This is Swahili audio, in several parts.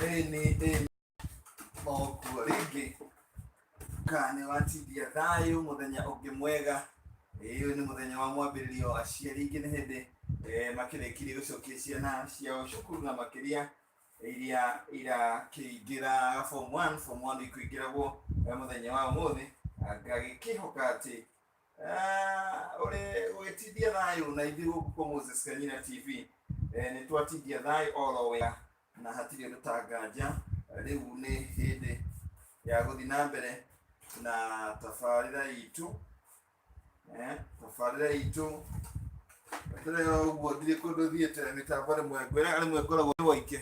ni Mokuringi kane watidia thayo muthenya ungi mwega. Iyo ni muthenya wa mwambĩrĩrio aciari aingĩ nĩ hĩndĩ makĩrĩkirie gũcokia ciana ciao cukuru na makĩria iria irakĩingĩra form 1 ikũingĩragwo muthenya wa ũmũthĩ. Ngagĩkĩhoka atĩ ũrĩ ũgĩtithia thayũ na ithuĩ gũkũ kwa Moses Kanyina TV nĩ twatithia thayũ oro wega na hatirĩ ũndũ ta nganja. Rĩu nĩ hĩndĩ ya gũthiĩ na mbere na tabarĩra itũ tũrera ũguo ndirĩ kũndũ thiĩte mĩtambo rĩmwe ngoragwo nĩ waike.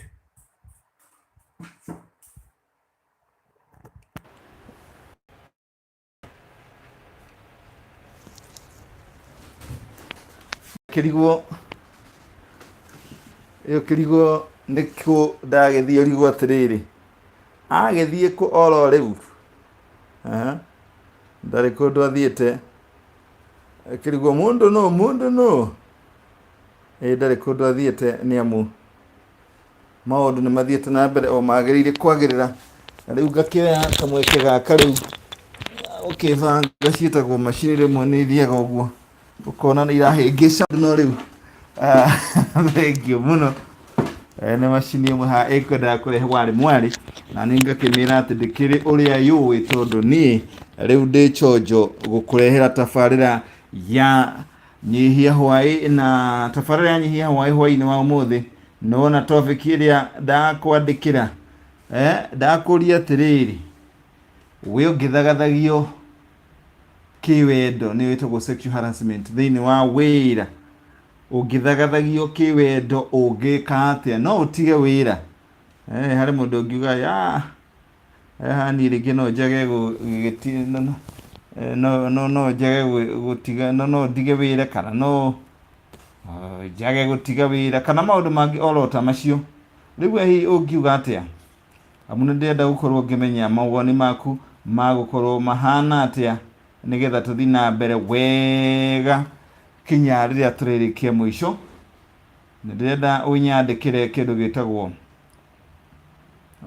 Kĩrigwo nĩkũ ndagĩthiĩ ũrigwo atĩrĩrĩ agĩthiĩ kũ oro rĩu ndarĩ kũndũ athiĩte. Kĩrigwo mũndũ no ndarĩ kũndũ athiĩte nĩ amu maũndũ nĩ mathiĩte na mbere o magĩrĩire kwagĩrĩra. Rĩu ngakĩoya kamweke gaka rĩu ũkĩbanga ciĩtagwo macini rĩmwe nĩ ithiaga ũguo ũkona nĩ irahĩngĩca no rĩu thengio mũno. Nĩ macini ĩmwe haha ĩkwendaga kũrehe mwarĩ na nĩ ngakĩmĩra atĩ ndĩkĩrĩ ũrĩa yũĩ tondũ niĩ rĩu ndĩ chonjo gũkũrehera tabarĩra ya nyihia hwaĩ. Na tabarĩra ya nyihia hwaĩ hwaĩ-inĩ wa ũmũthĩ nĩwona topic ĩrĩa ndakwandĩkĩra ndakũria atĩrĩrĩ wĩ ũngĩthagathagio kiwendo nĩ wĩtagwo sexual harassment thĩinĩ wa wĩra. Ũngĩthagathagio kiwendo ũngĩka atĩa no ũtige wĩra. Harĩ mũndũ ũngiuga niĩ rĩngĩ no njage gũtiga no ndige wĩra kana no njage gũtiga wĩra kana maũndũ mangĩ oro ta macio. Rĩu hihi ũngiuga atĩa? Amu nĩ ndĩrenda gũkorwo ngĩmenya mawoni maku magũkorwo mahana atĩa nĩgetha tũthiĩ na mbere wega kinya rĩrĩa tũrĩrĩkia mũico. Nĩ ndĩrenda ũnyandĩkĩre kĩndũ gĩtagwo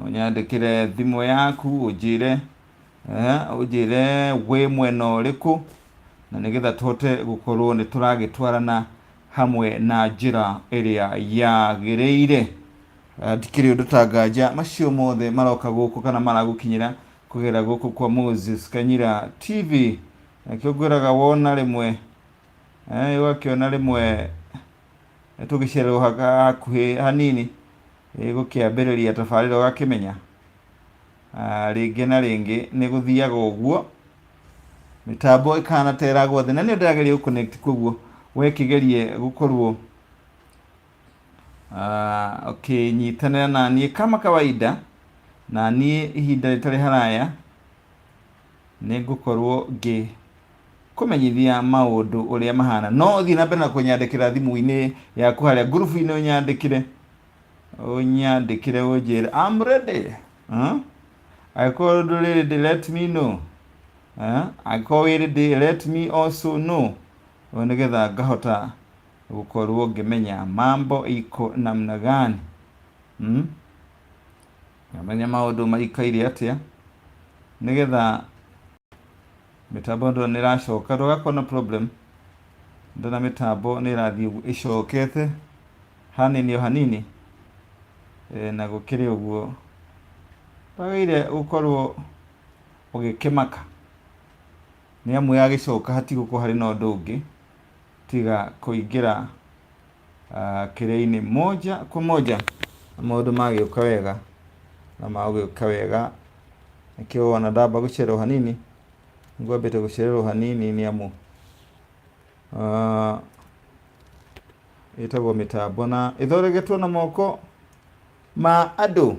ũnyandĩkĩre thimũ yaku ũnjĩre wĩ mwena ũrĩkũ na nĩgetha tũhote gũkorwo nĩ tũragĩtwarana hamwe na njĩra ĩrĩa yagĩrĩire. Ndikĩrĩ ũndũ ta nganja macio mothe maroka gũkũ kana maragũkinyĩra kũgerera gũkũ kwa Moses Kanyina TV. Nakĩo ngwĩraga wona rĩmwe ũgakĩona rĩmwe tũgĩcererwo hakuhĩ hanini gũkĩambĩrĩria tabarĩra ũgakĩmenya rĩngĩ na rĩngĩ nĩ gũthiaga ũguo mĩtambo ĩkana ta ĩragwa thĩ na nĩ ndĩrageria gũconnect. Koguo wekĩgerie gũkorwo ũkĩnyitanĩra na niĩ kama kawaida na niĩ ihinda rĩtarĩ haraya nĩ ngũkorwo kũmenyithia maũndũ ũrĩa mahana. No thiĩ na mbere na kũnyandĩkĩra thimũ-inĩ yaku harĩa ngurubu-inĩ ũnyandĩkĩre ũnjĩre I'm ready. I called ready, let me know. I call ready, let me also know. Nĩgetha ngahota gũkorwo ngĩmenya mambo iko namna gani. Ngamenya maũndũ maikaire atĩa nĩgetha mĩtambo ndo nĩ ĩracoka ndũgakona problem. Ndona mĩtambo nĩ ĩrathiĩ ĩcokete hanini o hanini na gũkĩrĩ ũguo wagĩrĩire gũkorwo ũgĩkĩmaka nĩ amu yagĩcoka hatigũkorwo harĩ na ũndũ ũngĩ tiga kũingĩra kĩrĩa-inĩ moja kwa moja na maũndũ magĩũka wega na magĩũka wega. Nĩkĩo wona ndamba gũcererwo hanini ngwambĩte gũcererwo hanini nĩ amu ĩtagwo mĩtambo na ĩthondeketwo na moko ma andũ.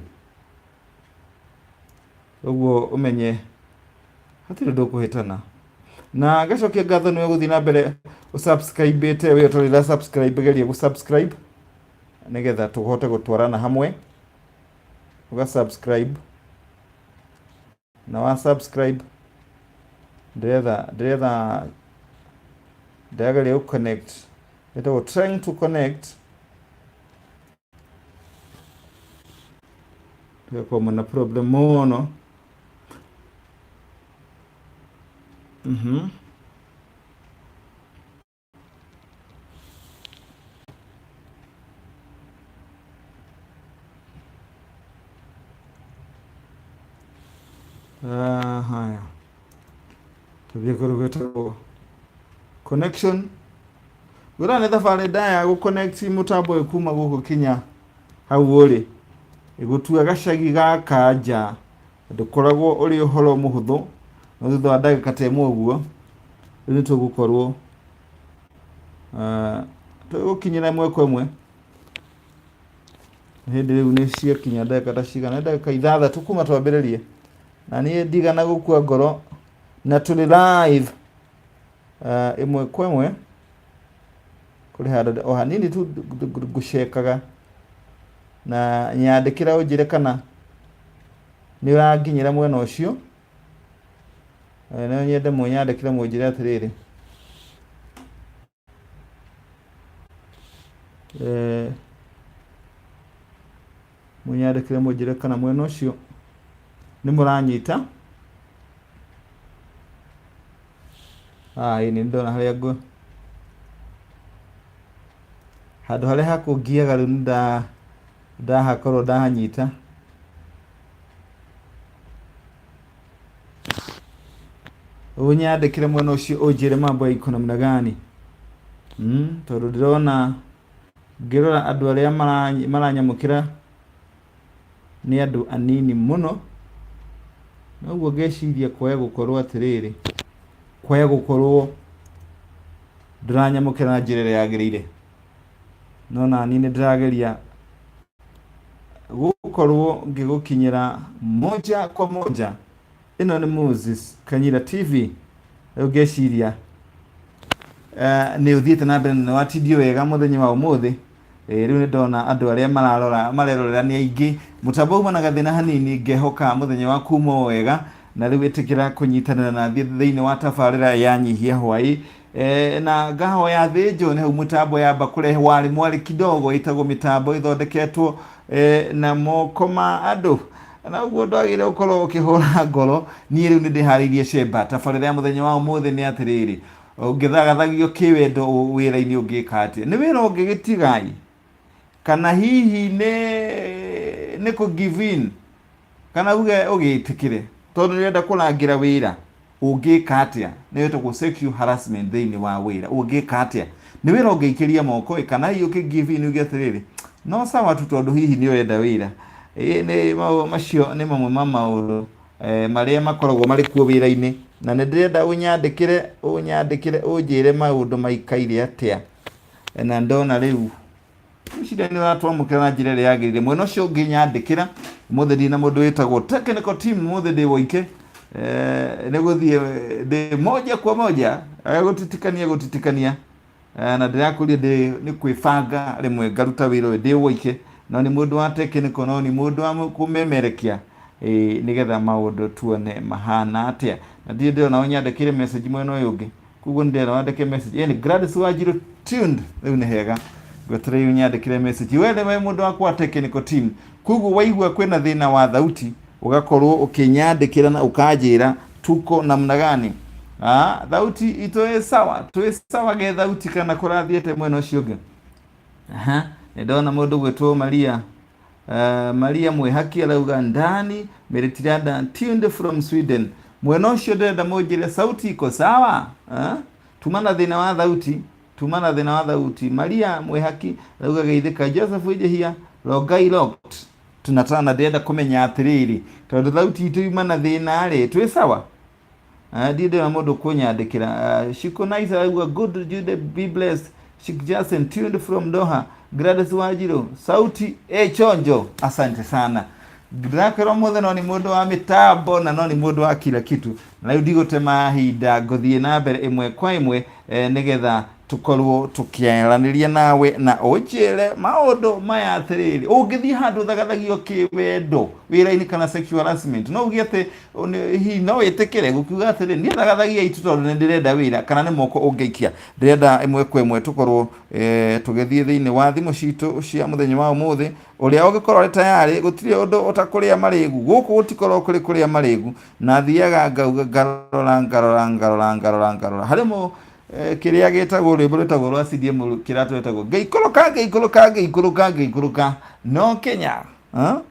Ũguo ũmenye hatirĩ ũndũ ũkũhĩtana na gacokia ngatho nĩwe gũthiĩ na mbere ũsubscribe-ĩte wĩ ũtũrĩra subscribe geria gũsubscribe nĩgetha tũhote gũtwarana hamwe. Ũgasubscribe na wa subscribe ndĩretha ndĩrageria gũconnect ĩtagwo trying to connect tugakorwo na problem muno. Haya, tubie kurugeta connection gura ne thabarĩ ndaya gũconnect mũtambo kuma gũkũ kinya hau ũrĩ ĩgũtua gacagi gaka nja ndũkoragwo ũrĩ ũhoro mũhũthũ na thutha wa ndagĩka ta ĩmwe ũguo rĩu nĩtũgũkorwo tũgũkinyĩra ĩmwe kwa ĩmwe hĩndĩ rĩu nĩ ciakinya ndagĩka ta cigana ndagĩka 6 kuma twambĩrĩrie na niĩ ndigana gũkua ngoro na tũrĩ live ĩmwe kwa ĩmwe kũrĩ handũ o hanini tu ngũcekaga na nyandĩkĩra ũnjĩre kana nĩ ũranginyĩra mwena ũcio no nyende mũnyandĩkĩre mũnjĩre atĩrĩrĩ mũnyandĩkĩre mũnjĩre kana mwena ũcio nĩ mũranyita. Ĩĩ nĩ ndona harĩa handũ harĩa hakũngiaga rĩu ndahakorwo ndahanyita. Ũnyandĩkĩre mwena ũcio ũnjĩre mambo iko namna gani. Tondũ ndĩrona ngĩrora andũ arĩa maranyamũkĩra nĩ andũ anini mũno, noguo ngeciria kwaya gũkorwo atĩrĩrĩ, kwaya gũkorwo ndĩranyamũkĩra na njĩra ĩrĩa yagĩrĩire, no nani nĩ ndĩrageria gũkorwo ngĩgũkinyĩra moja kwa moja. Ĩno nĩ Moses Kanyira TV. Rĩu ngeciria nĩ ũthiĩte na mbere na watindio wega mũthenya wa ũmũthĩ. Rĩu nĩ ndona andũ arĩa marerorera nĩ aingĩ, mũtambo uma na gathĩna hanini, ngehoka mũthenya wa kuma wega na rĩu ĩtĩkĩra kũnyitanĩra na thĩinĩ wa tabarĩra ya nyihia hwaĩ na ngahoya thĩnjwo nĩ hau mũtambo yamba kũrehe warĩ mwarĩ kidogo ĩtagwo mĩtambo ĩthondeketwo na moko ma andũ, na ũguo ndwagĩrĩire gũkorwo ũkĩhũra ngoro. Niĩ rĩu nĩ ndĩharĩirie cemba. Tabarĩra ya mũthenya wa ũmũthĩ nĩ atĩrĩrĩ, ũngĩthagathagio kĩwendo wĩra-inĩ ũngĩka atĩa? Nĩ wĩra ũngĩgĩtigai kana hihi nĩ kũ give in kana uge ũgĩtĩkĩre tondũ nĩrenda kũrangĩra wĩra ũngĩka atĩa? Nĩ wĩtagwo sexual harassment thĩinĩ wa wĩra. Ũngĩka atĩa? Nĩ wĩra ũngĩikĩria moko kana hihi ũkĩ give in uge atĩrĩrĩ no sawa tu tondũ hihi nĩ ũrenda wĩra. Nĩ macio nĩ mamwe ma maũndũ marĩa makoragwo marĩ kuo wĩra-inĩ, na nĩ ndĩrenda ũnyandĩkĩre ũnjĩre maũndũ maikaire atĩa. Na ndona rĩu cira nĩ ũratwamũkĩra na njĩra ĩrĩa yagĩrĩire. Mwena ũcio ũngĩ nyandĩkĩra mũthĩ ndĩ na mũndũ wĩtagwo technical team, mũthĩ ndĩ woike nĩ gũthiĩ ndĩ moja kwa moja gũtitikania na ndĩrakũria nĩ kwĩbanga rĩmwe ngaruta wĩra ũyũ ndĩ woike, no nĩ mũndũ wa technical, no nĩ mũndũ wa kũmemerekia nĩgetha maũndũ tuone mahana atĩa. Na ndiĩ ndĩrona ũnyandĩkĩre message mwena ũyũ ũngĩ, koguo nĩ ndĩrona wandĩke message. Gladys Wanjiru tuned, rĩu nĩ hega gwetereire ũnyandĩkĩre message. Wethe we mũndũ wakwa technical team, koguo waigua kwĩna thĩna wa thauti ũgakorwo ũkĩnyandĩkĩra na ũkanjĩra tuko namna gani. Thauti itũ twĩ sawa ge thauti kana kũrathiĩte mwena ũcio ũngĩ. Nĩ ndona mũndũ gwĩtwo Maria Mwĩhaki arauga ndani Meritirada tuned from Sweden. Mwena ũcio ndĩrenda mũnjĩre sauti iko sawa. Tumana thĩna wa thauti. Maria Mwĩhaki arauga geithĩka. Joseph Wĩjĩhia Rongai locked. Tunatana ndĩrenda kũmenya atĩrĩrĩ tondũ thauti itũ ima na thĩna rĩ twĩ sawa. Ndĩrenda mũndũ kũnyandĩkĩra. Shiko nice arauga good Jude be blessed. Sheikh Jason tuned from Doha. Gladys Wanjiru sauti chonjo. Asante sana. Ndĩrakorwo mũthĩ no nĩ mũndũ wa mĩtambo na no nĩ mũndũ wa kila kitu. Na rĩu ndigũte mahinda ngũthiĩ na mbere ĩmwe kwa ĩmwe nĩgetha tukorwo tukiaraniria nawe na ujire maundu maya atiriri ungithi handu thagathagio kiwendo wiraini kana sexual harassment no ugiate hi no itikire gukiuga atiriri ni thagathagia itu tondu ndirenda wira kana ni moko ungeikia ndirenda imwe kwa imwe tukorwo tugithie thiini wa thimu citu cia muthenya wa umuthi uria ugikorwo ri tayari gutire undu utakuria marigu guku gutikorwo kuri kuria marigu na thiaga ngarora harimo kiria getagwo rwimbo rwetagwo rwa CDM kiratu rwetagwo ngeikũrũka no Kenya na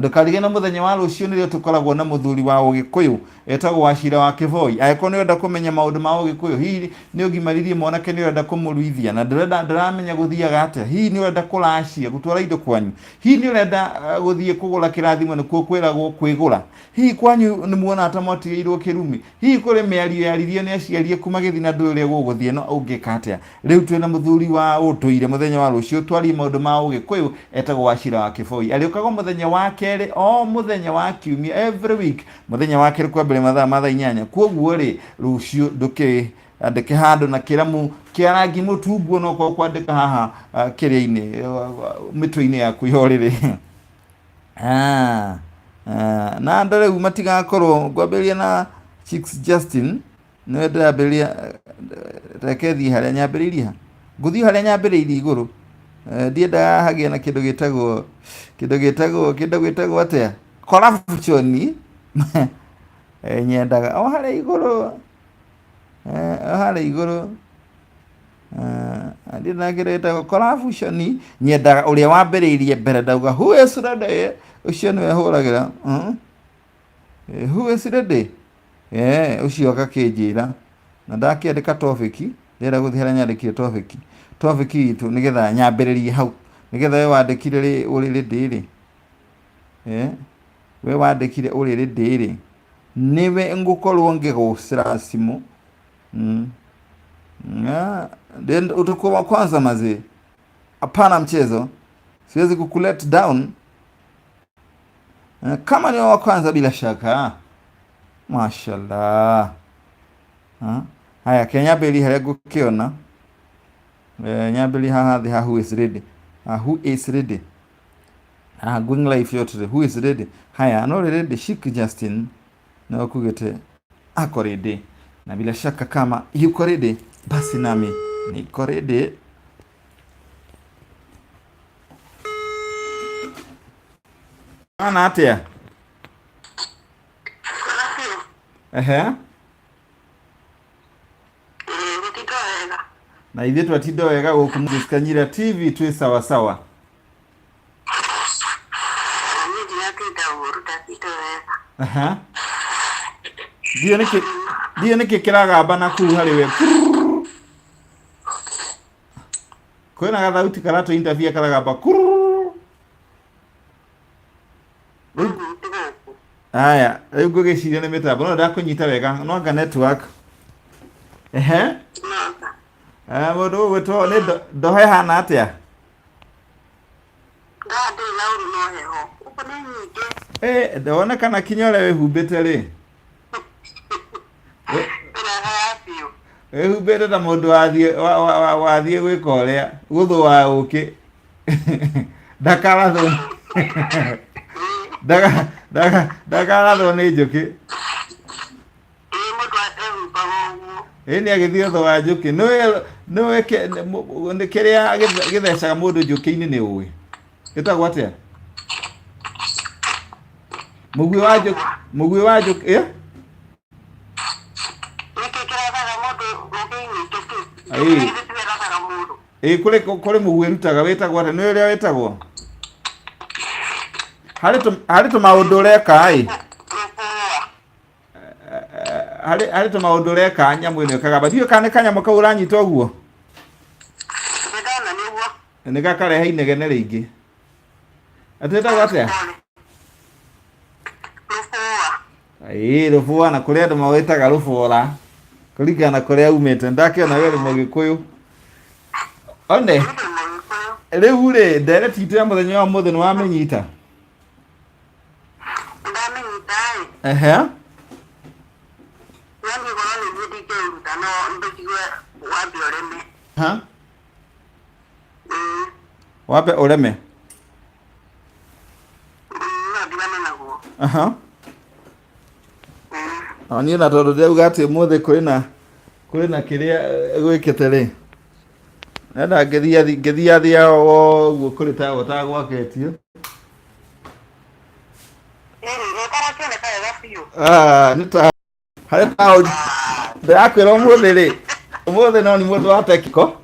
ndukarige na muthenya wa rucio nirio tukoragwo na muthuri wa Ugikuyu etagwo Wachira wa Kivoi aiko ni wenda kumenya maundu ma Ugikuyu hihi ni ugimaririe mwanake ni wenda kumuruithia na ndiramenya guthiaga atia hihi ni wenda kurashia gutwara indo kwanyu hihi ni wenda guthie kugura kirathimo ni kuo kwiragwo kwigura hihi kwanyu ni muona atamotigeirwo kirumi hihi kuri miario yaririo ni aciarie kuma githina nduria guguthie no ungika atia riu twina muthuri wa utuire muthenya wa rucio twari maundu ma Ugikuyu etagwo Wachira wa Kivoi ariukago muthenya wa keri o muthenya wa kiumia every week muthenya wa keri kwambere mathaa 8 koguo ri rucio nduke andike handu na kiramu kiarangi mutumbuo no kwandika haha kiria-ini mitwe-ini yaku ihorire na ndare matigakorwo ngwamberia na Chicks Justin no ndamberia rekethi haria nyambiriria nguthi haria nyambiriria iguru ndienda hagia na kindu gitagwo atia corruption nyendaga o haria iguru ndienda gitagwo corruption nyendaga uria wambiriirie mbere ndauga who is ready ucio niwe huragira who is ready ucio akakinjira na ndakiandika topic ndenda guthi haria nyandikire topic itu nigetha nyambiririe hau nigetha we wandikire uri ready we wandikire uri ready niwe ngukorwo ngigucira simu then utakuwa kwanza mazee hapana mchezo siwezi kukulet down kama ni wa kwanza bila shaka mashallah haya Kenya beli haria gukiona nyambeli haha who is ready going live yote who is ready haya no ready Chick Justin na wakugete ako ready na bila shaka kama yuko ready basi nami niko ready ana atia na ithe twatinda wega guku musikanyira TV twi sawa sawa dio niki kiragamba na kuru hari we kwena gathauti karato interview karagamba kuru aya riu ngugiciria ni mitambo no ndakunyita wega no anga network mundu gwitwo ni ndohe hana atia ndona kana kinyore wehumbite ri wehumbite ta mundu wathie gwika uria guthua uki ndakarathwo ndakarathwo ni njuki ni agithio tho wa njuki niwe kiria githecaga mundu njuki-ini ni uwi gitagwo atia mugwi wa njuki kuri mugwi rutaga witagwo atia niwe uria witagwo hari tumaundu ureka hari tumaundu ureka nyamu ino kagamba dio kana kanyamu kau uranyita uguo ni gakarehe inegene ringi ateta atia rufua na kuria andu mawitaga rufora kuringana kuria umite ndakiona we ri Mugikuyu one riu ri ndere titira muthenya wa muthi ni wamenyita Ha? Wape ureme. Aha. Ani na tondu ndauga ati muthe kuri na kiria gwikite ri. Nenda ngithia guo kuri ta gwaketio. Nita hari taũni ndĩrakwĩra ũmũthĩ rĩ ũmũthĩ no nĩ mũndũ wa tekiko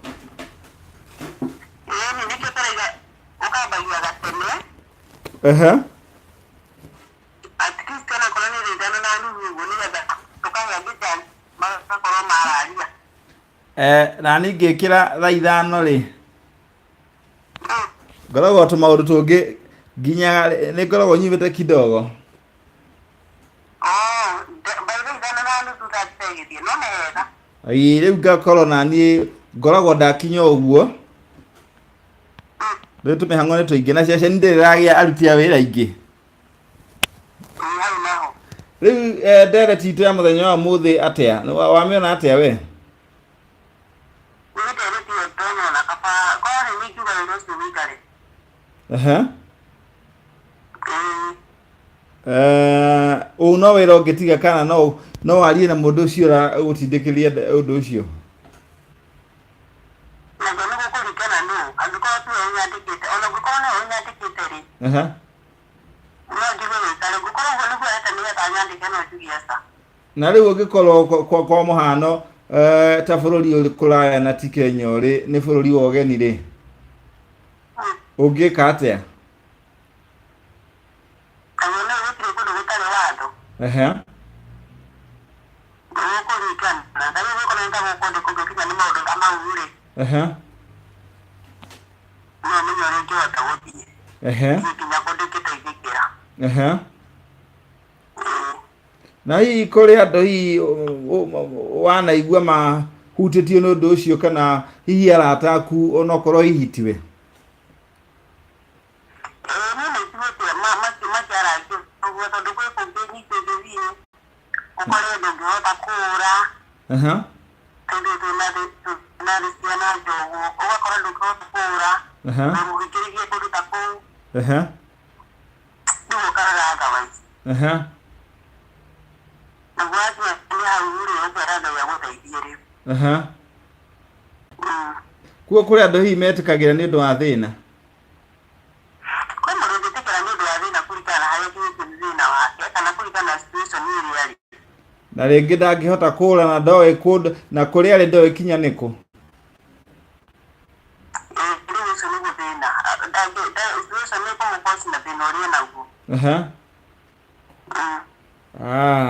na niĩ ngĩkĩra thaa ithano rĩ ngoragwo tũmaũndũ tũngĩ nginya nĩ ngoragwo nyumĩte kidogo. Rĩu ngakorwo na niĩ ngoragwo ndakinya ũguo rĩu tũmĩhang'o nĩ tũingĩ na ceceni ndĩrĩragĩa aruti a wĩra aingĩ. Rĩu ndereti itũ ya mũthenya wa ũmũthĩ atĩa wamĩona atĩa we? Ũũ no wĩra ũngĩtiga kana no warie na mũndũ ũcio ũgũtindĩkĩria ũndũ ũcio? Na rĩu ũngĩkorwo kwa mũhano ta bũrũri ũrĩ kũraya na ti Kenya ũrĩ nĩ bũrũri wa ũgeni rĩ ũngĩka atĩa? Na hihi kũrĩ andũ hihi wanaigua mahutĩtio nĩ ũndũ ũcio kana hihi arata aku onokorwo hihi tiwe? Kuo kũrĩ andũ hihi metĩkagĩra nĩ ũndũ wa thĩna? Na rĩngĩ ndangĩhota kũũra na ndoĩ kũndũ na kũrĩa arĩ ndoĩ kinya nĩkũ?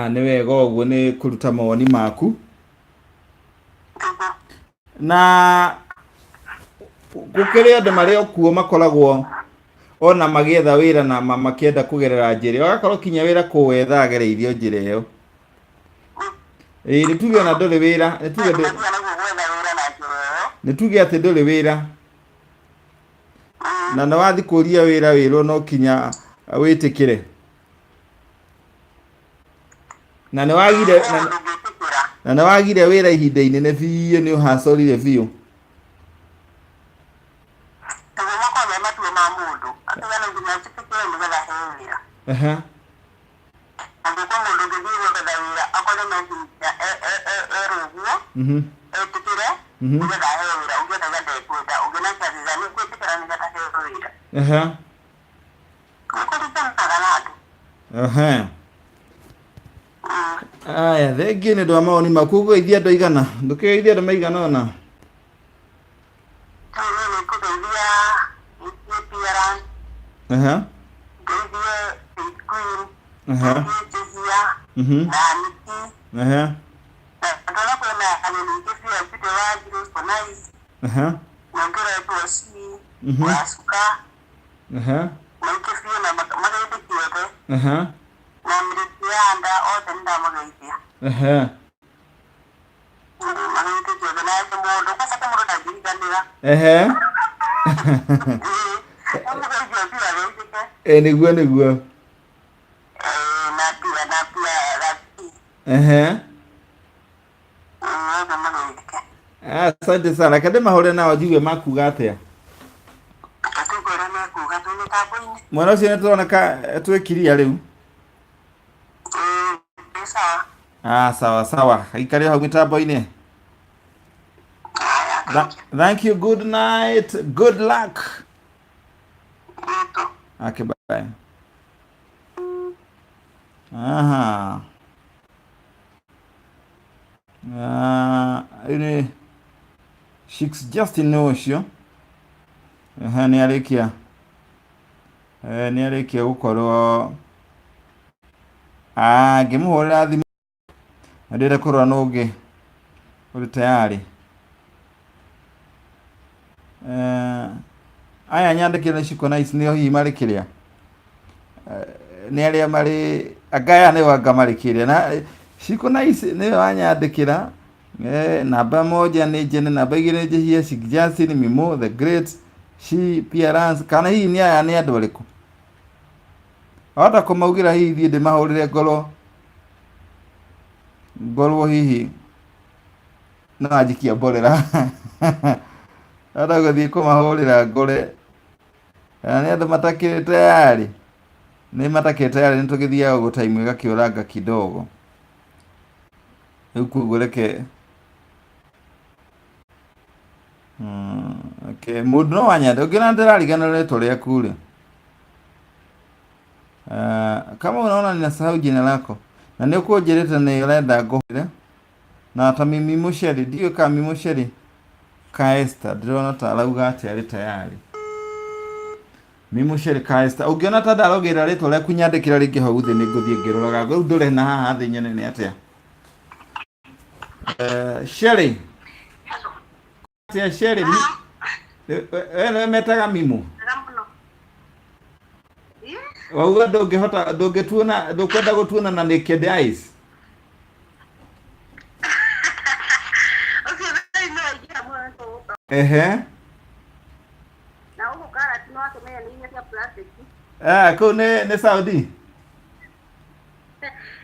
Nĩ wega ũguo nĩ kũruta mawoni maku. Na gũkĩrĩ andũ marĩ okuo makoragwo ona magĩetha wĩra na makĩenda kũgerera njĩra ũgakorwo kinya wĩra kũwetha agereirio njĩra ĩyo. Nĩ tuge ona ndũrĩ wĩra nĩ tuge atĩ ndũrĩ wĩra na nĩ wathi kũria wĩra wĩrwo no kinya wĩtĩkĩre na nĩ wagire wĩra ihinda inene biũ nĩ ũhacorire biũ. Aya thengiũ nĩ ũndũ wa mawoni maku. Ũgũgeithia andũ aigana? Ndũkĩgeithia andũ maigana ona? Nĩguo Asante sana. Kade mahore na wajiwe makuga atia. Akugora makuga tuno kapo. Mwana ucio nĩtũrona ka twĩkiria rĩu. Sawa. Sawa sawa. Ikare hau mitambo-inĩ. Thank you. Good night. Good luck. Okay, bye. Aha. Ini Shik's just in notion. Nĩ arĩkia gũkorwo ngĩmũhũrĩra thimũ ndĩrenda kũrora n'ũngĩ ũrĩ tayari. Aya nyandĩkĩre nĩ Shiko Nice nĩo hihi marĩ kĩrĩa nĩ arĩa marĩ angaya nĩo anga marĩ kĩrĩa na Shiko Nice nĩyo wanyandĩkĩra namba moja nĩ Jene, namba igĩrĩ nĩ Jehia, Shik Justin, Mimo the Great, Shi Pierance. Kana hihi nĩ aya nĩ andũ arĩkũ? Wahota kũmaugĩra hihi thiĩ ndĩmahũrĩre ngorwo hihi no anjikia mborera. Wahota gũthiĩ kũmahũrĩra ngore nĩ andũ matakĩrĩ tayari. Nĩ matakĩrĩ tayari, nĩ tũgĩthiaga ũguo time ĩgakĩũranga kidogo. Rĩu kuoguo reke okay, mũndũ no wanyenda ũngĩona ndĩrarigana rĩtwa rĩaku rĩ. Kama unaona ninasahau jina lako na nĩ ũkũnjĩrĩte nĩ ũrenda ngũhũrĩre na ta Mimi Mũceri, ndiũĩ ka Mimi Mũceri ka Esther ndĩrona ta arauga atĩ arĩ tayari. Mimi Mũceri ka Esther, ũngĩona ta ndarogĩra rĩtwa rĩaku nyandĩkĩra rĩngĩ hau thĩ nĩ ngũthiĩ ngĩroraga. Rĩu ndũrĩ na haha thĩ nyene nĩ atĩa? Sherry. Sherry. Wewe metaga Mimu. Wauga ndũkwenda gũtuona na naked eyes. Kũu nĩ Saudi.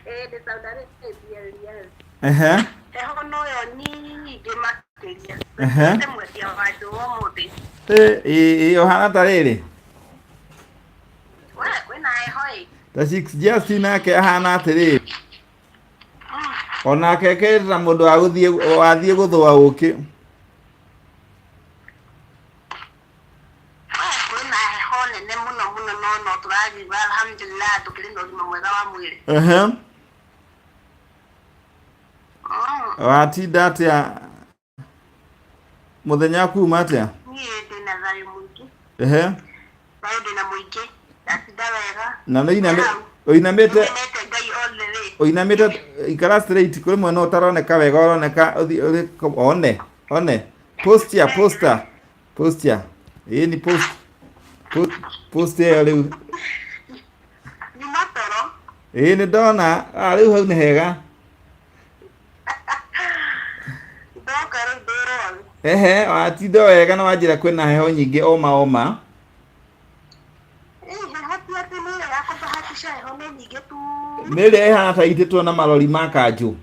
Nĩ Saudi Arabia. Heho no yo nyingĩ makĩria. Nĩ mwendia wa andũ ũmũthĩ. Yohana ta rĩrĩ. Kwĩna heho ĩ. Ta Shik Justin nake ahana atĩrĩrĩ. Onake ekĩrĩte mũndũ wathiĩ gũthũa ũkĩ. Kwĩna heho nene mũno no tũragiuga alhamdulillah tũkĩrĩ na ũgima mwega wa mwĩrĩ. Watinda atĩa mũthenya kuma atĩa? Niĩ ndĩna thayũ mũingĩ. Thayũ ndĩna mũingĩ. Ndatinda wega. Na ũinamĩte ikara straight kũrĩ mwena ũtaroneka wega, ũroneka one posture. Ĩĩ ni posture ĩyo rĩu. Nĩ matoro. Ĩĩ nĩ ndona rĩu hau nĩ hega. Watinda wega na wanjĩra kwĩna heho nyingĩ oma. Nĩ ĩrĩa ĩhana ta itĩtwo na marori ma kanjũ.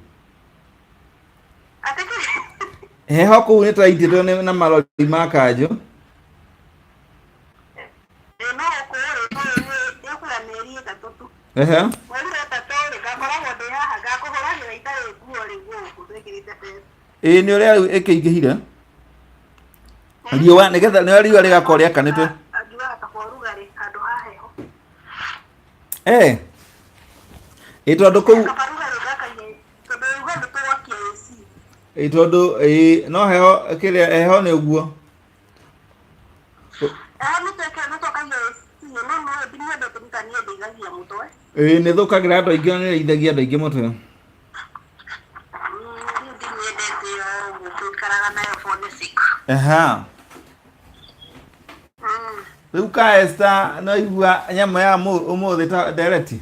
Heho kũu nĩ ta itĩtwo na marori ma kanjũ. Ĩĩ nĩ ũrĩa rĩu ĩkĩingĩhire riũa nĩgetha nĩyo riũa rĩgakorwo rĩakanĩte. Tondũ kũu tondũ no heho nĩ ũguo. Nĩ thũkagĩra andũ aingĩ, nĩ ĩrĩithagia andũ aingĩ mũtwe. Rĩu ka Esther no igua nyamũ ya ũmũthĩ ta dereti.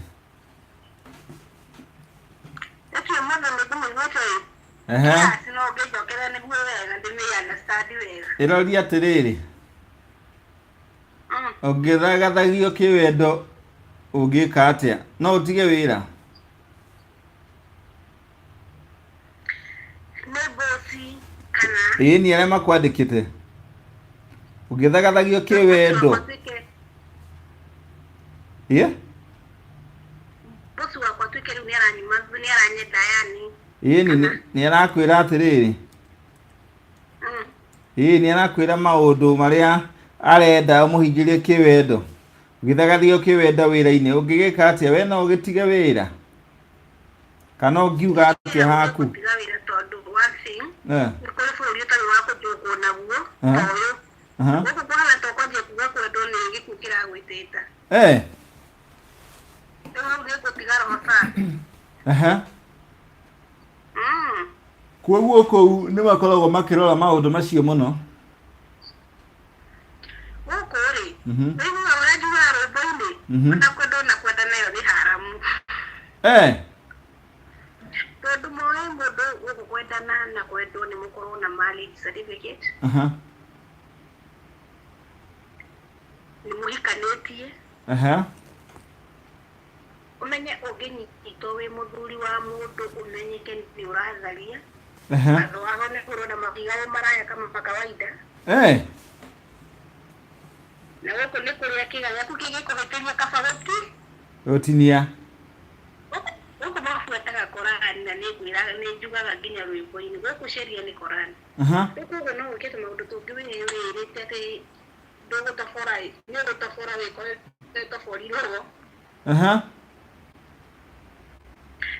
Ĩroria atĩrĩrĩ, ũngĩthagathagio kĩwendo ũngĩka atĩa? No ũtige wĩra? Nĩ bosi kana Ni arĩa makwandĩkĩte. Ungithagathagia kiwendo. Bosi wakwa tuke rĩu nĩ aranyenda yani. Nĩ arakwĩra atĩrĩrĩ. Nĩ arakwĩra maũndũ marĩa arenda ũmũhingĩrie kiwendo. Ungithagathagia kiwendo wĩra-inĩ. Ũngĩgĩka atĩa we no ũgĩtige wĩra? Kana ũngiuga atĩa haku? Gũtiga wĩra tondũ one thing. Nĩ kũrĩ bũrũri ũtarĩ wa kũjũngwo naguo. Gũkũ kũhana to kwambia kuga kwendwo nĩ gĩkuũ kĩragwĩtĩta. Kuoguo kũu nĩ makoragwo makĩrora maũndũ macio mũno. Gũkũ rĩ, nĩguo ũrĩa njugaga rwĩmbo-inĩ, na kwendwo na kwenda nayo nĩ haramu. Tondũ moĩ mũndũ gũkũ kwendana na kwendwo nĩ mũkorwo na marriage certificate. Nĩ mũhikanĩtie. Umenye ũngĩnyitwo wĩ mũthuri wa mũndũ ũmenyeke nĩ ũratharia. Andũ aho nĩ kũrona mabiga maraya kama kawaida. Na gũkũ nĩ kũrĩa kĩga gĩaku kĩgĩkũhĩtĩria kabagoti. Ũtinia. Gũkũ mabuataga Korani na nĩ njugaga nginya rwĩmbo-inĩ. Gũkũ sheria nĩ Korani. Gũkũ no ũkĩte maũndũ tũngĩ wĩrĩte atĩ ndũgũtabora nĩ ũgũtabora wĩkore tabori roho.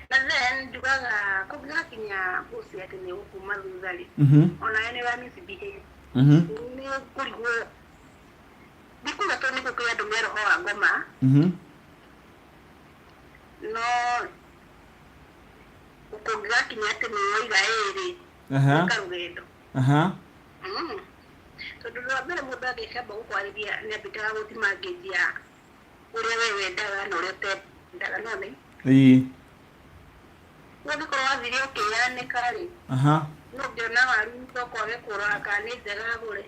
Na then njugaga kũngĩgakinya bosi atĩ nĩ gũkuma thutha-rĩ, ona we nĩ wa misbehave. Nĩ kũrigwo ndikuga tondũ nĩ kũrĩ andũ me roho wa ngoma, no kũngĩgakinya atĩ nĩ woiga ĩrĩ ĩka rũgendo. Tondũ rwa mbere mũndũ angĩkamba gũkwarĩria nĩ ambĩtaga gũthimangĩria ũrĩa we wendaga na ũrĩa ũtendaga none. Ũngĩkorwo wathire ũkĩyanĩka-rĩ, no ũngĩona waru thoko wage kũrora kana nĩ njega agũre.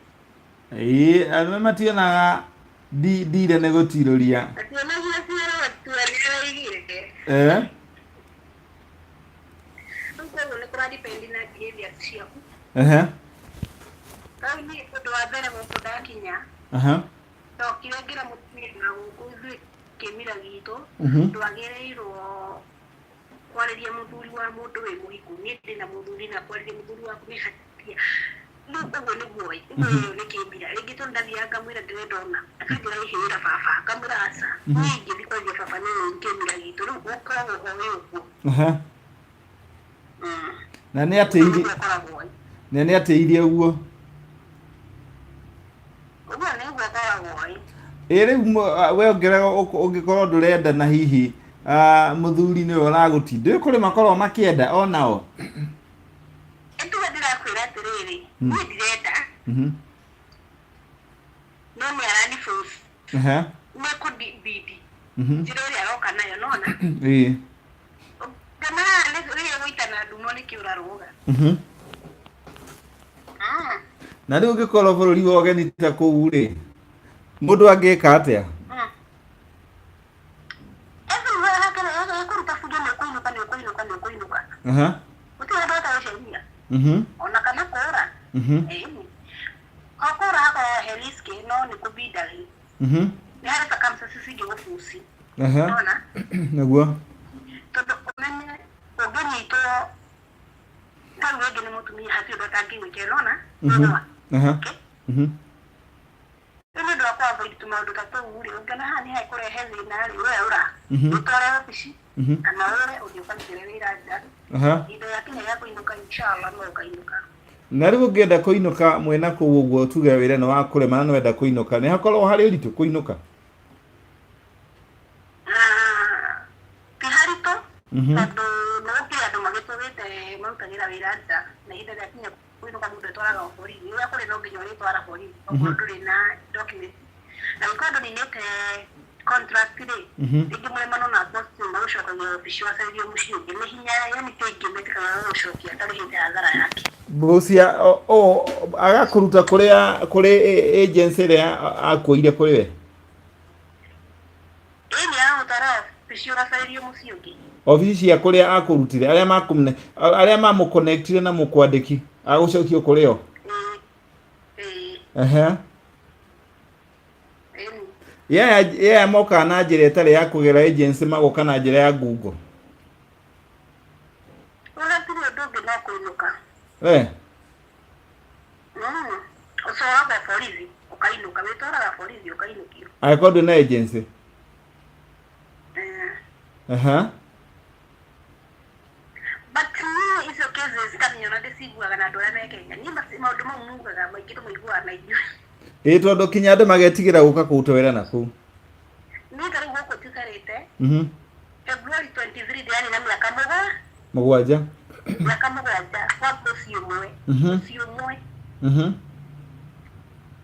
Andũ mationaga ndire nĩ gũtirũria. Ationagia ciara tua nĩ araigire. Rĩu koguo nĩ kũra-depend na behavior ciaku. Rĩu niĩ ũndũ wa mbere gũkũ ndakinya, ndokire ngĩra mũtumia na gũkũ ithuĩ kĩmira gitũ, ndwagĩrĩirwo kwarĩria mũthuri wa mũndũ wĩ mũhiku. Niĩ ndĩ na mũthuri na kwarĩria mũthuri waku nĩ hatia. Rĩu ũguo nĩguo ĩyo nĩ kĩmira. Rĩngĩ tondũ ndathiaga ngamwĩra ndĩrendona, akanjĩra ihĩra baba, ngamwĩra aca. Niĩ ingĩthiĩ kwarĩria baba nĩ kĩmira gitũ. Rĩu ũkoragwo ho wĩ ũguo. Na nĩ atĩirie ũguo. Ũguo nĩguo ũkoragwo. Rĩu we ũngĩkorwo ndũrenda na hihi mũthuri nĩwe ũragũtinda, kũrĩ makorwo makĩenda onao. Nĩtuo ndĩrakwĩra atĩrĩrĩ, niĩ ndirenda, no nĩ arani-force. Nĩ kũndibidi njĩra ũrĩa aroka nayo, nona? Kana rĩrĩa gũitana ndumo nĩ kĩũra rũga. Na rĩu ũngĩkorwo bũrũri wa ũgeni ta kũu-rĩ, mũndũ angĩka atĩa? Gũtirĩ andũ atagũcenjia. Ona kana kũũra. Kũũra hakoragwo he riski no nĩ kũbindaga. Nĩ harĩ circumstances ingĩgũbuci. Nona? Naguo. Tondũ ũmenye ũngĩnyitwo tarĩ rĩngĩ nĩ mũtumia hatirĩ ũndũ atangĩgwĩkĩra, nona? Nona? Rĩu nĩ ũndũ wa kũ-avoid tũmaũndũ ta tũu-rĩ, ũngĩona haha nĩ hakũrehe thĩna-rĩ, we ũra ũtware wabici kana ũre ũthiĩ ũkarutĩre wĩra nja. Indo yakinya ya kũinũka inshallah no ũkainũka. Na rĩu ũngĩenda kũinũka mwena kũu ũguo tuge wĩra nĩ wa kũrema na nĩwenda kũinũka, nĩ hakoragwo harĩ ũritũ kũinũka? Ti haritũ tondũ nĩ gũkĩrĩ andũ magĩtũrĩte marutagĩra wĩra nja na ihinda rĩakinya kũinũka mũndũ etwaraga borithi. Rĩrĩa kũrĩ no nginya ũrĩtwara borithi okorwo ndũrĩ na document. Na gũkorwo andũ ninĩte contract-rĩ, rĩngĩ mũremano na boss magũcokagia wabici wacarĩrio mũciĩ ũngĩ, nĩ hinya yani ti aingĩ metĩkaga gũcokia atarĩ hĩndĩ hathara yake. Boss agakũruta kũrĩ agency ĩrĩa akuoire kũrĩ we? Nĩ aragũtwara wabici ũgacarĩrio mũciĩ ũngĩ. Ofici cia kũrĩa akũrutire arĩa mamũconnectire na mũkwandĩki agũcokio kũrĩ o? Yeah, moka na njira itari ya kugera agency magoka na njira ya Google. Ora tiri ndoge na kuinuka. Usoaga polisi, ukainuka, witora polisi ukainukio. I called an agency. But me is okay this coming on the sea na dola na Kenya. Ni masema uduma mungu ga maikito muigua na iyo. Tondu kinya andu magetigira guka kuutwira naku. Ni kari goko tukarete. February 23 yani na miaka mugwanja. Miaka mugwanja kwa bosi umwe. Bosi umwe.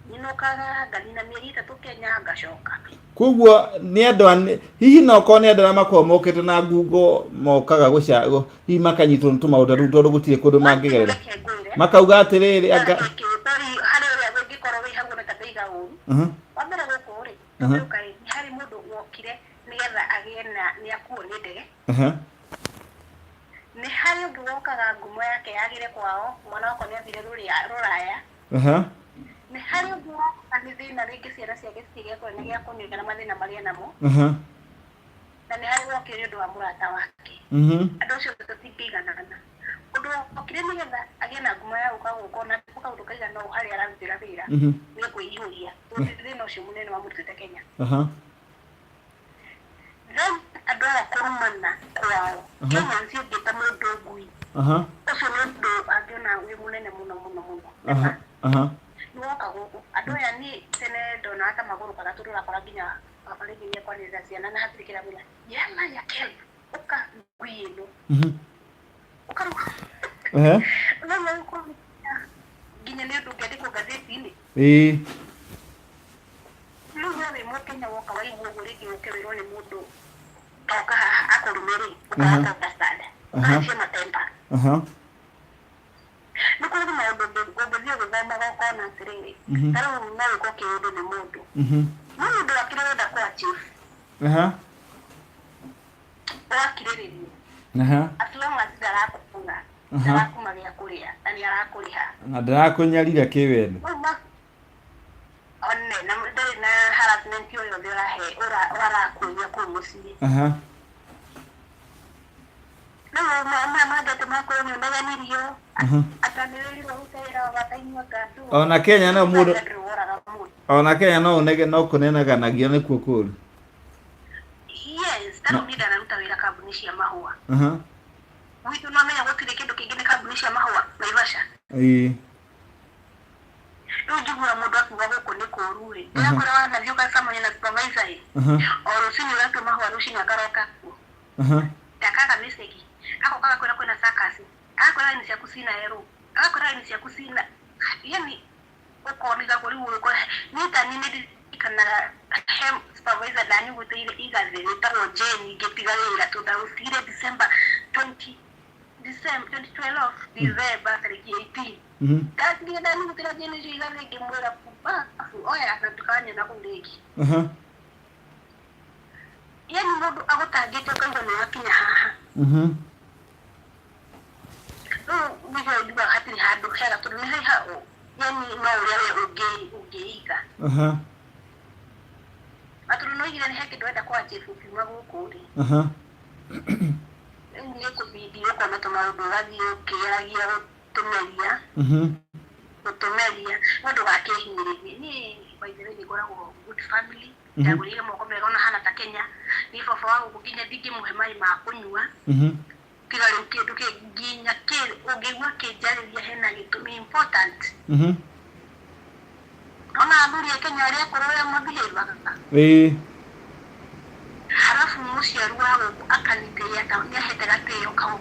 Ninokaga galina mieri 3 Kenya ngacoka. Kugwo ni andu hihi no ko ni andu na makomokete na Google mokaga gucago hihi makanyitwo ntu maundu ru tondu gutire kundu mangigerera makauga atiriri anga hari ya ngikoro wi hangu metabeiga uru wambere guku ri ukai hari mundu wokire nigetha agie na ni akuone ndege ni hari undu wokaga ngumo yake yagire kwao mwana wako ni athire ruraya ni hari undu thina ringi ciana ciake citige ko ni gya kunyega na mathina maria namo na ni hari wokire undu wa murata wake andu cio tutingigana undu okire nigetha agie na ngumo ya ukagukona ukaundu kaiga no hari ararutira wira ni kuihuria thina ucio munene wa mutete Kenya then andu a kurumana kwao Kenya ncio ngita mundu ngui ucio ni undu angiona wi munene muno nuoka guku andu aya ni tene ndona hata maguru kagaturura kora nginya abarigi ni kwaniriza ciana na hatirikira wira yama ya kel uka ngwino uka na uko nginya ni undu ngediko gazeti-ini no ni mo Kenya woka wa igwo gurigi ukewirwo ni mundu toka akorumeri ukata tasada acha matemba nuko ni maundu ngobozio githoma goko na tiriri taro no ko kiundu ni mundu mundu akirenda kwa chief akiriri as long as darakufunga darakumagia kuria ani arakuriha na darakunyarira kiwendo onne na mudai na harassment yo ndira he ora kunya ku musi no mama ndate makoro ni ndaganirio ataniriro utera watainwa gatu ona Kenya no mundu ona Kenya no nege no kunenaga nagio ni kukuru yes tano ndida na rutawira kambuni cia mahua witu no menya gutire kindu kingine kambuni cia mahua naivasha no jugura mundu akuga guku ni kuru ri ndakora wana vyuka kama na supervisor oro sini watu mahua rushini akaroka takaka mistake ako kaka kwenda sakasi akora ni cia kusina ero akora ni cia kusina yani uko ni za kuri uko ni tani ni kana hem supervisor dani gutire igaze ni taro jeni getigarira to da usire December 2012 December 18 kasi ni dani gutira jeni igaze gemura kupa oya atatukanye na kundeki yani mundu agutangite kaigo ni wakinya haha no diba hatiri hadu hera to ni ha yani no ule ugeika aturu no igire ni heke doenda kwa chief kuma guku ri ni ko video kwa na toma ndo radio kiragia tumeria tumeria ndo wake hinyiri ni baidere ni gora good family ndagurire moko mero na hana ta Kenya ni fofa wangu kuginya digi muhemai ma kunywa kigari kindu kinginya ke ugigwa kijariria hena gitumi important ona aburi ya Kenya ari akoroya mabihirwa kaka halafu musiaru wawe akaniteya ta ni hetera teyo kawo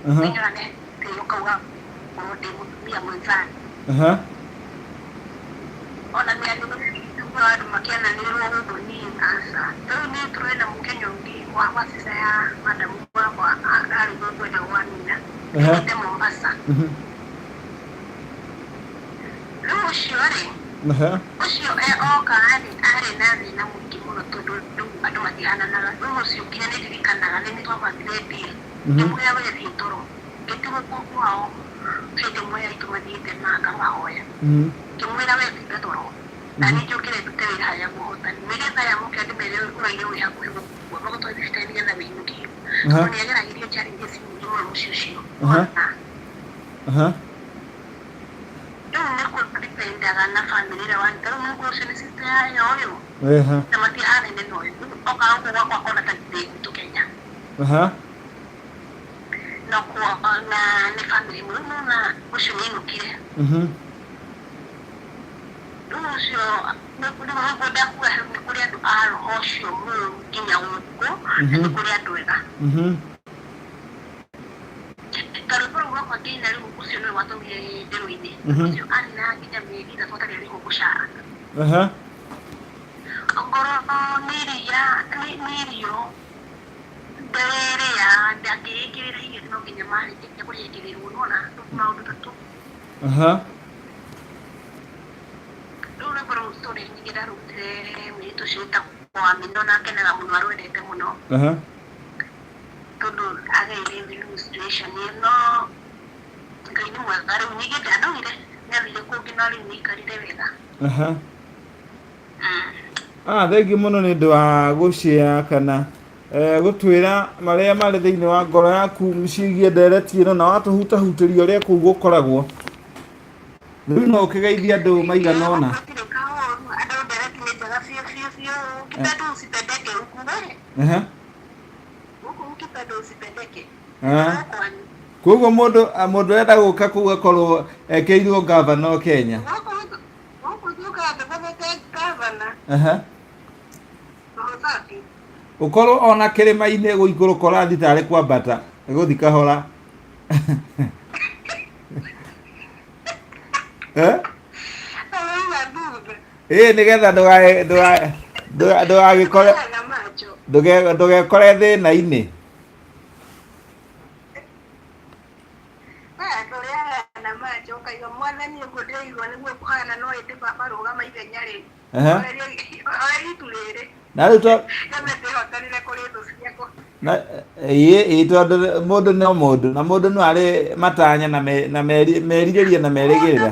ngira ne teyo kawo ode mutumia mwanzani ona miani wadu makiana ni roho ni asa to ni troena Mkenya ngi wa sisa ya madamu kwa agari gogo na wanina ndio Mombasa leo shiwari usio oka ari nani na mukimono todo adu matihana na leo sio kiane dirikana na ni kwa grade ni moya wa vitoro kitu kwa kwao kete moya itumadite na kama hoya kimwira we titoro ani jokire tutera haya muhota nigetha ya mukende mere uraire uri hakuhi gukua magoto thifite nigetha winuki ni agera irio challenges ni mushusho no dependa na family la wanta no ko shene sister yayo na mati ane ne no oka kwa kona tante to Kenya no kwa na ni family mu na mushuni nukire Usio na kuna ngoda kwa kuri ando osho mu kinya uko kuri ando ega Kariporo kwa kina leo kusio no watu mie deruine kusio ana kija medida tota leo kushara Angoro nirio dere ya ndage kire hiyo no kinya mali kija kuri kire unaona tuna ndo tatu Luna por story ni gira rute mi to shita kwa mindona kena muno arwedete muno todo aga ile illustration no ngai mu agara ni gira no ire na vile ko kinali ni karire wega thengi muno ni ndu wa gucia kana gutwira maria mari thiini wa ngoro yaku ciigie ndereti ino na watuhutahutiria uria kuu gukoragwo riu no ukigeithia andu maigana ona koguo mundu enda guka kuu akorwo ekeirwo gavana o Kenya ukorwo ona kirima-ini guikũrũka ũrathi tarĩ kwambata guthi kahora nigetha ndũgekore thĩna-inĩ na rĩu tondũ mũndũ no mũndũ na mũndũ no arĩ matanya na merirĩria na merĩgĩrĩra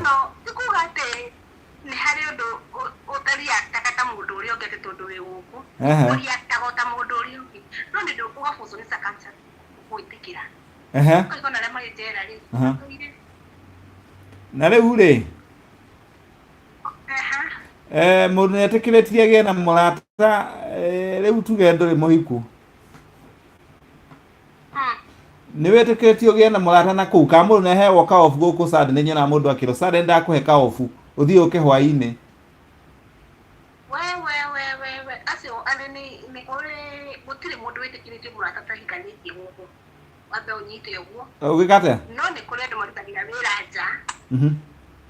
na rĩu rĩ mũndũ nĩetĩkĩrĩtie agĩe na mũrata rĩu tuge ndũrĩ mũhiku nĩ wĩtĩkĩrĩtie ũgĩe na mũrata na kũu ka mũndũ nĩaheagwo ka off gũkũ sad nĩ nyona mũndũ akĩrwo sad ndakũhe ka off ũthiĩ ũke hwaĩ-inĩ acio anene nĩ ũrĩ gũtirĩ mũndũ wĩtĩkĩrĩtie mũrata tahikanĩtie gũkũ wambe ũnyite ũguo ũgĩka atĩa no nĩ kũrĩ andũ marutagĩra wĩra nja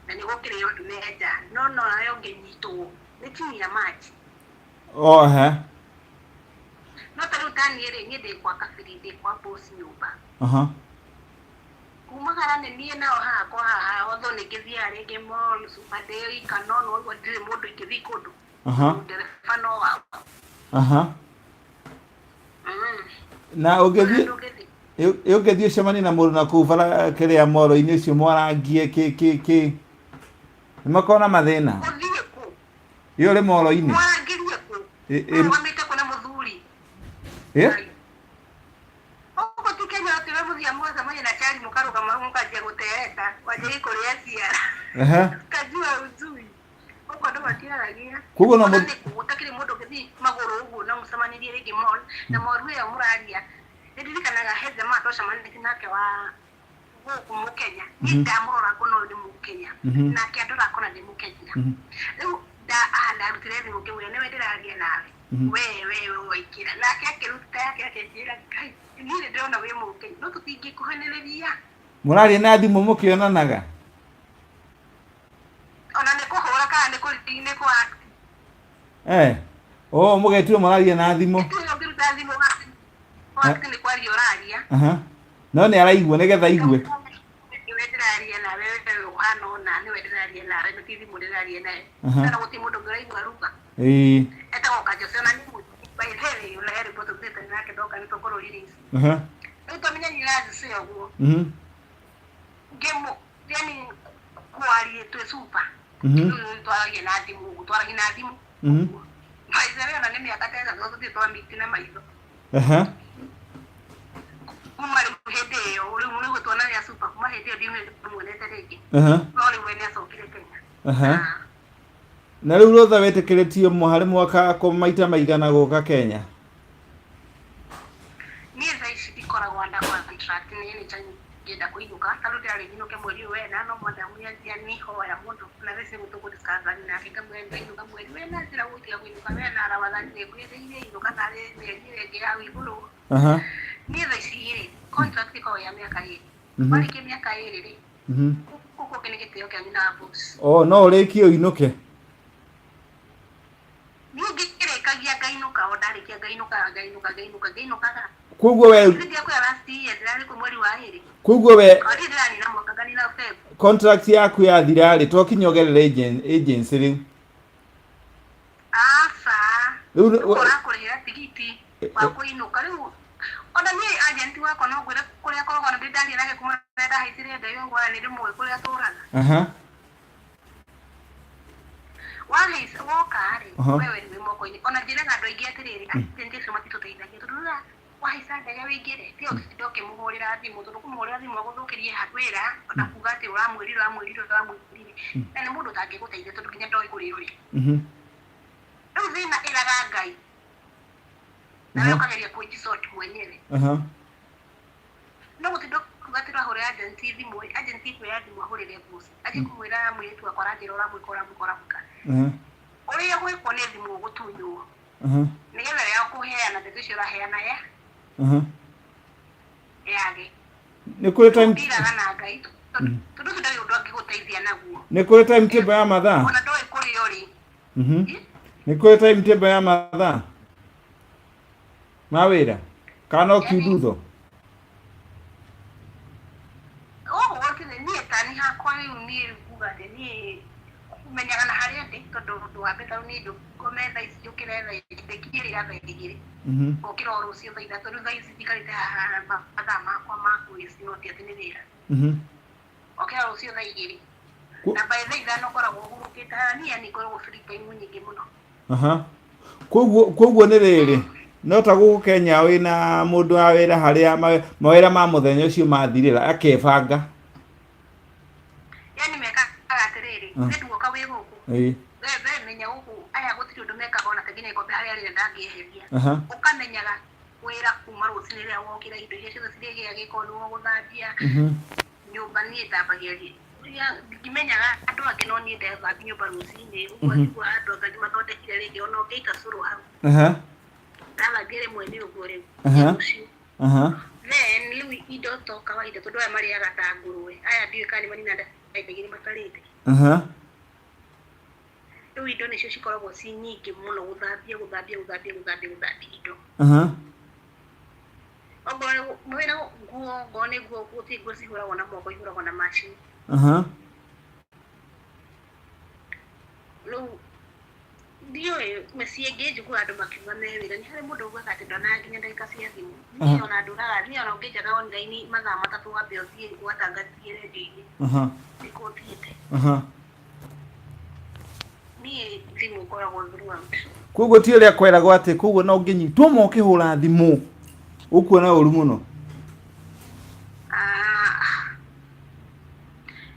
na nĩ gũkĩrĩ ũndũ nja no nayo ũngĩnyitwo nĩ chini ya maji no ta rĩu ta niĩ rĩ niĩ ndĩ kwa kabiri ndĩ kwa boss nyũmba kumagara nĩ niĩ nao hakwa haha otho nĩ ngĩthiaga rĩngĩ mall super day kana no ũguo ndirĩ mũndũ ingĩthiĩ kũndũ ndereba no wao na ũngĩthiĩ ũcemanie na mũndũ na kũu bara kĩrĩa moro-inĩ ũcio mwarangie nĩ makorwo na mathĩna ĩ ũrĩ moro-inĩ wamĩte kũna mũthuri ũguo ti Kenya atĩwe mũthia mũcemania na chari mũkarũgama mũkanjia gũtereta wanjĩrĩ kũrĩa ciara kajua ujui ũguo andũ matiaragia koguo no gũtakĩrĩ mũndũ ũgĩthiĩ magũrũ ũguo na mũcemanĩrie rĩngĩ mall na mall ĩyo mũraria nĩndirikanaga he jamaa twacemanirie nake wa gũkũ Mũkenya ndamũrora kũno nĩ Mũkenya nake andũra kũna nĩ Mũkenya rĩu ndarutire thimũ ngĩmwĩra nĩwe ndĩraria nawe we waikĩra nake akĩruta yake akĩnjĩra Ngai niĩ nĩndĩrona wĩ Mũkenya no tũtingĩkuhanĩrĩria mũraria na thimũ mũkĩonanaga ona nĩ kũhũra kana nĩ kũrinĩ mũgetirwo mũraria na thimũ ngĩruta thimũ nĩ kwaria ũraria no nĩ araigua nĩgetha igue ndĩraria nawe wewe ũhana ũna nĩwe ndĩraria nawe no ti thimũ ndĩraria nawe kana gũtirĩ mũndũ ũngĩ ũraigua ruga etagwo Kanjũcio na nĩ mũtheri ũrehe riboti thĩte nake ndoka nĩ tũkorwo release rĩu twamenya nĩ irathi cia ũguo ngĩmũ yani kwaria twĩ super twaragia na thimu twaragia na thimu maizere ona nĩ mĩaka ta ĩtatũ tũthiĩ twambĩtie maitho kuma rĩu hĩndĩ ĩyo rĩu nĩguo tuonania super kuma hĩndĩ ĩyo ndimuonete rĩngĩ no rĩu we nĩacokire Kenya. Na rĩu Rotha wetĩkĩrĩtio harĩ mwaka maita maigana gũka Kenya? Niĩ thaa ici ndikoragwo under contract nĩ ngĩenda kũinũka tondũ ndĩrarĩ nyinũke mweri ũyũ wena no madamu yanjia nihoya mũndũ na rĩci gũtũkũdiscover nake kamwenda mweri wena njĩra gũtiga kũinũka wena arawathani nĩkwĩrĩire inũka narĩ mĩeri ĩngĩ ya igũrũ. Niĩ thaa ici rĩ contract ĩkoragwo ya mĩaka ĩrĩ warĩkia mĩaka ĩrĩ rĩ gũkũ kĩ nĩ gĩtĩo kĩanyu na boss. No ũrĩkie ũinũke? Niĩ ngĩrĩkagia ngainũka o ndarĩkia ngainũkaga. Koguo we contract yaku yathira rĩ twakinyogerera agency rĩu rĩu ũrakũrĩhĩra tigiti wa kũinũka rĩu ona niĩ agent wakwa no ngwĩre kũrĩa koragwo na ndĩndaria nake kuma ndahaicire ndege ũguo nĩ rĩmwe kũrĩa tũraga wahaica woka rĩ wewe nĩ moko-inĩ ona njĩraga andũ aingĩ atĩrĩrĩ agent acio matitũteithagia tondũ wahaica ndege wĩingĩre tio ndoke mũhũrĩra thimũ tondũ kũmũhũrĩra thimũ agũthũkĩrie wĩra ona kuga atĩ ũramwĩrire na nĩ mũndũ ũtangĩgũteithia tondũ nginya ndoĩ kũrĩa ũrĩ rĩu thĩna ĩraga Ngai nawe ũkageria kwĩjisort mwenyewe no gũtinda kuga atĩ ũrahũrĩra agent thimũ agent ĩkwĩra thimũ ahũrĩre boss aje kũmwĩra mũirĩtu wakwa aranjĩra ũramwĩka ũrĩa gwĩkwo nĩ thimũ ũgũtunywo nĩgetha ya kũheana ndeto icio ũraheana yage nĩ kũrĩ time ndiraga na Ngai tondũ ũcio ndarĩ ũndũ angĩgũteithia naguo. Nĩ kũrĩ time table ya mathaa ona ndoĩ kũrĩa ũrĩ nĩ kũrĩ time table ya mathaa ma wĩra kana ũkiuthutho niĩ tani hakwa rĩu niĩ kuga atĩ niĩ menyaga na harĩa ndĩ tondũ ũndũ wa mbere niĩ ndũkome thaa ici njũkĩre thaa ingĩrĩra thaa igĩrĩ ũkĩra o rũciũ thaa ithatũ rĩu thaa ici ndikarĩte haha mathaa makwa ma kwĩcinoti atĩ nĩ wĩra ũkĩra rũciũ thaa igĩrĩ na by thaa ithano ngoragwo hurũkĩte haha niĩ nĩngoragwo free time nyingĩ mũno. Koguo nĩ rĩrĩ no ta gũkũ Kenya wĩna mũndũ wa wĩra harĩa mawĩra ma mũthenya ũcio mathirĩra akebanga yani mekaga atĩrĩrĩ nĩnduoka wĩ gũkũ we menya gũkũ aya gũtirĩ ũndũ mekaga ona kaingĩ nĩkombe harĩa rĩrĩa ndangĩeheria ũkamenyaga wĩra kuma rũcinĩ rĩrĩa wokĩra indo iria ciothe cirĩgĩa gĩko nĩwo gũthambia nyũmba niĩ thambagia ngimenyaga andũ angĩ no niĩ ndethambia nyũmba rũcinĩ ũguo nĩguo andũ angĩ mathondekire rĩngĩ ona ũngĩita cũrũ hau ndathambia rĩmwe nĩ ũguo rĩu rũciũ then rĩu indo to kawaida tondũ aya marĩaga ta ngũrũwe aya ndiũĩ kana nĩ manina ndaigĩrĩ matarĩte rĩu indo nĩcio cikoragwo ci nyingĩ mũno gũthambia indo okorwo wĩna nguo nĩ nguo gũtirĩ nguo cihũragwo na moko ihũragwo na macini rĩu ndiũĩ mĩciĩ ĩngĩ njiguaga andũ makiuga me wĩra nĩ harĩ mũndũ ugaga atĩ ndonaga nginya ndagĩka cia thimũ niĩ ona ndũraga niĩ ona ũngĩnjaga online mathaa matatũ wambe ũthiĩ gwatangathie redio-inĩ nĩkũ ũthiĩte niĩ thimũ ũkoragwo throughout. Koguo ti ũrĩa kweragwo atĩ koguo no ngĩnyitwo mokĩhũra thimũ ũkuona ũru mũno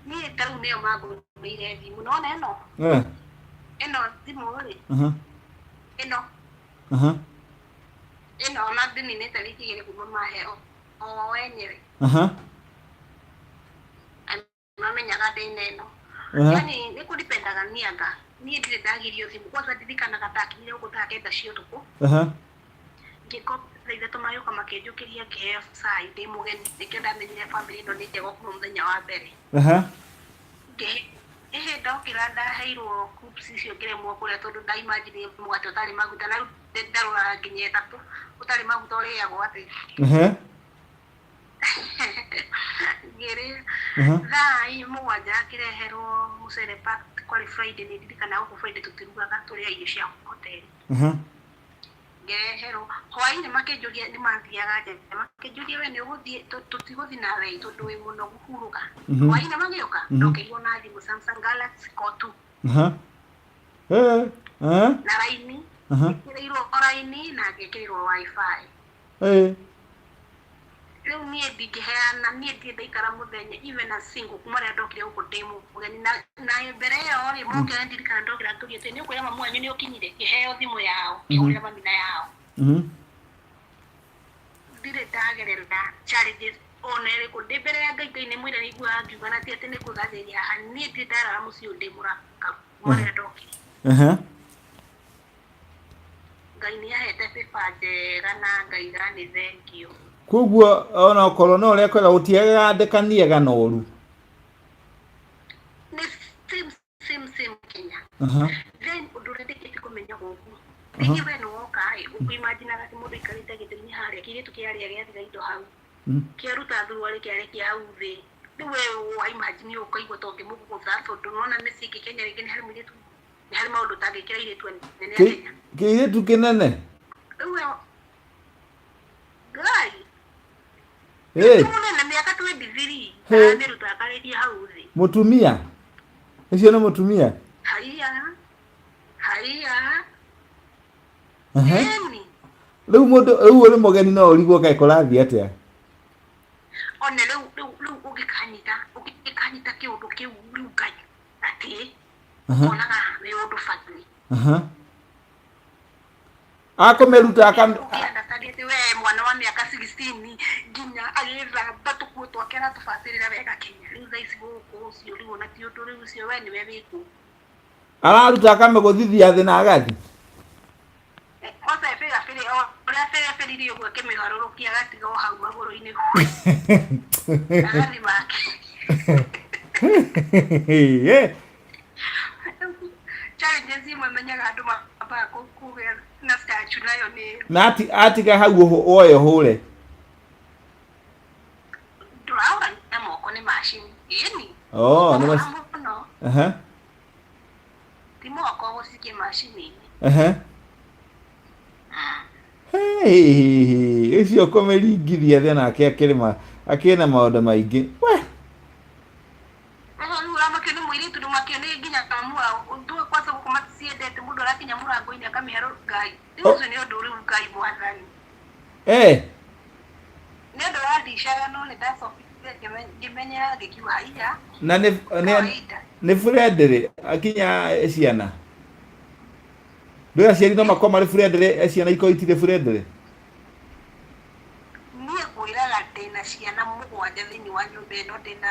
niĩ tarĩu nĩyo mangũrĩire thimũ nona ĩno thimũ rĩ ĩno ona ndĩninĩte rĩngĩ igĩrĩ kuma mahe o wenyewe mamenyaga ndĩna ĩno yani nĩ kũdipendaga nianga niĩ ndirĩ ndagirio thimũ kwanza ndirikanaga ndakinyire gũkũ thaa kenda cia ũtukũ ngĩkorwo thaa ithatũ magĩũka makĩnjũkĩria ngĩheo cai ndĩ mũgeni nĩkĩo ndamenyire bamĩrĩ ĩno nĩ njega kuma mũthenya wa mbere ndokĩra ndaheirwo coops icio ngĩremwo kũrĩa tondũ ndaimagine mũgate ũtarĩ maguta na rĩu ndarũraga nginya ĩtatũ ũtarĩ maguta ũrĩagwo atĩ ngĩrĩa thaa mũgwanja akĩreherwo mũcere packed kwarĩ Friday nĩ ndirikanaga gũkũ Friday tũtirugaga tũrĩa irio cia hoteli ngĩreherwo hwaĩ-inĩ makĩnjũria nĩ mathiaga nja makĩnjũria we nĩ ũgũthiĩ tũtigũthiĩ nawe tondũ wĩ mũno gũhurũka hwaĩ-inĩ magĩũka ndokĩirwo na thimũ Samsung Galaxy Core 2 na raini ngĩkĩrĩirwo raini na ngĩkĩrĩirwo wifi rĩu niĩ ndingĩheana niĩ ndaikara mũthenya even na single kuma rĩrĩa ndokire gũkũ ndĩ mũgeni na mbere ĩyo rĩ mũkĩra ndirikana ndokĩra tũgĩte nĩ ũkwĩra mamu wanyu nĩ ũkinyire kĩheo thimũ yao kĩhũrĩra mamina yao ndirĩ ndagerera challenges ona ĩrĩkũ ndĩ mbere ya Ngai nĩ mwĩra nĩiguaga ngiuga na ti atĩ nĩ kwĩgathĩria haha niĩ ndirĩ ndarara mũciĩ ũyũ ndĩ mũraka kuma rĩrĩa ndokire Ngai nĩ ahete bĩba njega na ngaiga nĩ thengiũ koguo ona okorwo no ũrĩa kwĩra gũtiagandĩkanie ganoru nĩ sim Kenya then ũndũ ũrĩa ndĩkĩte kũmenya gũkũ rĩngĩ we nĩwoka ũkũimaginaga atĩ mũndũ aikarĩte gĩtĩ-inĩ harĩa kĩirĩtu kĩarĩa gĩathiga indo hau kĩaruta thuruarĩ kĩarĩa kĩa hau thĩ rĩu we waimagine ũkaigua ta ũngĩmũgũtha tondũ nona mĩciĩ ingĩ Kenya rĩngĩ nĩ harĩ mũirĩtu nĩ harĩ maũndũ tangĩkĩra airĩtu nene a Kenya kĩirĩtu kĩnene rĩu Ngai na mĩaka 23 na mĩruta akarĩkia hau thĩ mũtumia ũcio nĩ mũtumia haiya rĩu mũndũ rĩu ũrĩ mũgeni no ũrigwo kaĩ kũrathiĩ atĩa ona rĩu ũngĩkanyita kĩũndũ kĩu rĩu Ngai atĩ ũkonaga nĩ ũndũ batiĩ akũmĩruta ũkĩandatagĩte we mwana wa mĩaka 16 nginya agĩthamba tũkuo twake na tũbacĩrĩra wega Kenya rĩu thaa ici gũkũ ũcio rĩu ona ti ũndũ rĩu ũcio we nĩwe wĩkũ araruta akamĩgũthithia thĩ na agathi ũrĩa bĩrĩrie ũguo akĩmĩharũrũkia agatiga o hau magũrũ-inĩ agathi make challenges imwe menyaga andũ mambaga kũgĩa na statue nayo nĩ na atiga hau oye hũre ndũraũra na moko nĩ macini ĩni nĩ macini ti moko gũcikie macini-inĩ ũcio kũmĩringithia thĩ nake akĩrĩ na maũndũ maingĩ rĩu ũramakio nĩ mũirĩtu ndũmakio nĩ nginya kamua ndũĩ kwanza gũkũ maticiendete mũndũ arakinya mũrango-inĩ akamĩharũrũka Ngai rĩu ũcio nĩ ũndũ rĩu Ngai mwathani nĩ ũndũ wandicaga no nĩ ndacokire ngĩmenya ngĩkiuga haiya na nĩ friendly akinya ciana ndũĩ aciari no makorwo marĩ friendly ciana ikorwo itirĩ friendly niĩ ngwĩraga ndĩna ciana mũgwanja thĩinĩ wa nyũmba ĩno ndĩna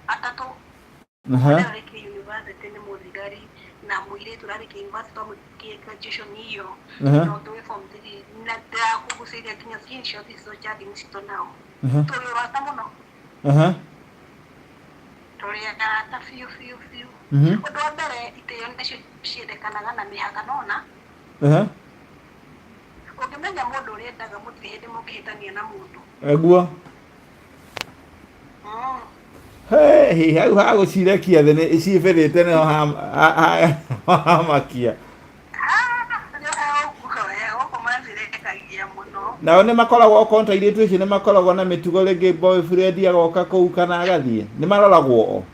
atatũ arĩkia university nĩ mũthigari na mũirĩtu arĩkia university twamũkiĩ graduation hiyo no tũĩ form 3 na ndakũgucĩria nginya screenshot icio chatting citũ nao tũrĩ ũrata mũno tũrĩ arata biũ ũndũ wa mbere itĩo nĩcio ciendekanaga na mĩhaka nona ũngĩmenya mũndũ ũrĩa endaga mũtirĩ hĩndĩ mũngĩhĩtania na mũndũ eguo hau hagũcirekia thĩ nĩ ciĩbĩrĩte nĩho hamakia nao nĩ makoragwo okonta airĩtu icio nĩ makoragwo na mĩtugo rĩngĩ boyfriend agoka kũu kana agathiĩ nĩ maroragwo o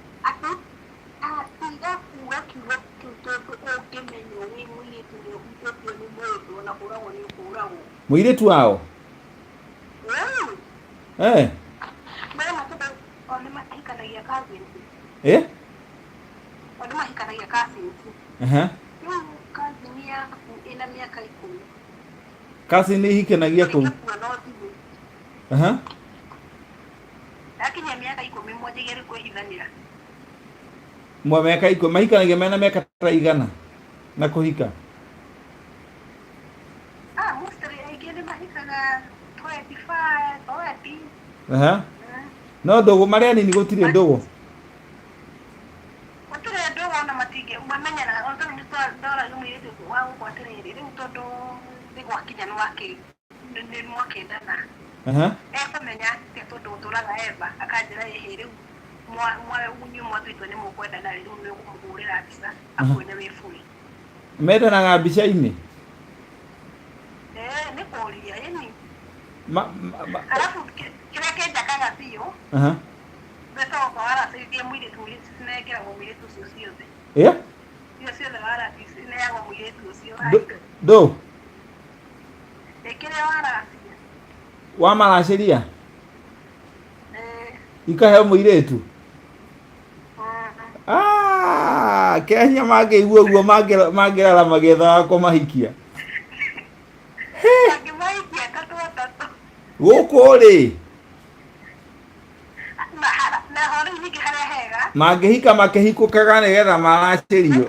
mũirĩtu wao mahikanagia kasi nĩ ihikanagia kũu akinya mĩaka 10 mwanjĩgĩrĩ kwĩhithanĩra mĩaka 10 mahikanagia mena mĩaka ta igana na kũhika no ndũgũ marĩa anini gũtirĩ ndũgũ ndũgũ na matingĩ mamenyana ndora mũirĩtu wa gũkũ atĩrĩrĩ rĩu tondũ nĩ gwakinya nĩ mwakendana ekũmenya atĩ tondũ ũtũraga Eva akanjĩra ĩhĩ rĩu inyuĩ mwatuĩtwo nĩ mũkwendana rĩu nĩ ũkũmũhũrĩra mbica akwone wĩ bũi mendanaga mbica-inĩ nĩ kũria ĩni alafu kĩrĩa kĩnjakaga biũ mbeca oka waracĩrithia mũirĩtu ũrĩa cinengeragwo mũirĩtu ũcio ciothe Yeah? Yo soy de vara, dice, le hago muy exclusivo. Do. ¿De qué le vara? Wa marashiria. Ikahe muiretu. Kenya mage igwo magera magetha ko mahikia. Mahikia tatu. Gũkũ rĩ. Na hore hiki harĩa hega. Mangĩhika makĩhikũkaga nĩgetha maracĩrio.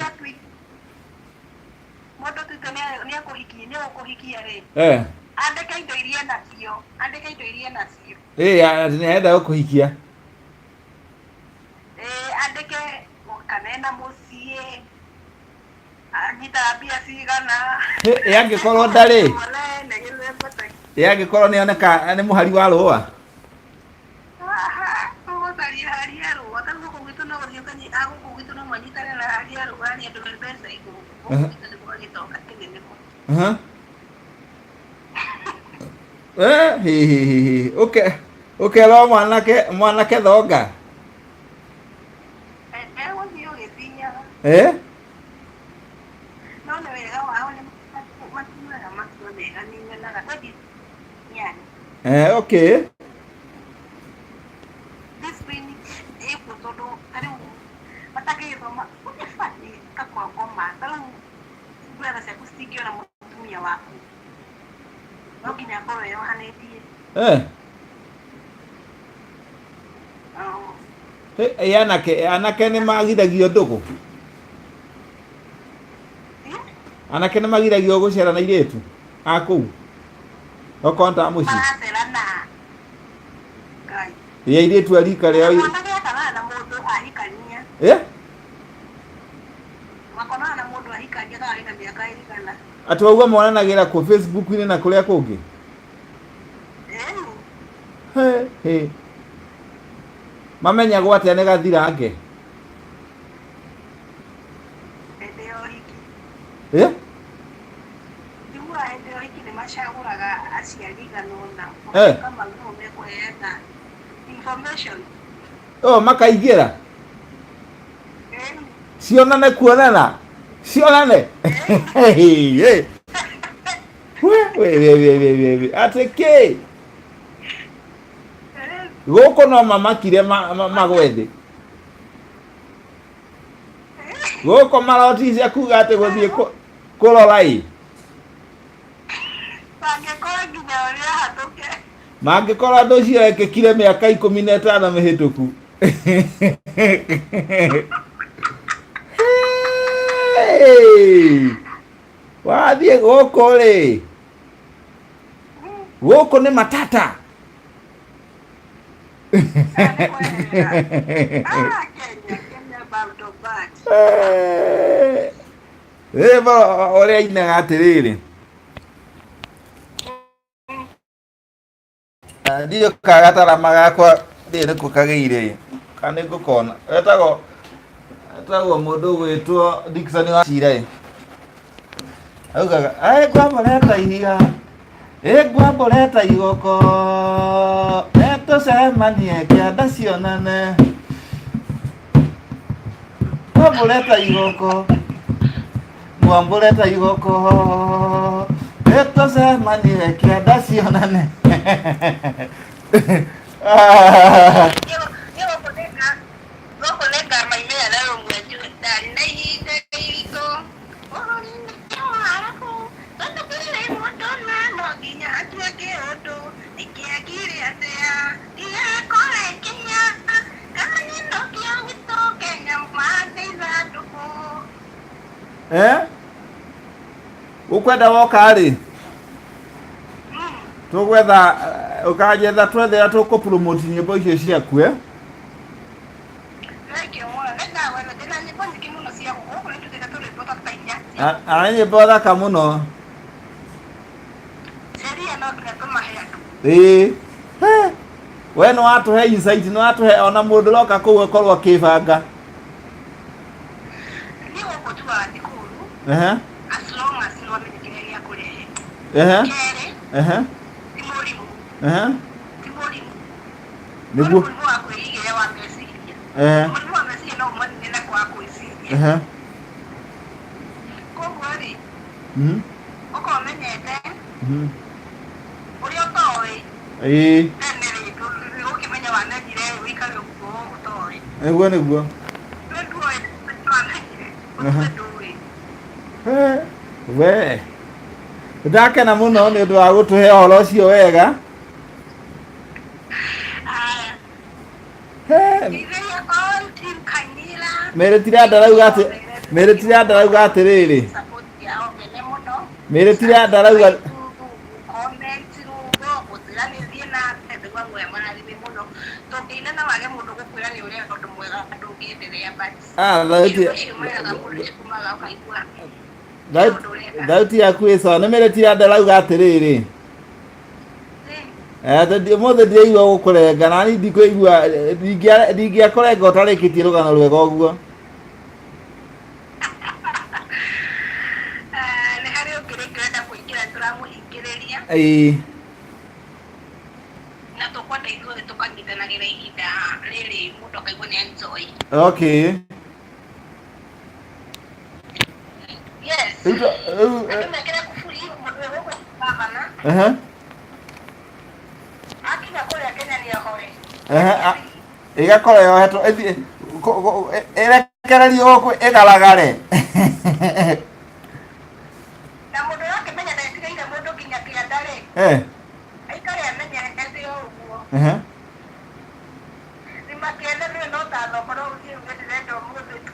Mũndũ tuto nĩakũhikia rĩ. Andĩka indo iria nacio. Nĩenda gũkũhikia. Andĩke kanena mũciĩ. Anyita mbia cigana. Angĩkorwo ndarĩ. Angĩkorwo nĩoneka nĩ mũhari wa rũa. Okay, lo mwanake thonga. Okay. Anake nĩ magiragio ndũgũ. Anake nĩ magiragio gũcera na airĩtu a kũu. Okonta mũciĩ. Ya airĩtu a rika rĩao. Atwauga monanagĩra ku Facebook-inĩ na kũrĩa kũngĩ. Mamenya gwatĩa nĩ gathirange. Makaingĩra. Cionane kuonana. Cionane. Atĩkĩ. Gũkũ no mamakire magwethe. Gũkũ maroticia kuga atĩ gũthiĩ kũrora ĩ. Mangĩkorwo andũ ũcio ekĩkire mĩaka 15 mĩhĩtũku. Wathiĩ gũkũ rĩ. Gũkũ nĩ matata. Ũrĩa inaga atĩrĩrĩ. Ndio kagatara magakwa ndĩ nĩkũ kagĩire. Kana ngũkona. Etagwo mũndũ gwĩtwo Dickson wa Cira. Augaga, ngwamboreta ihiga. Ngwamboreta igoko. Tũcemanie kĩanda cionane. Ngwamboreta igoko. Ngwamboreta igoko. Tũcemanie kĩanda cionane. Ukwenda woka rĩ. Tũgwetha ũkanjetha twethera tũkũpromote nyĩmbo icio ciaku nyĩmbo thaka mũno. We nĩ watũhe insight, nĩ watũhe ona mũndũ roka kũu akorwo akĩbanga. Nĩguo. Kogwari. Oko menyete. Uri otoi. Nene ukimenya wanejire wikale uko otoi. Niguo niguo. We. Ndakena muno ni undu wa gutuhe horo ucio wega. Mere tira ndarauga atiriri. Mere tira ndarauga Dauti yaku iso nä mere tira ndarauga atiriri. Mothe ndiraigua gukurenga nani ndikuigua ndingĩakũrenga ũtarĩkĩtie rũgano rwega ũguo. Nĩ harĩ ũngĩ rĩngĩrenda kũingĩra tũramũhingĩrĩria na tũkwenda ithuothe tũkanyitanagĩra ihinda rĩrĩ mũndũ akaigua nĩ enjoy. Okay. Yes. Ndĩmekĩre kuburi mũndũ wĩ gũkũ baba igakora yohetwo irekererio gũkũ ĩgaragare. Na mũndũ ũrakĩmenya ndetigaire mũndũ nginya kĩanda-rĩ, aikare amenyerete ũguo. Nĩmakĩenda rĩu no ta thogora ũthiĩ uge ndĩrenda ũmũthĩ tu.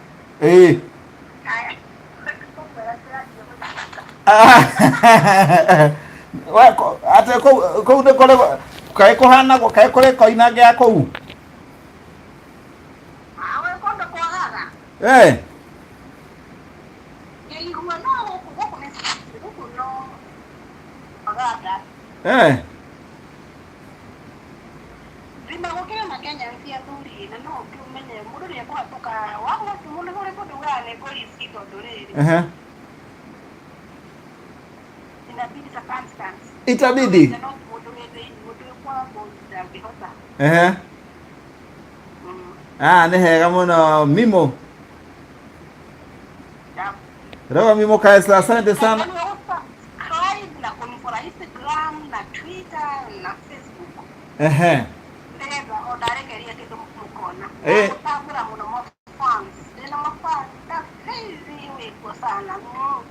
Ate kũu nĩ kũrĩ kaĩ kũhana kaĩ kũrĩ koinange ya kũu. Itabidi. Nĩ hega mũno Mimo. Roho Mimo Kaisa, asante sana. Na kunifura Instagram na Twitter na Facebook. Ndeba odarekeria kitu mukona. Tabura muno mo fans. Ndina mafans crazy wiko sana.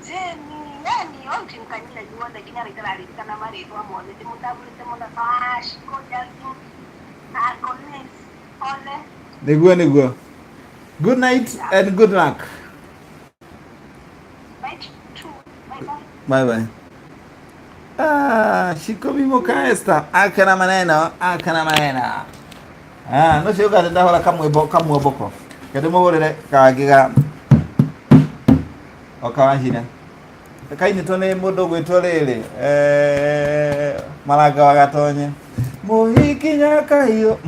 Jeni yani onti mkanyira juonda kinyari kalari kana mari kwa mole. Timutabulite mona fash ko jazi. Na connect ole. Niguo. Good night and good luck. Bye bye. Shiko Mimo Kaista. Akana maneno. No cio gate ndahora kamwe boko. Kende muhurire kagiga. Okawanjina. Kaini tone mundu gwitwo riri. Maranga wa gatonye. Muhikinya kairo.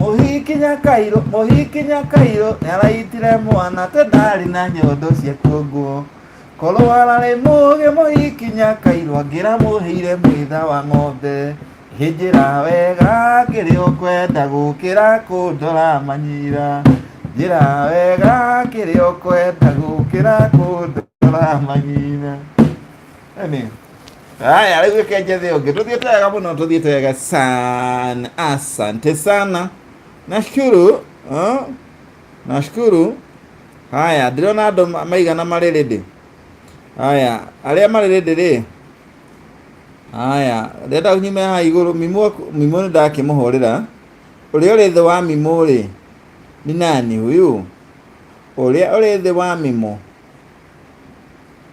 Naraitire mwana tendari na nyondo cia kuonguo. Kolo warare muge muhikinya kairo angira muhire mwitha wa ng'ombe. Hijira wega kirio kwenda gukira kundora manyira. Njira wega kirio kwenda gukira kundora manyira. Haya rĩu kenjethe ũngĩ tuthiĩte wega mũno tuthiĩte wega sana. Asante sana. Nashukuru. Haya ndĩrona andũ maigana marĩ ready. Haya arĩa marĩ ready rĩ. Haya ndĩrenda ũnyime haha igũrũ Mimo nĩndakĩmũhũrĩra. Ũrĩa ũrĩ thĩ wa Mimo rĩ ni nani huyu? Ũrĩa ũrĩ thĩ wa Mimo.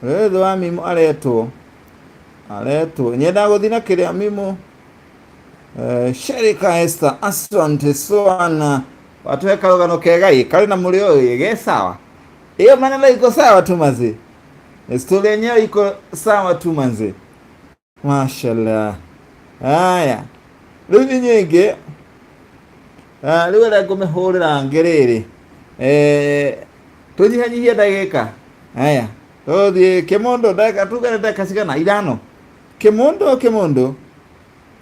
Ũrĩa thĩ wa Mimo aretwo nyenda gũthiĩ na kĩrĩa Mimo. Sherika Esther, asante sana. Watu weka rũgano kega kari na mũrĩ ũyũ ge sawa. Hiyo maneno iko sawa tu manzi. Story yenyewe iko sawa tu manzi. Mashallah. Haya. Rĩu nyingĩ. Rĩu ũrĩa ngũmĩhũrĩra ngĩrĩrĩ. Tũnyihanyihie ndagĩka. Haya. Tũthiĩ Kĩmondo ndagĩka cigana ithano. Kĩmondo.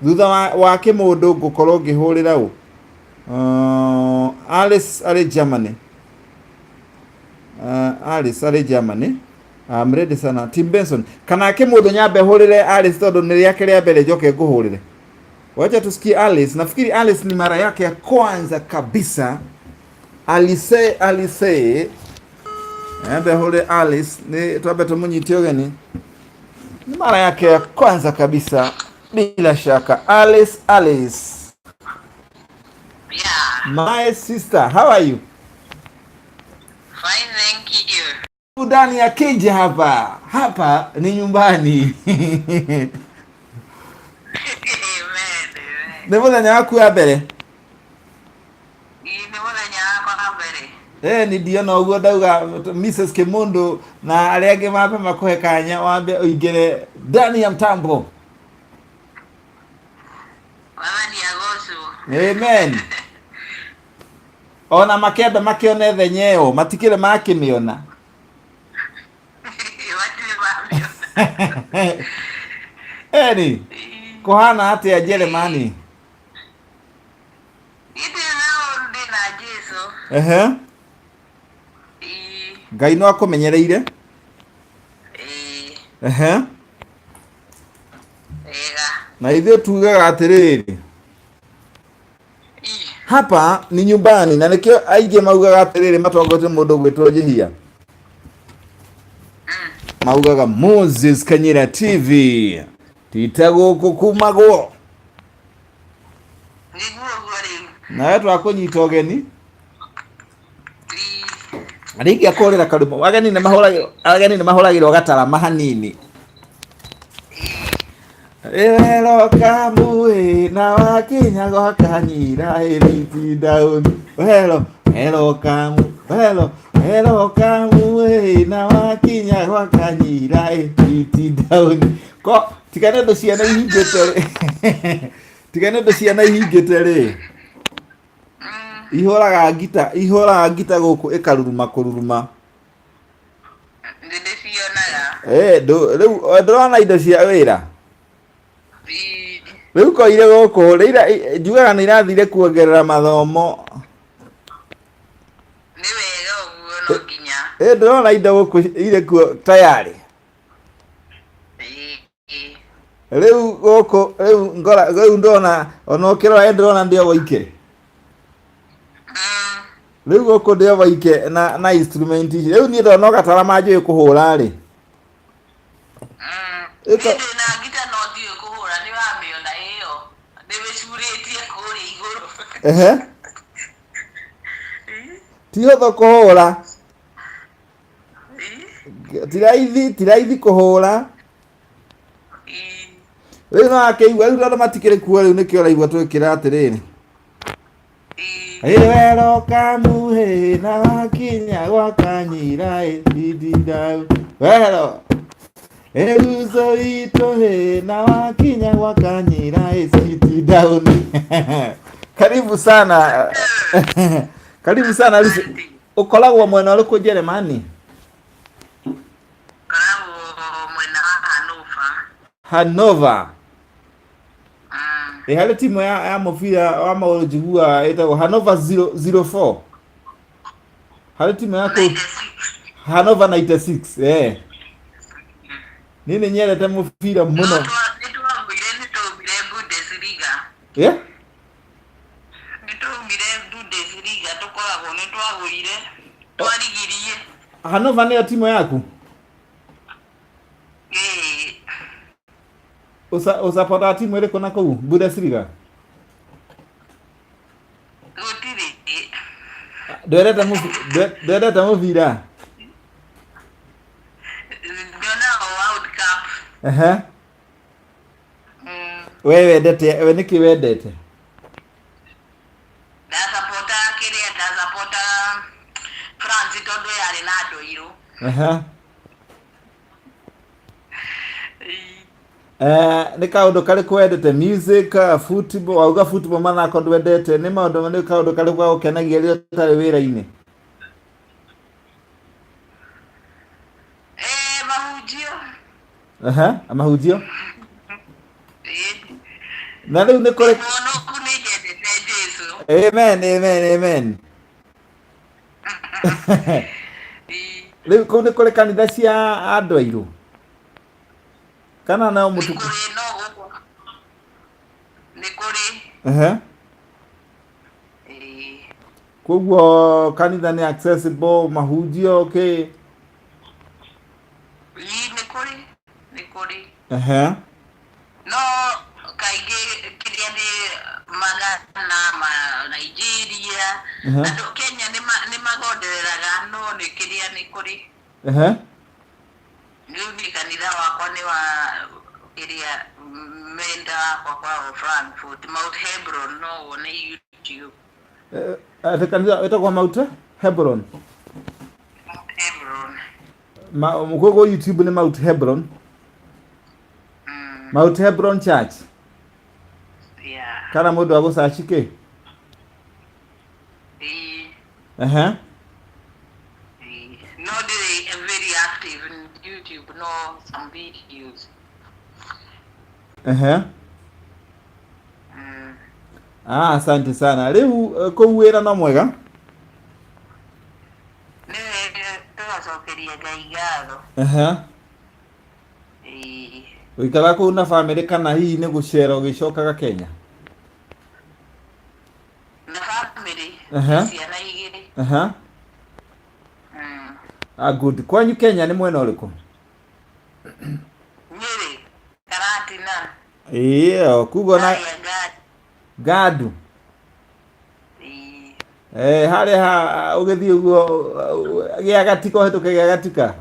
Thutha wa Kĩmondo ngũkorwo ngĩhũrĩra ũ. Alice arĩ Germany. I'm ready sana. Tim Benson. Kana ke mundu nyambe hurire Alice tondu ni yake ria mbere njoke nguhurire. Wacha tusikie Alice. Nafikiri Alice ni mara yake ya kwanza kabisa. Alice. Nyambe hurire Alice ni twambe tumunyite ogeni. Ni mara yake ya kwanza kabisa bila shaka. Alice. Yeah. My sister, how are you? Fine, thank you. Ndani ya keje hapa. Hapa ni nyumbani. Amen. Nebona nyaku ya mbere. Nebona nyako ya mbere. Ni ndio no ugo ndauga Mrs. Kimundu na aria angi mape makuhe kanya wambe uingire ndani ya mtambo. Wamani agosu. Amen. Ona makebe makione thenyeo matikire makimiona. Eni kohana ate ya Jeremani. Ite nao ndi na Jesu. Ngai no akumenyereire. Na ithuĩ tugaga atiriri. Hapa ni nyumbani na nikio aige maugaga atiriri matongote mundu gwitwo Jehia. Maugaga Moses Kanyira TV. Titago kukumagwo. Na wetu akunyita ogeni. Ariki akorera karumo. Ageni ne mahoragirwo gatara mahanini. Ero kamwe na wakinya gwa Kanyira eliti down. Hello kamwe na wakinya gwa Kanyira eliti down. Ko tikane ndo ciana ihingite. Tikane ndo ciana ihingite ri. Ihoraga ngita guku ikaruruma kururuma. Ndinde cionaga. Riu ndrona indo cia wira. Riu koire guku rira njugaga ni irathire kuongerera mathomo. Ni wega uguo no nginya. Ndrona indo guku ire kuo tayari. Riu guku riu ndona ona ukirora ndrona ndio waike. Riu guku ndio waike na instrument ici. Riu ni ndona gatara manjui kuhura ri. Ito na gita no dio kuhura ni wamiona iyo. Ndibecuritie kuri iguru. Tiho kuhura. Tiraithi kuhura. Riu no akeigua riu ndo matikire kuo riu nikio raigua twikira atiriri. Ero kamuhe na wakinya gwa Kanyira eliti down. Eruzo itohe na wakinya gwa Kanyira eliti down. Karibu sana. Karibu sana. Ukolagwa mwena uliko Jeremani? Karamu mwena Hanover. Hale timu ya mufira wa maulojigua itago Hanover 004. Hale timu yako Hanover 96. Nini nyerete mufira muno? Nitubire Bundesliga. Nitubire Bundesliga tukoragwo nitwagurire twarigirie. Hanover ni timu yako? Usapota timu ile kona kou Bundesliga? Utiri. Dwereta mufira. Dona World Cup. Wewe niki wedete? Da supporta France todo yale nado iro. Ni kaundu kari kwendete music, football, auga football mana kondu wendete ni maundu ni kaundu kari kwa ukenagia rio tari wira-ini. Mahujio. Mahujio. Na riu ni kuri Amen. Riu kau nĩ kũrĩ kanitha cia andũ airũ kana no mũtu? Nĩ kũrĩ. Koguo kanitha nĩ accessible mahunjio okay? Nĩ kũrĩ. No kaingĩ kĩrĩa nĩ magana ma Nigeria andũ Kenya nĩ magondereraga no nĩ kĩrĩa nĩ kũrĩ. Rĩu nĩ kanitha wakwa nĩ wa kĩrĩa menda wakwa kwa Frankfurt Mount Hebron no wone YouTube. Kanitha wĩtagwo Mount Hebron. Mount Hebron. Koguo YouTube nĩ Mount Hebron. Mount Hebron Church. Yeah. Kana mũndũ agũcaci kĩ? No, they are very active in YouTube, no, some videos. Asante sana. Rĩu kũu wĩra no mwega? Nĩ tũgacokeria Ngai ngatho. Ũikara kũu na family kana hihi nĩ gũcera ũgĩcokaga Kenya? Na family, ciana igĩrĩ. Good. Kwanyu Kenya nĩ mwena ũrĩkũ? Nyeri, Karatina. Kugo na Gadu. Harĩa ha ũgĩthiĩ ũguo gĩa gatika ũhĩtũke gĩa gatika.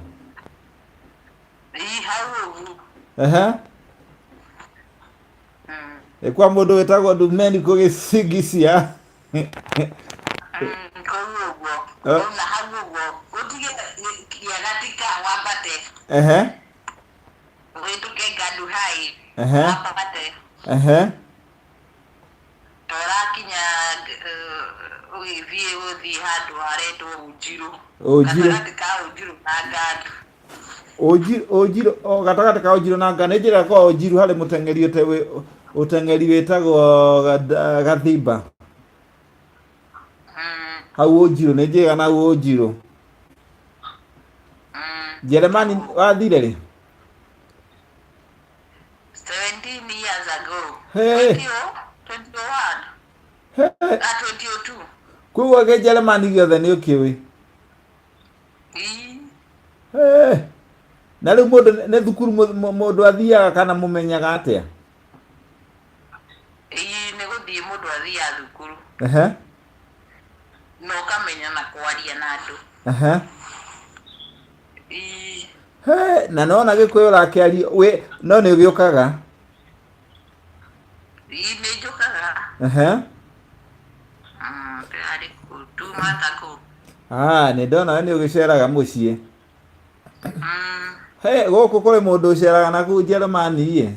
Kwa mũndũ wĩtagwo Domenico Gĩcigicia. Na hau ũguo Utige gĩa gatika wambate. Ũhĩtũke Gadu hai wambate. Tũrakinya ũgĩthiĩ handũ haretwo Ũnjiru. Gatagatĩ ka Ũnjiru na Gadu. Ũnjiru gatagatĩ ka Ũnjiru na Gadu. Nĩ njĩra kwa Ũnjiru harĩ mũteng'eri ũteng'eri wĩtagwo Gathimba. Hau Ũnjiru nĩ njĩra na hau Ũnjiru. Jeremani wathire rĩ? 17 years ago. 2002. Koguo Gĩjeremani gĩothe nĩ ũkĩũĩ? Na rĩu mũndũ nĩ thukuru mũndũ athiaga kana mũmenyaga atĩa? Nĩ gũthiĩ mũndũ athiaga thukuru. No ũkamenya na kwaria na andũ. Na nona Gĩkũyũ ũrakĩaria we no nĩ ũgĩũkaga? Nĩ njũkaga. Nĩ ndona nĩ ũgĩceraga mũciĩ. Gũkũ kũrĩ mũndũ ũceraga na kũu Jeremani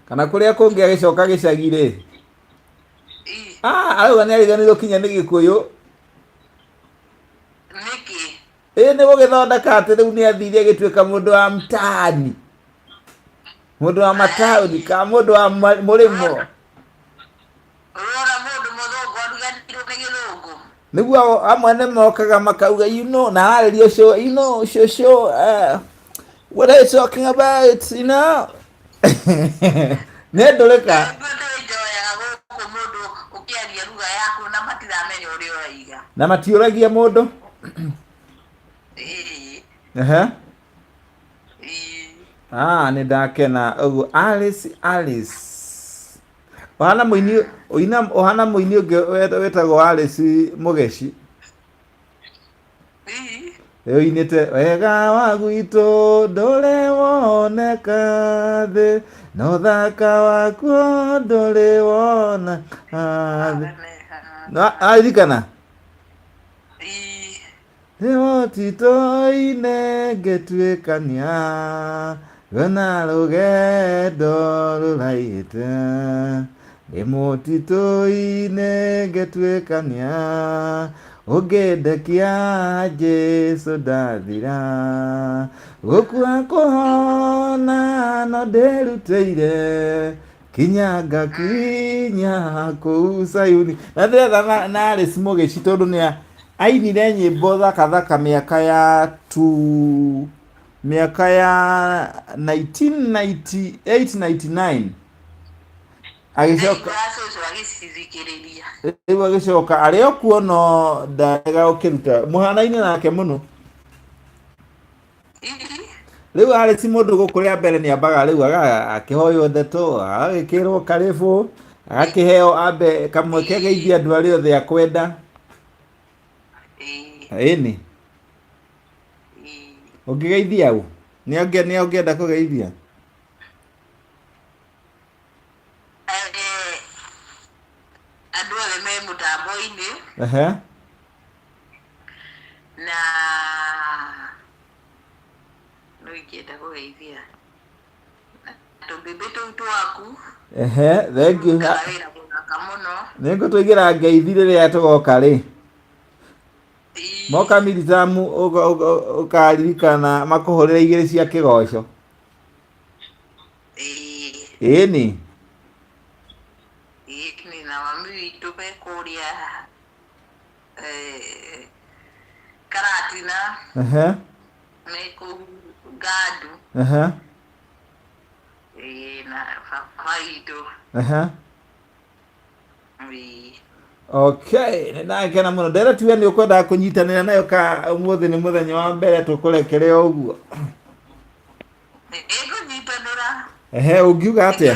kana kũrĩa kũngĩ agĩcoka gĩcagi rĩ? Arauga nĩ ariganĩirwo kinya nĩ Gĩkũyũ. Nĩkĩ? Nĩ gũgĩthondeka atĩ rĩu nĩ athiire agĩtuĩka mũndũ wa mtaani, mũndũ wa mataũni ka mũndũ wa mũrĩmo. Ũrora mũndũ mũthũngũ ariganĩirwo nĩ Gĩthũngũ. Nĩguo amwe nĩ mokaga makauga na ararĩrio shosho what are you talking about, nĩ ndũrĩka. Mũndũ ũkĩaria lugha yaku na matiramenya ũrĩa ũraiga. Na matiũragia mũndũ? Nĩ ndakena ũguo. Alice ohana mũini ũngĩ wetagwo Alice Mũgeci. Oinĩte wega wa gwitũ ndũrĩ woneka thĩ na ũthaka wakuo ndũrĩ wona thĩ. Aririkana? Titoine ngĩtuĩkania wĩna rũgendo rũraihĩte. Titoine ngĩtuĩkania ũngĩndekia Jesũ ndathira. Gũkua kũhona no ndĩrutĩire kinya ngakinya kũu Sayuni. Na ndĩretha na Alice Mũgeci tondũ ainire nyimbo thaka miaka ya 1998 99 agicoka riu agicoka ario kuo no ndarega ukiruta muhanaine nake muno riu hari si mundu gukuria mbere ni ambaga riu akihoyo ndeto agikirwo karibu agakiheo ambe kamwe kegeithia andu aria othe akwenda ini ungigeithia u ni ungienda kugeithia andu othe me mutambo-ini na no ingienda kugeithia tũmbĩmbĩ tũu twaku thank you wĩra mũthaka mũno nĩngũtũigĩra ngeithi rĩrĩa tũgoka rĩ moka militamu ũkaririkana makũhũrĩra igĩrĩ cia kĩgoco ĩni na mami witũ me kũrĩa Karatina me kũu Gadu na baba witũ okay nĩndakena mũno ndera tiwe nĩ ũkwendaga kũnyitanĩra nayo ka ũmũthĩ nĩ mũthenya wa mbere tũkũrekere o ũguo nĩngũnyitanĩra ũngiuga atĩa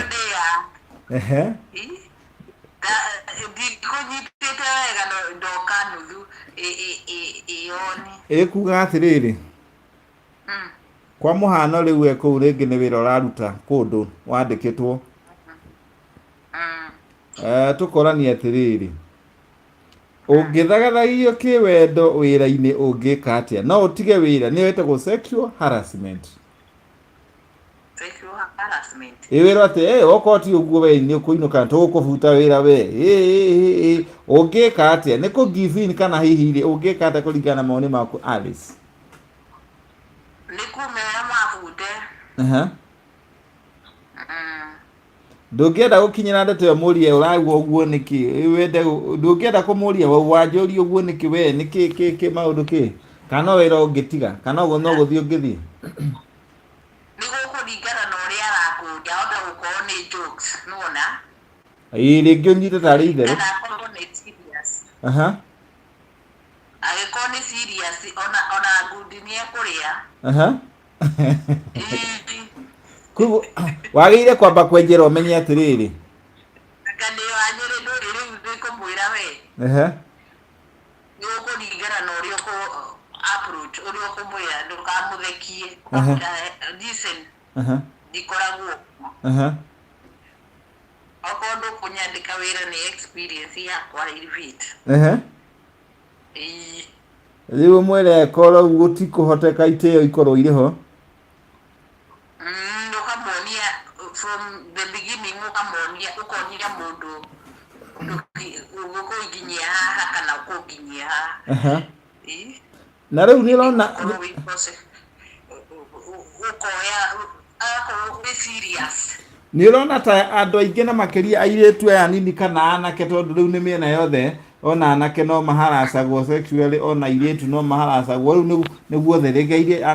ndikũnyitĩte wega ndoka nuthu ĩyoni ĩkuga atĩrĩrĩ kwa mũhano rĩu kũu rĩngĩ nĩ wĩra ũraruta kũndũ wandĩkĩtwo tũkoranie atĩrĩrĩ ũngĩthagathagio kĩwendo wĩra-inĩ ũngĩka atĩa no ũtige wĩra nĩ wĩtagwo sexual harassment wĩra atĩ okorwo ti ũguo we nĩ ũkũinũka tũgũkũbuta wĩra we ũngĩka atĩa nĩ kũ give in kana hihi rĩ ũngĩka atĩa kũringana na maoni maku Alice nĩ kumera mabute ndũngĩenda gũkinyĩra ndeto ĩyo mũrie ũragua ũguo nĩkĩ wende ndũngĩenda kũmũria wanjũria ũguo nĩkĩ we nĩkĩ maũndũ kĩ kana no wĩra ũngĩtiga kana ũguo no gũthiĩ ũngĩthiĩ nĩgũkũringana na ũrĩa arakũnja hota gũkorwo nĩ jokes nĩwona rĩngĩ ũnyite tarĩ itherũ akorwo nĩ serious agĩkorwo nĩ serious ona ngundi nĩ ekũrĩa kuguo wagĩrĩire kwamba kwenjera ũmenye atĩrĩrĩ ngandĩ wanyĩrĩ ndũrĩ rĩu ndĩkũmwĩra we nĩgũkũringana na ũrĩa approach ũrĩa ũkũmwĩra ndũkamũthekie listen ndikoragwo okorwo ndũkũnyandĩka wĩra nĩ experience yakwa irivit rĩu ũmwĩre korwo gũtikũhoteka itĩo ikorwo irĩ ho ũkamonia from the beginning ũkonia mũndũ ũgũkũnginyia haha kana ũkũnginyia haha na rĩu nĩ ũrona ũkoya akorwo wĩ serious nĩ ũrona ta andũ aingĩ na makĩria airĩtu aya nini kana anake tondũ rĩu nĩ mĩena yothe ona anake no maharacagwo sexually ona airĩtu no maharacagwo rĩu nĩguo othe rĩngĩ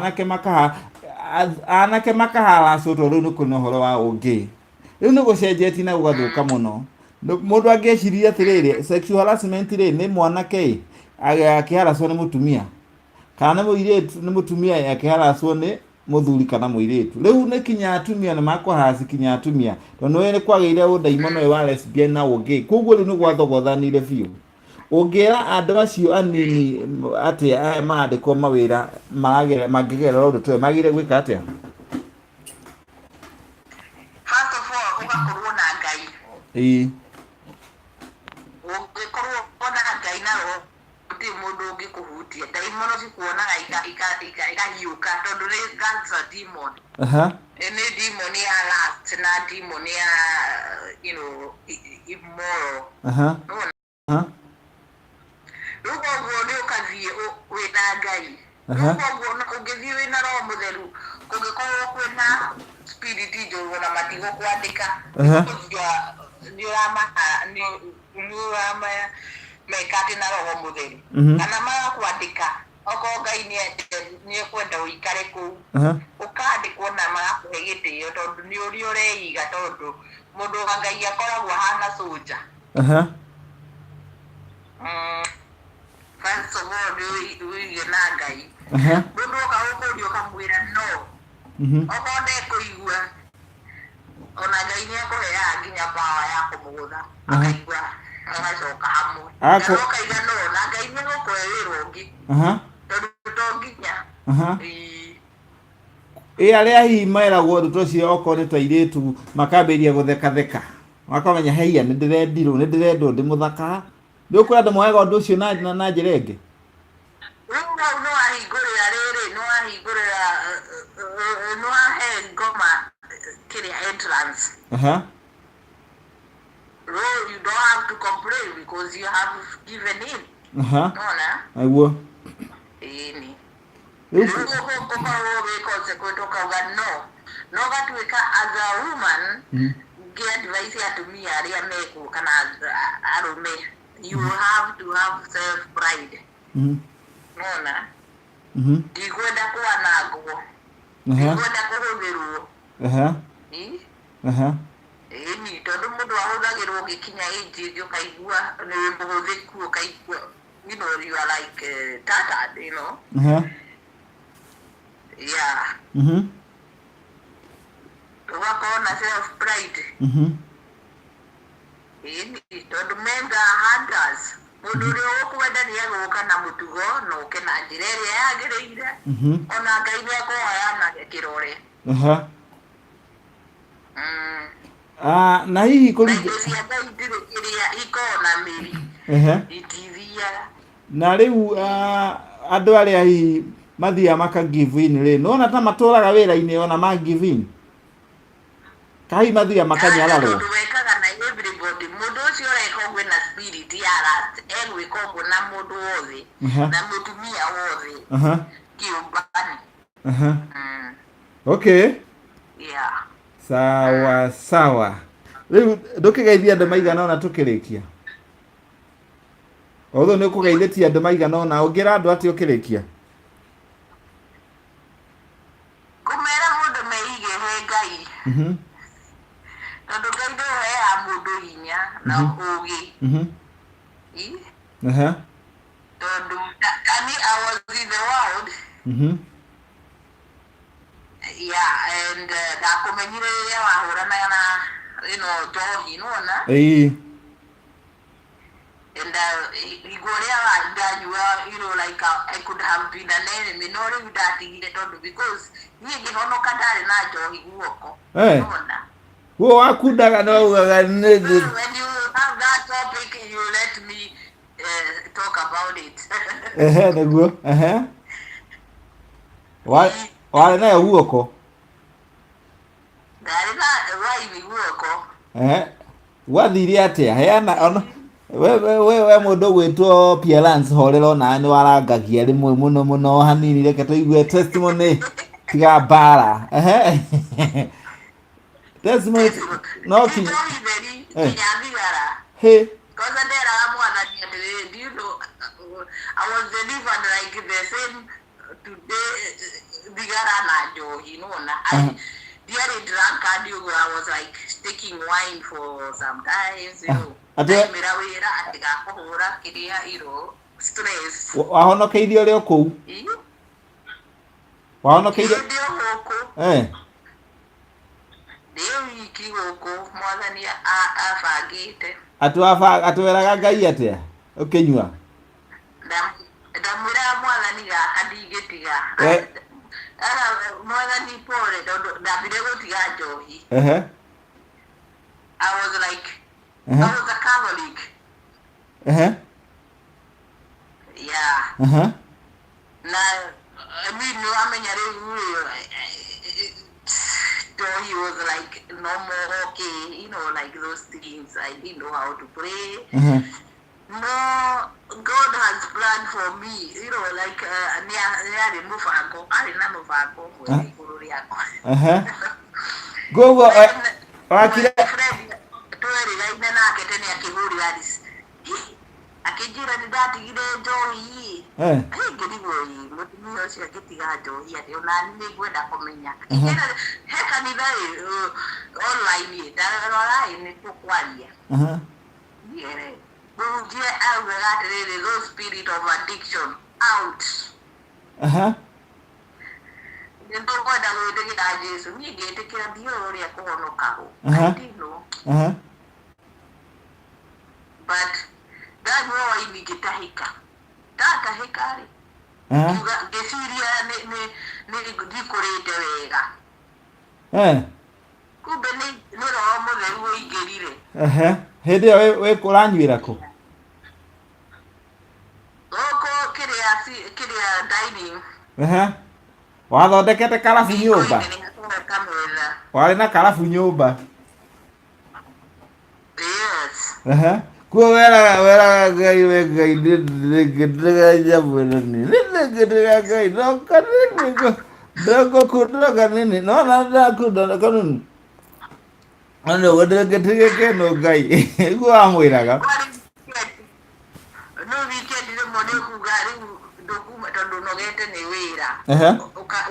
anake makaharacwo tondũ rĩu nĩ kũrĩ na ũhoro wa ũngĩ rĩu nĩ gũcenjetie na gũgathũka mũno mũndũ angĩciria atĩrĩrĩ sexual harassment rĩ nĩ mwanake akĩharacwo nĩ mũtumia kana nĩ mũirĩtu nĩ mũtumia akĩharacwo nĩ mũthuri kana mũirĩtu rĩu nĩ kinya atumia nĩ makũharaci kinya atumia tondũ nĩ kwagĩire ũndaimono ũyũ wa lesbian na ũngĩ koguo rĩu nĩ gwathogothanire biũ ũngĩra andũ acio anini atĩ mandĩkwo mawĩra mangĩgerera ũndũ tũwe magĩrĩire gwĩka atĩa first of all ũgakorwo na Ngai ũngĩkorwo na Ngai na roho gũtirĩ mũndũ ũngĩkũhutia ndaimono cikuonaga ikahiũka tondũ that's a demon nĩ demon ya lust na demon ya immoral rĩu koguo nĩ ũkathiĩ wĩna Ngai rĩu koguo ũngĩthiĩ wĩna roho mũtheru kũngĩkorwo kwĩna spirit njũru na matigũkwandĩka nĩ ũramaya mekati na roho mutheri kana magakwandika oko Ngai ni ekwenda uikare kuu ukandikwo na magakuhe gitio tondu ni uri ureiga tondu mundu wa Ngai akoragwo hana soja First of all, we na Ngai mundu ukaukurio kamwira no okonde kuigua ona Ngai ni akuheaga nginya power ya kumugutha akaigua agacoka hamwe akaiga no na Ngai ni gukuhe wira ungi tondu tonginya aria hihi meragwo ndeto cio okorwo nĩ twairĩtu makambiria guthekatheka makamenya heia nĩ ndĩrendirwo nĩ ndĩrendwo ndĩ mũthaka nĩ ũkũrĩa andũ moyaga ũndũ ũcio na njĩra ĩngĩ no ahingũrĩra rĩrĩ no ahe ngoma kĩrĩa entrance you don't have to complain because you have given in aiguo ni consequent ukauga no gatuĩka as a woman advice atumia aria mekuo kana arume you have to have self pride nona ndikwenda kwanangwo ndikwenda kuhũthĩrwo ni tondu mundu ahuthagirwo ũgĩkinya age ĩngĩ ũkaigua nĩ mũhũthĩku ũkaigua you know you are like tattered you know yeah ugakorwo na self pride tondu men are hunters mundu ũrĩa ũkwenda nĩ egũka na mũtugo na ũke na njĩra ĩrĩa yagĩrĩire ona Ngai nĩ ekũheana kĩrore na hihi cia Ngai ndirĩ kĩrĩa ikorwo na mĩri itithiaga na rĩu andũ arĩa hihi mathiaga maka give in rĩ nona ta matũraga wĩra-inĩ ona ma give in kai mathiaga makanyararwo wekaga na everybody mundu ũcio ũreka ũguo na spirit ya last egwĩka ũguo na mũndũ wothe na mũtumia wothe kĩũmbani okay yeah sawa rĩu ndũkĩgeithia andũ maigana ona tũkĩrĩkia otho nĩ ũkũgeithĩtie andũ maigana ona ũngĩra andũ atĩ ũkĩrĩkia kumera mundu meige he Ngai tondu Ngai ndũheaga mundu hinya na ũũgĩ tondu kani I was in the world yeah and ndakumenyire rĩrĩa wahũranaga na njohi nona and igũrĩa wandanyua like I could have been an enemy no rĩu ndatigire tondu because niĩ ngĩhonoka ndarĩ na njohi guoko nona wo wakundaga no ugaga when you have that topic you let me talk about it naguo warĩ nayo guoko ndarĩ na wiraini guoko wathire atĩa heana ona we mũndũ gwĩtwo Pierlance horera ona nĩ warangagia rĩmwe mũno hanini reke tũigue testimony tiga mbara testimony no kinya hey because there are more than do you know I was delivered like the same today digara na njohi nona dearly drunk and I was like taking wine for some times you know mira wira atigakuhura kiria stress wahonokeirio ri kuu wahonokeirio ndio wiki guku mwathani abangite atweraga Ngai atia ukinyua ndamwira mwathani andingitiga mwathani pole ndambire gutiga njohi I was like I was a Catholic yeah na I mean no amenya rĩu he was like no more okay you know like those things I didn't know how to pray no God has planned for me you know like ni mufango ari na mufango kwa iguru riako gogo akira tweri gaine nake tene akihuri hadis akijira ni ndatigire njohi ngirigwo mutumia ucio agitiga njohi ati ona ni ngwenda kumenya ingena he kanitha online ndarora ni tukwaria yere buje auga atiriri those spirit of addiction out ndio kwenda gwitikira Jesu ni ngitikira ndio uria kuhonokago ndino but that boy ni kitahika tatahikari ngeciria ni ndikurite wega kumbe ni roho mutheru uingirire hindi ĩyo we kũranyuĩra kũ gũkũ kĩrĩa dining wathondekete karabu nyũmba warĩ na karabu nyũmba yes kuo weraga Ngai we Ngai ndĩgĩtĩga mwĩrani ndĩgĩtĩga Ngai ndagũkũndaga nini no na ndakũndaga nini ano ndĩgĩtĩga keno Ngai iguo wamwĩraga no weekend nĩ mone kuga rĩu ndũkuma tondũ nogete nĩ wĩra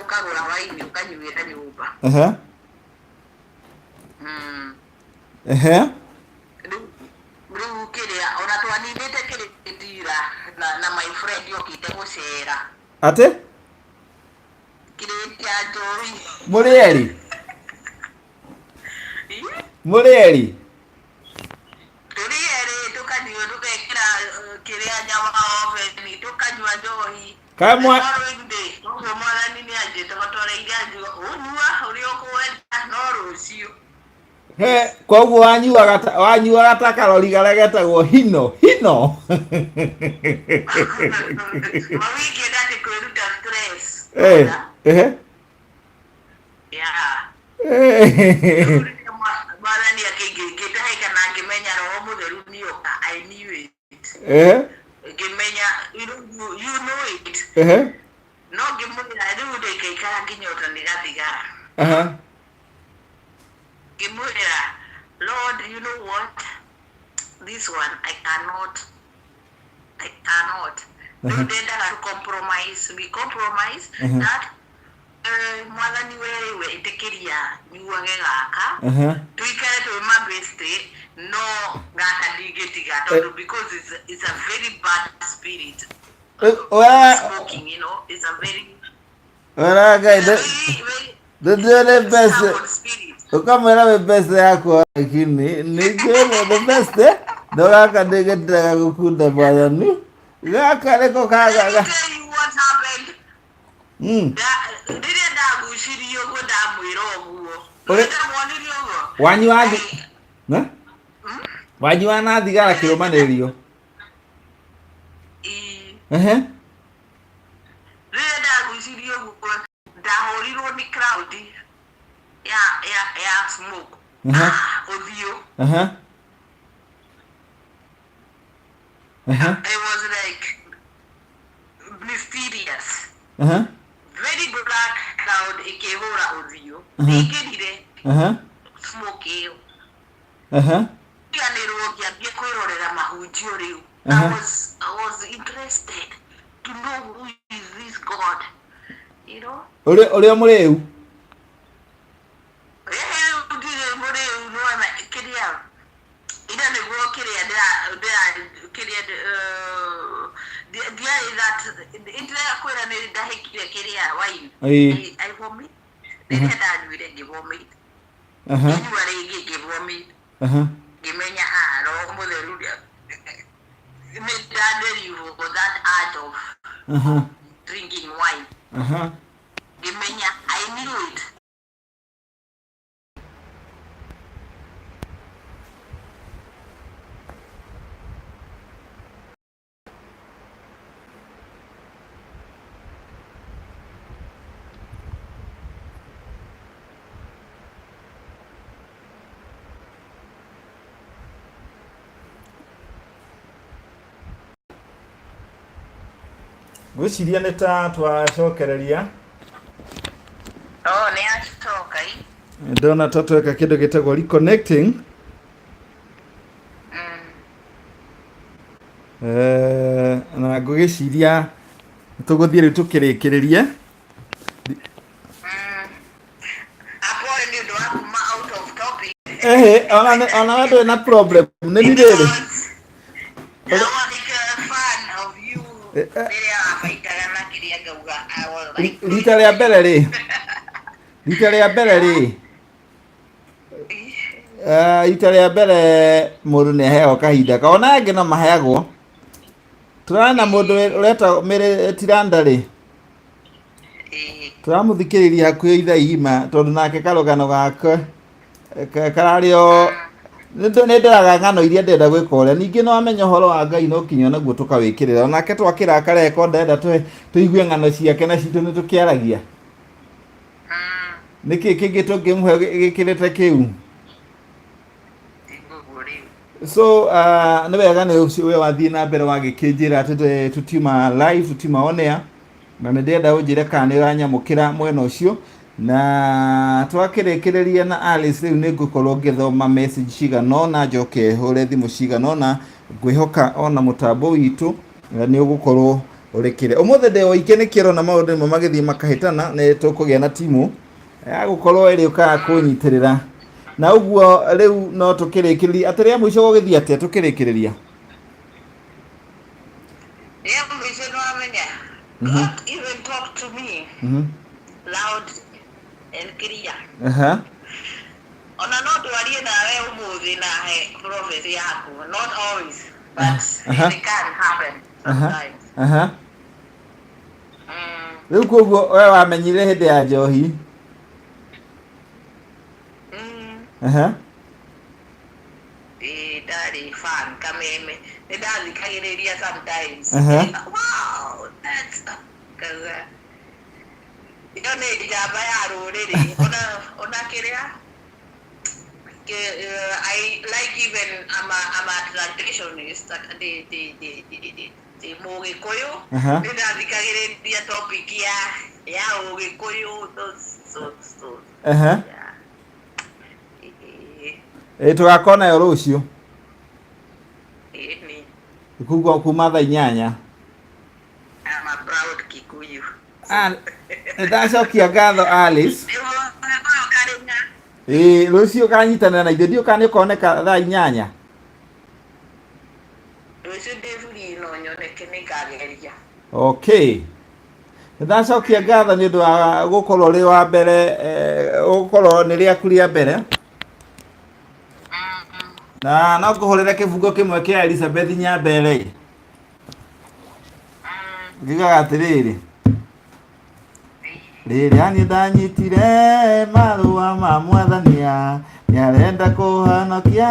ũkagũra waini ũkanyuĩra nyũmba rĩu kĩrĩa ona twanindĩte kĩrĩtira na my friend yokĩte gũcera atĩ kĩrĩtia njohi mũrĩ eri tũrĩ erĩ tũkanyua tũgekĩra kĩrĩa nyama oveni tũkanyua njohi kamwe ũguo mwathani nĩ anjĩte matwareire anjua ũnyua ũrĩa ũkwenda no rũciũ koguo wanyuaga ta karori karĩa getagwo hino mawikenda atĩ kwĩruta stress mwathani akĩngĩtahĩka na ngĩmenya roho mũtheru nĩoka I knew it ngĩmenya you know it no ngĩmwĩra rĩu ndĩkaikara nginyota nĩgathigara ngĩmwĩra Lord you know what this one I cannot rĩu ndendaga we compromise that mwathani wewe ĩtĩkĩria nyuage gaka tuikare twĩ mabeste no gaka ndigĩtiga tondũ because it's a very bad spirit smoking you know it's a very the best ukamwĩra we best yako lakini nĩngĩra the best no gaka ndigĩtiga gũkunda mwathani gaka nĩko kagaga rĩrĩa ndagucirio ũguo ndamwĩra ũguo ndamwonirie ũguo wanyua na thigara kĩrũmanĩrĩrio rĩrĩa ndagucirio ũguo ndahũrirwo nĩ crowd ya smoke ũthiũ I was like mysterious very black crowd ikihura ũthiũ ikirire smoke ĩyo nĩrwo ngĩambia kwĩrorera mahunjio rĩu I was interested to know who is this God you know ũrĩa mũrĩu ndire mũrĩu no kĩrĩa ina nĩguo kĩrĩa kĩrĩa that intera kwĩra nĩ ndahĩkire kĩrĩa wine I vomit rĩrĩa ndanyuire ngĩvomit nyua rĩngĩ ngĩvomit ngĩmenya roho mũtheru nĩ ndanderivo that art of drinking wine ngĩmenya I knew it gwĩciria nĩ ta twacokereria nĩ acoka ndona ta tweka kĩndũ gĩtagwo reconnecting Na ngũgĩciria tũgũthiĩ rĩu tũkĩrĩkĩrĩrie. Ona we ndũrĩ na problem nĩ ni rĩrĩ rita rĩa mbere rĩ rita rĩa mbere mũndũ nĩ aheagwo kahinda kaona angĩ no maheagwo tũrarĩ na mũndũ ũretwo Mĩrĩ Tiranda rĩ tũramũthikĩrĩria hakuhĩ ithaa igima tondũ nake karũgano gake kararĩ o nĩ ndoraga ng'ano iria ndenda gwĩka ũrĩa ningĩ no amenya ũhoro wa Ngai no kinya naguo tũkawĩkĩrĩra onake twakĩrakara ndenda tũigue ng'ano ciake na citũ nĩ tũkĩaragia nĩkĩ kĩngĩ tũngĩmũhe gĩkĩrĩte kĩu so nĩ wega nĩ we wathiĩ na mbere wagĩkĩnjĩra atĩ tũtiuma live tũtiuma on air na nĩ ndĩrenda ũnjĩre kana nĩ ũranyamũkĩra mwena ũcio na twakĩrĩkĩrĩria na Alice rĩu nĩ ngũkorwo ngĩthoma message cigana ũna njoke hũre thimũ cigana ũna ngwĩhoka ona mũtambo witũ nĩ ũgũkorwo ũrĩkĩre ũmũthĩ ndĩ oike nĩ kĩero na maũndũ mwe magĩthiĩ makahĩtana nĩ tũkũgĩa na timũ ya gũkorwo ĩrĩ ũkaga kũnyitĩrĩra na ũguo rĩu no tũkĩrĩkĩrĩria atĩ rĩa mũico gũgĩthiĩ atĩa tũkĩrĩkĩrĩria God even talk to me loud and clear. Ona no twarie nawe umuthi na he prophecy yaku, not always, but it can happen sometimes. Rĩu koguo we wamenyire hĩndĩ ya njohi Daddy fan kameme ndathikagĩrĩria sometimes wow that's cause ĩyo nĩ njamba ya rũrĩrĩ ona kĩrĩa I like even I'm a traditionalist the Mũgĩkũyũ ndathikagĩrĩria topic ya Ũgĩkũyũ tũgakona yo rũciũ kuga kuma thaa 8 I'm a proud Kikuyu ndacokia ngatho Alice rũciũ kanyitanĩra na ithuĩ ndiũ kana nĩũkoneka thaa 8 rũciũ ndĩburi no nyoneke nĩngageria okay ndacokia ngatho nĩ ũndũ wa gũkorwo ũrĩ wa mbere gũkorwo nĩ rĩaku rĩa mbere na no ngũhũrĩre kĩbungo kĩmwe kĩa Elizabeth Nyambere ngiugaga atĩrĩrĩ rĩrĩa niĩ ndanyitire marũa ma Mwathania nĩarenda kũhonokia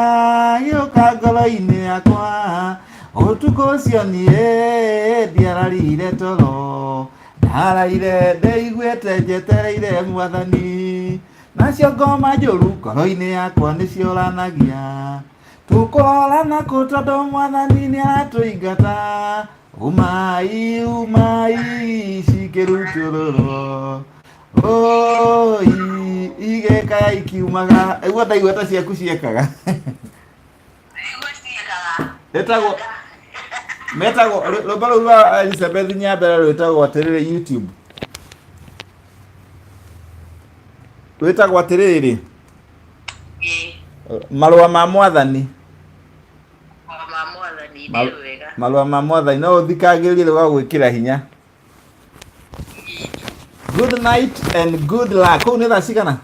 gĩũka ngoro-inĩ yakwa ũtukũ ũcio niĩ ndiararire toro ndaraire ndĩiguĩte njetereire Mwathani nacio ngoma njũru ngoro-inĩ yakwa nĩciũranagia tũkũrorana kũ tondũ Mwathani nĩaratũingata umai cikĩrutũrũrwo igĩka ikiumaga ũguo ndaigua ta ciaku ciekaga metagwo rũmba rũu rwa Elizabeth Nyambere rwĩtagwo atĩrĩrĩ YouTube rwĩtagwo atĩrĩrĩ marũa ma Mwathani marũa ma Mwathani no ũthikagĩrĩrie rũgagwĩkĩra hinya good night and good luck kũu nĩ thaa cigana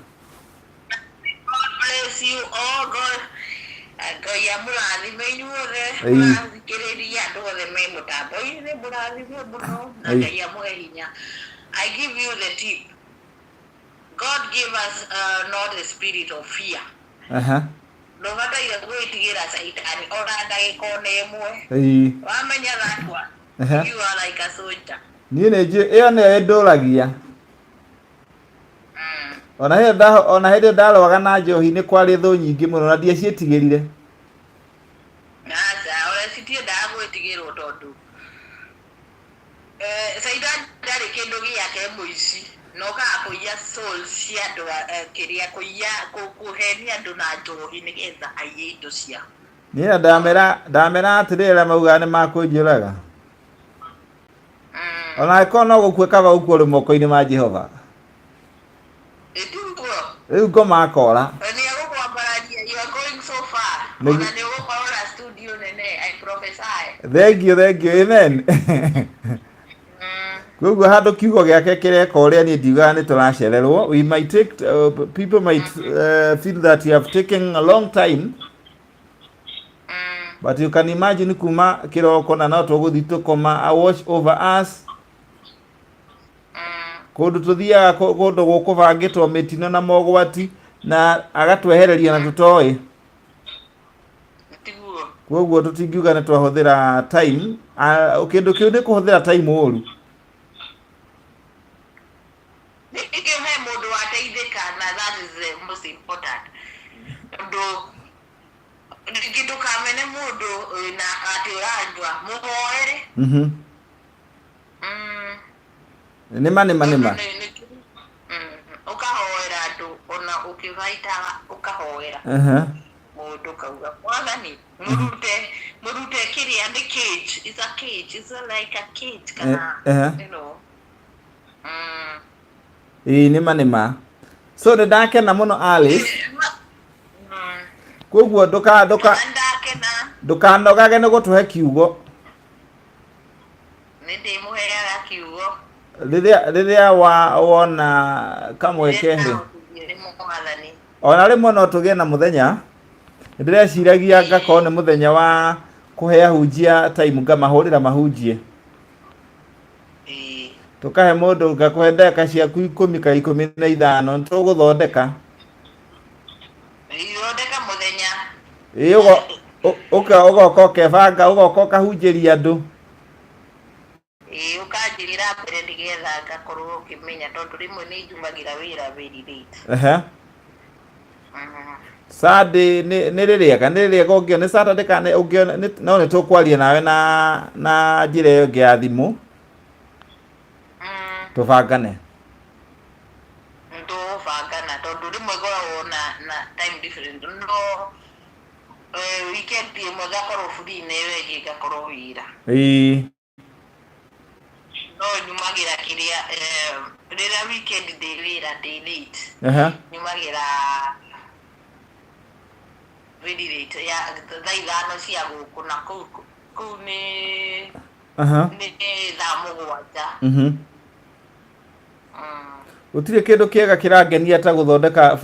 God bless you all God Ngai amũrathime inyuothe mũrathikĩrĩria andũ othe me mũtambo-inĩ mũrathime mũno na Ngai amũhe hinya I give you the tip God give us not the spirit of fear no bataire gwĩtigĩra caitani ona ndagĩka ona ĩmwe wamenya that one you are like a soldier niĩ nĩ ĩyo nĩyo ĩndũragia ona hĩndĩ ndarũaga na njohi nĩ kwarĩ thũ nyingĩ mũno na ndiaciĩtigĩrire ona citiendaga gwĩtigĩrwo tondũ caitani ndarĩ kĩndũ gĩake mũici no kaga kũiya souls cia andũ kĩrĩa kũhenia andũ na njohi nĩgetha aiye indo ciao Nina ndamera atirira mauga ni makunjuraga. Ona ikono gukweka ba ukuri moko-ini ma Jehova. Riu ngoma akora. You are going so far. Ona ni ugukorora studio nene, I prophesy. Thank you, amen. Koguo handu kiugo giake kireka uria ni ndiuga ni turacererwo. We might take people might feel that you have taken a long time. But you can imagine kuma kiroko na no tuguthi tukoma a watch over us. Kundu tuthiaga kundu gukubangitwo mitino na mogwati na agatwehereria na tutoi. Koguo tutingiuga ni twahuthira time kindu kiu ni kuhuthira time uru. He mundu wateithika na that is the most important. Kindu kamene mundu na atirajwa muhoere. Nima. Ukahoera andu ona ukivaitaga ukahoera. Mundu kauga mwathani murute kiria ni cage. It's a cage. It's like a cage kana you know. Nima. So ndakena muno Alice. Koguo ndukanogage ni gutuhe kiugo. Nindi muheaga kiugo. Riria wona kamwekehri. Ona rimwe no tugie na muthenya. Ndireciiragia ngakorwo ni muthenya wa kuhea hunjia time ngamahurira mahunjie. Tukahe mundu ngakuhe ndeka ciaku 10 ka 15 tuguthondeka. Thondeka muthenya. Ugoka ukebanga ugoka ukahunjiria andu. Ukanjirira mbere ndigetha ngakorwo ukimenya tondu rimwe ni njumagira wira very late. Sunday ni riria ungio ni Saturday kana ungio no ni tukwaria nawe na njira iyo ngi ya thimu. Tubangane. Tubangana tondu rimwe goragwo na time different. No weekend imwe gakorwo free na iyo ingi gakorwo wira. No nyumagira kiria rira weekend day wira day late. Nyumagira very late ya thaithano cia guku na ku ni ni thamugwanja. Utire kindu kiega kirangenia ta guthondeka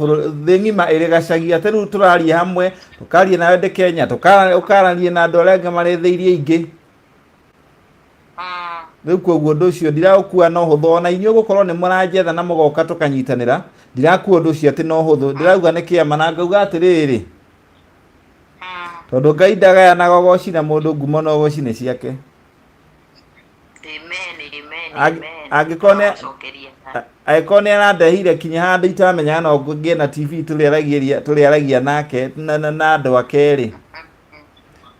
thi ngima iri gacagia te riu turaria hamwe tukaria nawe ndi Kenya ukarania na andu aria marethiirie ingi. Riu koguo ndu ucio ndiragukua no huthu ona inyuĩ gukorwo ni muranjetha na mugoka tukanyitanira ndirakua ndu ucio ati no huthu ndirauga ni kiama na ngauga atiriri tondu Ngai ndagayanaga goci na mundu ngumo no goci ni ciake. Agikone arandehire kinya handu itamenya no ngie na TV turiaragia nake na andu akeri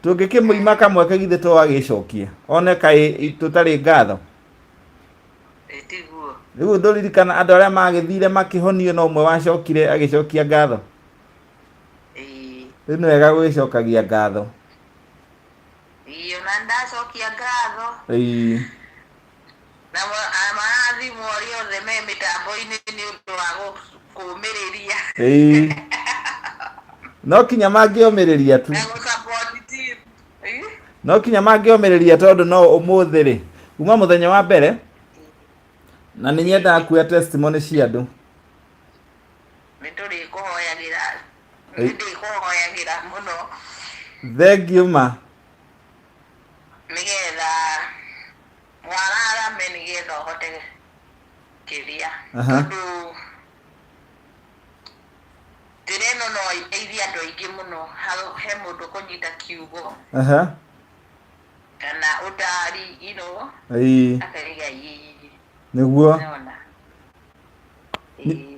tungikimuima kamwe kagithe to agicokia one kai tutari ngatho. Riu nduririkana andu aria magithire makihonio no umwe wacokire agicokia ngatho. Riu ni wega gwicokagia ngatho. Na ndacokia ngatho. Na amathi mori othe me mitambo-ini ni undu wa kumiriria. No kinya mangiomereria tu. No kinya mangiomereria tondu no umuthi ri uma muthenya wa mbere na ni nyenda kuya testimony cia andu. Nituri kuhoyagira muno. Thank you ma. Nigetha mwarara menigetha hote kiria. Tondu direno no iteithia andu aingi muno he mundu kunyita kiugo. Kana utari akariga niguo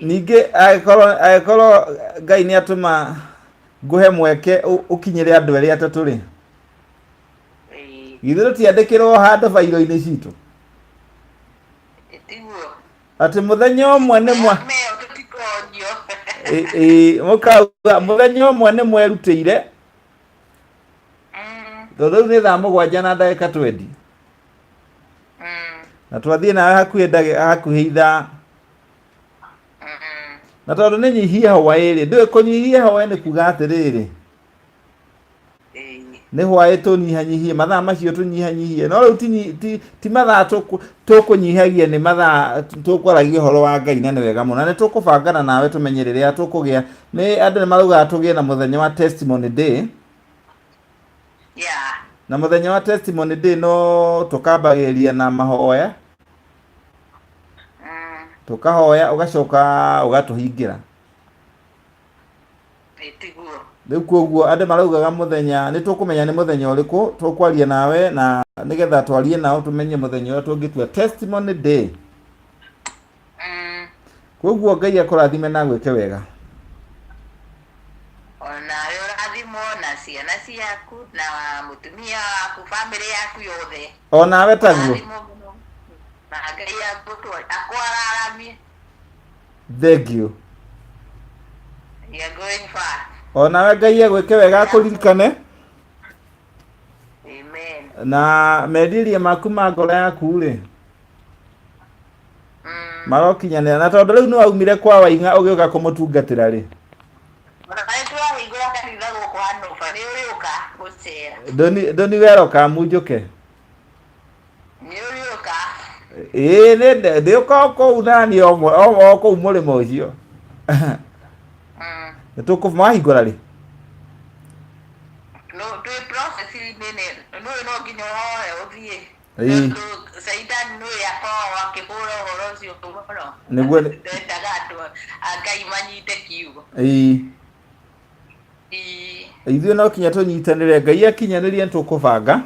ningi agikoro Ngai ni atuma nguhe mweke ukinyire andu eri atatu ri githiro tiandikirwo handu bairo-ini citu ati muthenya umwe ni mukauga muthenya umwe ni mwerutire Todo ni thaa mũgwanja na ndagĩka 20. Na twathiĩ nawe hakuhĩ ithaa. Na tondũ nĩ nyihia hwaĩ-rĩ, ndũĩ kũnyihia hwaĩ nĩ kuga atĩrĩrĩ. Nĩ hwaĩ tũnyihanyihie mathaa macio tũnyihanyihie. No rĩu ti mathaa tũkũnyihagia, nĩ mathaa tũkwaragia ũhoro wa Ngai, na nĩ wega mũno. Na nĩ tũkũbangana nawe tũmenye rĩrĩa tũkũgĩa. Nĩ andũ nĩ maraugaga tũgĩe na mũthenya wa testimony day. Na mũthenya wa testimony day no tũkambagĩrĩria na mahoya. Tukahoya ugacoka ugatũhingĩra. Rĩu koguo andũ maraugaga mũthenya nĩ tũkũmenya nĩ mũthenya ũrĩkũ tũkwaria nawe, na nĩgetha twarie nao tũmenye mũthenya ũrĩa tũngĩtua testimony day. Koguo Ngai akũrathime na gwĩke wega. Ona ũrathimo na ciana ciaku na mũtumia waku, family yaku yothe. Ona we taguo. Thank you. You're going far. Ona we Ngai agwĩke wega akũririkane. Amen. Na meciria maku ma ngoro yaku-rĩ marokinyanĩra. Na tondũ rĩu nĩ waumire kwa Waing'a ũgĩũka kũmũtungatĩra-rĩ, ndoni welcome njũke. Ndĩ ũka kũu nani o kũu mũrĩmo ũcio. Nĩ tũkũmahingũra rĩ? No, twĩ process nene. No nginya woe ũthiĩ. Saidan no yakorwo akĩhũra ũhoro ũcio mũno. Nĩguo ndendaga andũ Ngai manyite kiugo. Ithuĩ no kinya tũnyitanĩre, Ngai akinyanĩrie nĩtũkũbanga.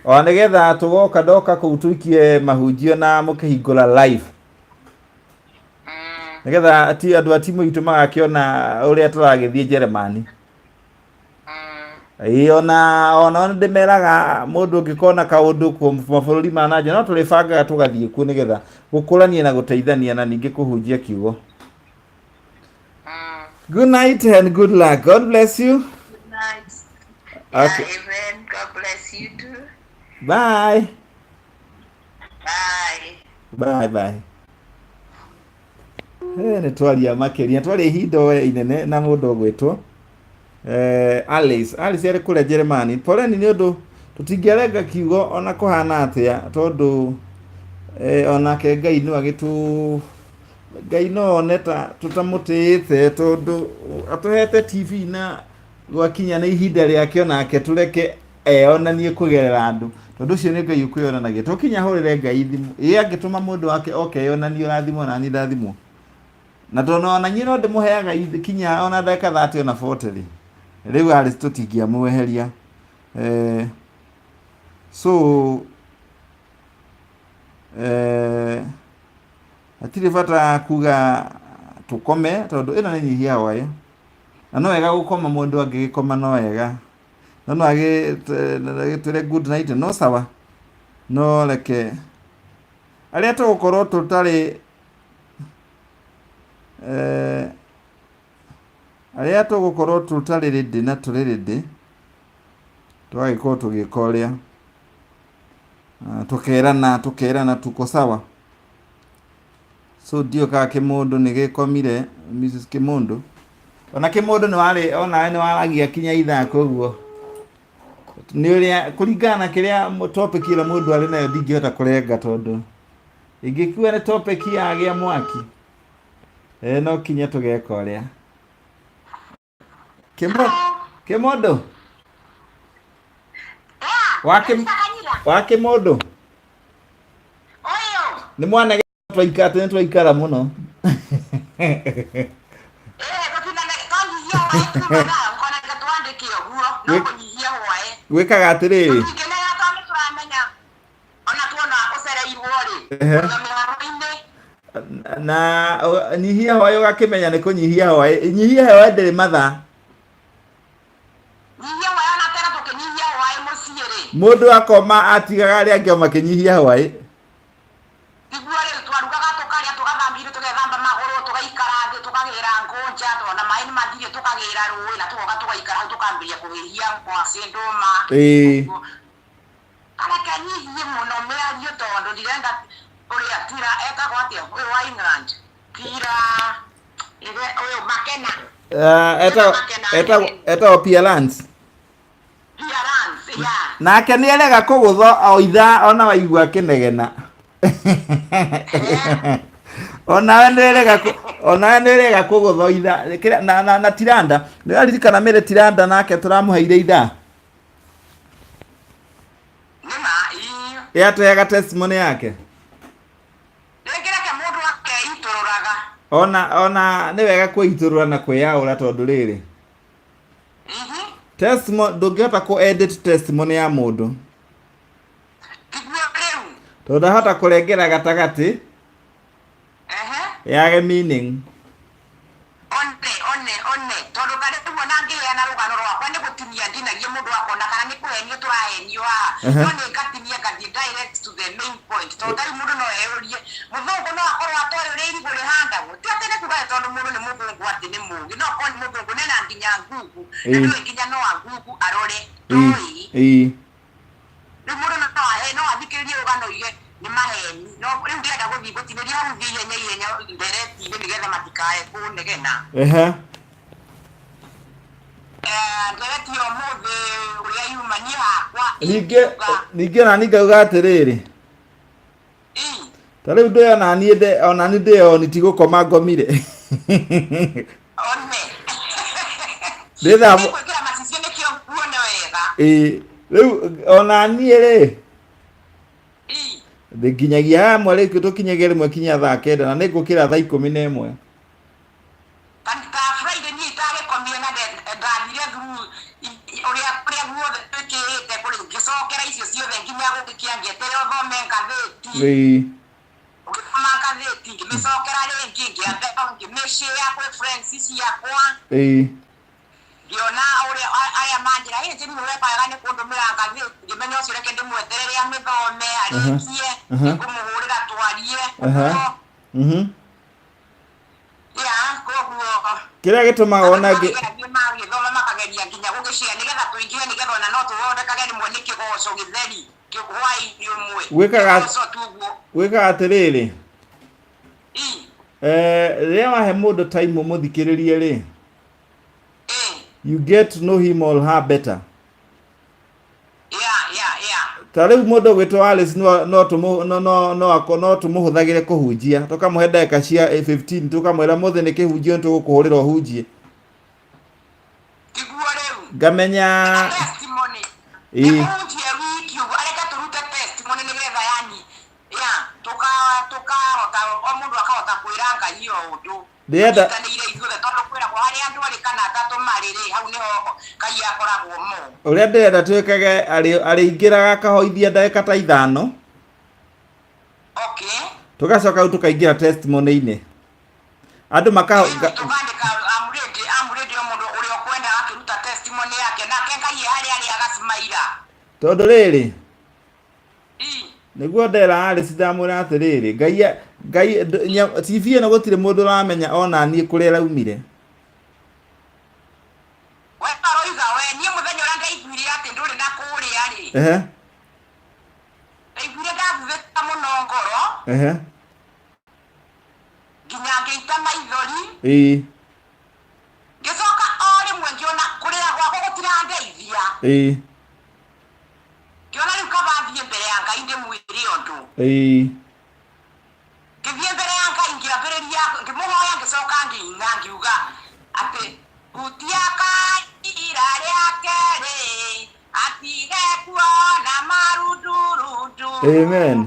O nĩgetha tũgoka ndoka kũu tũikie mahunjio na mũkĩhingũra live. Nĩgetha ti andũ a timu itũ magakĩona ũrĩa tũragĩthiĩ Jeremani. Ona ndĩmeraga mũndũ ũngĩkona kaũndũ mabũrũri ma nanja no tũrĩbangaga tũgathiĩ kuo nĩgetha gũkũrania na gũteithania na ningĩ kũhunjia kiugo. Good night and good luck. God bless you. Good night. Okay. Yeah, amen. God bless you too. Bye. Bye. Bye. Nĩ twaria makĩria, twarĩ ihinda inene na mũndũ ũgwĩtwo Alice arĩ kũrĩa Jeremani. Poleni nĩ ũndũ tũtingĩarenga kiugo ona kũhana atĩa, tondũ onake Ngai no oneta tũtamũtĩĩte, tondũ atũhete TV na gwakinya nĩ ihinda rĩake onake tũreke onanie kũgerera andũ, tondũ ũcio nĩ Ngai ũkwĩyonanagia. Tũkinya hũrĩre Ngai thimũ, angĩtũma mũndũ wake okeyonanie ũrathimwo na niĩ ndathimwo. Na tondũ ona niĩ no ndĩmũheaga kinya ona ndagĩka 30 ona 40 rĩ, rĩu arĩ tũtingĩamweheria. Hatirĩ bata kuga tũkome, tondũ ĩno nĩ nyihia hwaĩ, na no wega gũkoma, mũndũ angĩgĩkoma no wega, no agĩtwĩre good night, no sawa. No reke arĩa tũgũkorwo tũtarĩ arĩa tũgũkorwo tũtarĩ rĩndĩ na tũrĩ rĩndĩ, tũgagĩkorwo tũgĩka ũrĩa tũkerana tuko sawa. So ndio ka Kĩmũndũ nĩ gĩkomire, Mrs. Kĩmũndũ. Ona Kĩmũndũ nĩ waragia kinya ithaa, koguo nĩ ũrĩa kũringana na kĩrĩa topic ĩrĩa mũndũ arĩ nayo ndingĩhota kũrenga, tondũ ingĩkua nĩ topic yagĩa mwaki, no kinya tũgeka ũrĩa. Kĩmũndũ wa Kĩmũndũ nĩ mwana twaikara mũno. Gwĩkaga atĩrĩrĩ, na nyihia hwaĩ ũgakĩmenya nĩ kũnyihia hwaĩ. Nyihia hwaĩ ndĩrĩ mathaa. Mũndũ akoma atigaga arĩa angĩ makĩnyihia hwaĩ. tukagira ngonja tona maini mathire tukagira ruwi na tugoka tugaikara tukambiria kuhihia kwa sinduma kana kanyihiye muno mĩario tondu ndirenda uria tira etagwo atia uyu wa England tira uyu Makena etagwo Pierlance nake nĩ erega kũgũtha o ithaa ona waigua kĩnegena onawe nĩ erega kũgũtha ithaa na Tiranda nĩwaririkana mĩrĩ Tiranda nake tũramũheire ithaa yatũheaga testimony yake ona nĩ wega kwĩitũrũra na kwĩyaũra tondũ rĩrĩ testimony ndũngĩhota ku-edit testimony ya mũndũ tondũ ndahota kũrengera gatagatĩ yage meaning tondu kare tuo nangiya na rugano rwakwa ni gutinia ndinagie mundu akona kana ni kuhenio turahenio no ni ngatinia ngathie direct to the main point tondu ndari mundu no eurie muthungu no akorwo atore uri irigo rihanda ti ati ni kuga tondu mundu ni muthungu ati ni mugi no ko ni muthungu nena nginya ngugu ndio nginya no ngugu arore toi ni mundu no ahe no athikiririe rugano ige ni maheni no riu ndirenda guthii gutiniria hau ihenya ndereti nigetha matikae kunegena ningĩ nani ngauga atĩrĩrĩ ta rĩu ndĩ ona niĩ ndĩyoni ti gũkoma ngomire rĩu ona niĩ rĩ nginyagia hamwe rĩu tũkinyagia rĩmwe kinya thaa kenda na nĩ ngũkĩra thaa 11 Giona ore aya manjira ine tini mwe pa gane kundumira ngathi ngimenya ucio reke ndimwetereria mithome arikie ngumuhurira twarie ya koguo kira gitumaga ona githoma makageria nginya gugicia nigetha tuingie nigetha ona no tuthondekage rimwe ni kigoco githeri kihwai umwe gwikaga atiriri rĩrĩa wahe mũndũ time mũthikĩrĩrie rĩ you get to know him or her better. Ta rĩu mũndũ gwĩtwo Alice no tũmũhũthagĩre kũhunjia tũkamũhe ndagĩka cia 15 tũkamwĩra mũthĩ nĩ kĩhunjio tũgũkũhũrĩra ũhunjie ngamenya ũrĩa ndĩrenda twĩkage arĩingĩraga akahoithia ndagĩka ta 5 tũgacoka rĩu tũkaingĩra testimony-inĩ andũ tondũ rĩrĩ nĩguo ndera Alice ndamwĩra atĩrĩrĩ Ngai TV ĩno gũtirĩ mũndũ ũramenya ona niĩ kũrĩa raumire nginya ngeita maithori ngicoka o rimwe ngiona kuria gwakwa gutirandeithia ngiona riu kabathie mbere ya Ngai ndimwire undu ngithie mbere ya Ngai ngiambĩrĩria ngimuhoya ngicoka ngiina ngiuga ati gutiaka ira rĩake rĩ atige kuona marundurudu amen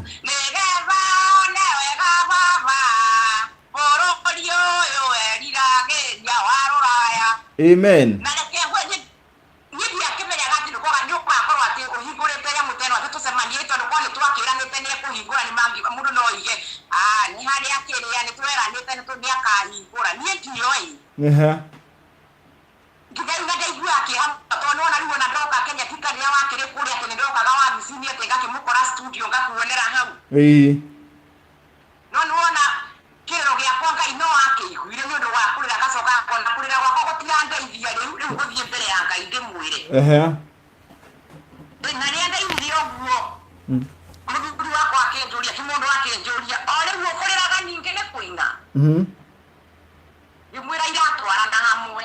amen na reke nyi akimenya gati nuko ga nyuka akorwo ati uhingurite ya muteno ati tusemanie tondu kwa ni twakiranite ni kuhingura ni mangi mundu no ige ni hari akiria ni tweranite ni tunia kahingura ni ngioi ngigai na ndaigua akiha tondu ona riu na ndoka Kenya tika ni wakire kuria ati ni ndoka ga wabicini ati ngakimukora studio ngakuonera hau no nuona kiro gya kwa Ngai no akiiguire ni undu wa Na nienda irio guo muthuri wakwa akinjuria kimundu akinjuria ore guo kuriraga ningi ni kuina nimwira iratwarana hamwe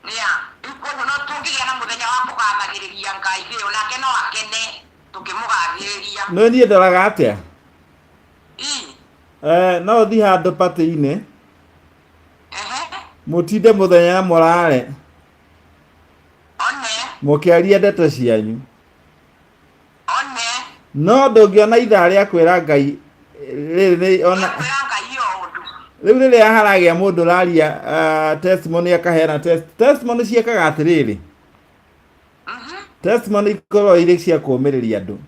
nia ikoguo no tungigia na muthenya wa kugathagiriria Ngai rio nake no akene tukimugathiriria no nie ndoraga atia no thi handu pati-ini mutinde muthenya murare mukiaria ndeto cianyu no ndungiona ithaa ria kwira Ngai riri ona riu riri haragia mundu raria testimony akaheana testimony ciekaga atiriri testimony ikorwo iri cia kumiriria andu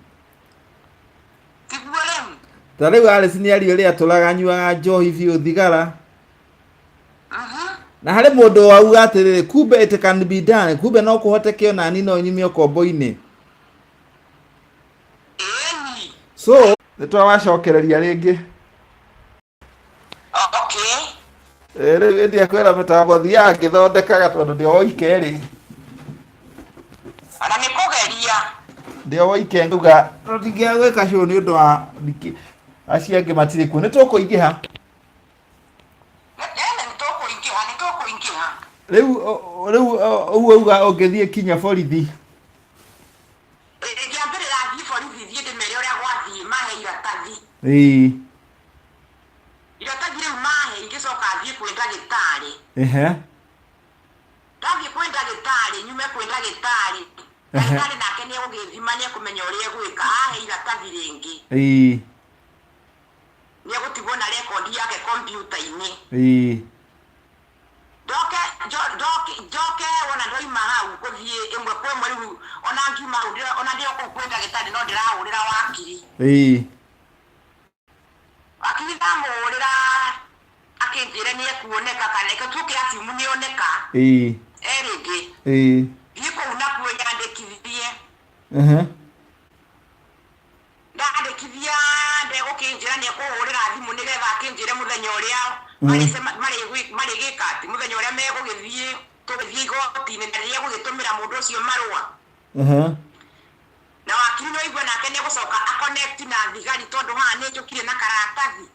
ta riu Alice ni ario ria turaga nyuaga njohi biu thigara na hari mundu wauga atiriri kumbe it can be done kumbe no kuhoteke ona ni no nyumio kombo-ini so nitwawacokereria ringi riu ndia kwira mitambo thia ngithondekaga tondu ndio woike ri ana nikugeria ndio woike nguga tutingia gwika show ni undu wa acio angi matiri ku nitukuingiha riu uga ungithie kinya borithi iratathi riu mahe ingicoka thie kwi ndagitari ndathie kwi ndagitari nyume kwi ndagitari ndagitari nake ni egugithima ni ekumenya uria egwika ahe iratathi ringi ni egutigwo na rekondi yake kompiuta-ini njoke wona ndoima hau kuthie imwe kwa imwe riu ona ngiuma ona ndio kwi ndagitari no ndirahurira wakiri akiri ndamurira akinjire ni ekuoneka kana ikatuke asimu ni oneka erigi iko unakuwe nyandikithie ndandikithia ndego kinjira ni ekuhurira thimu nigetha akinjire muthenya uria mari gikati muthenya uria megugithie tugithie igoti-ini na riria gugitumira mundu ucio marua na wakiri no igwe nake ni gucoka aconnect na thigari tondu haha ni njukire na karatathi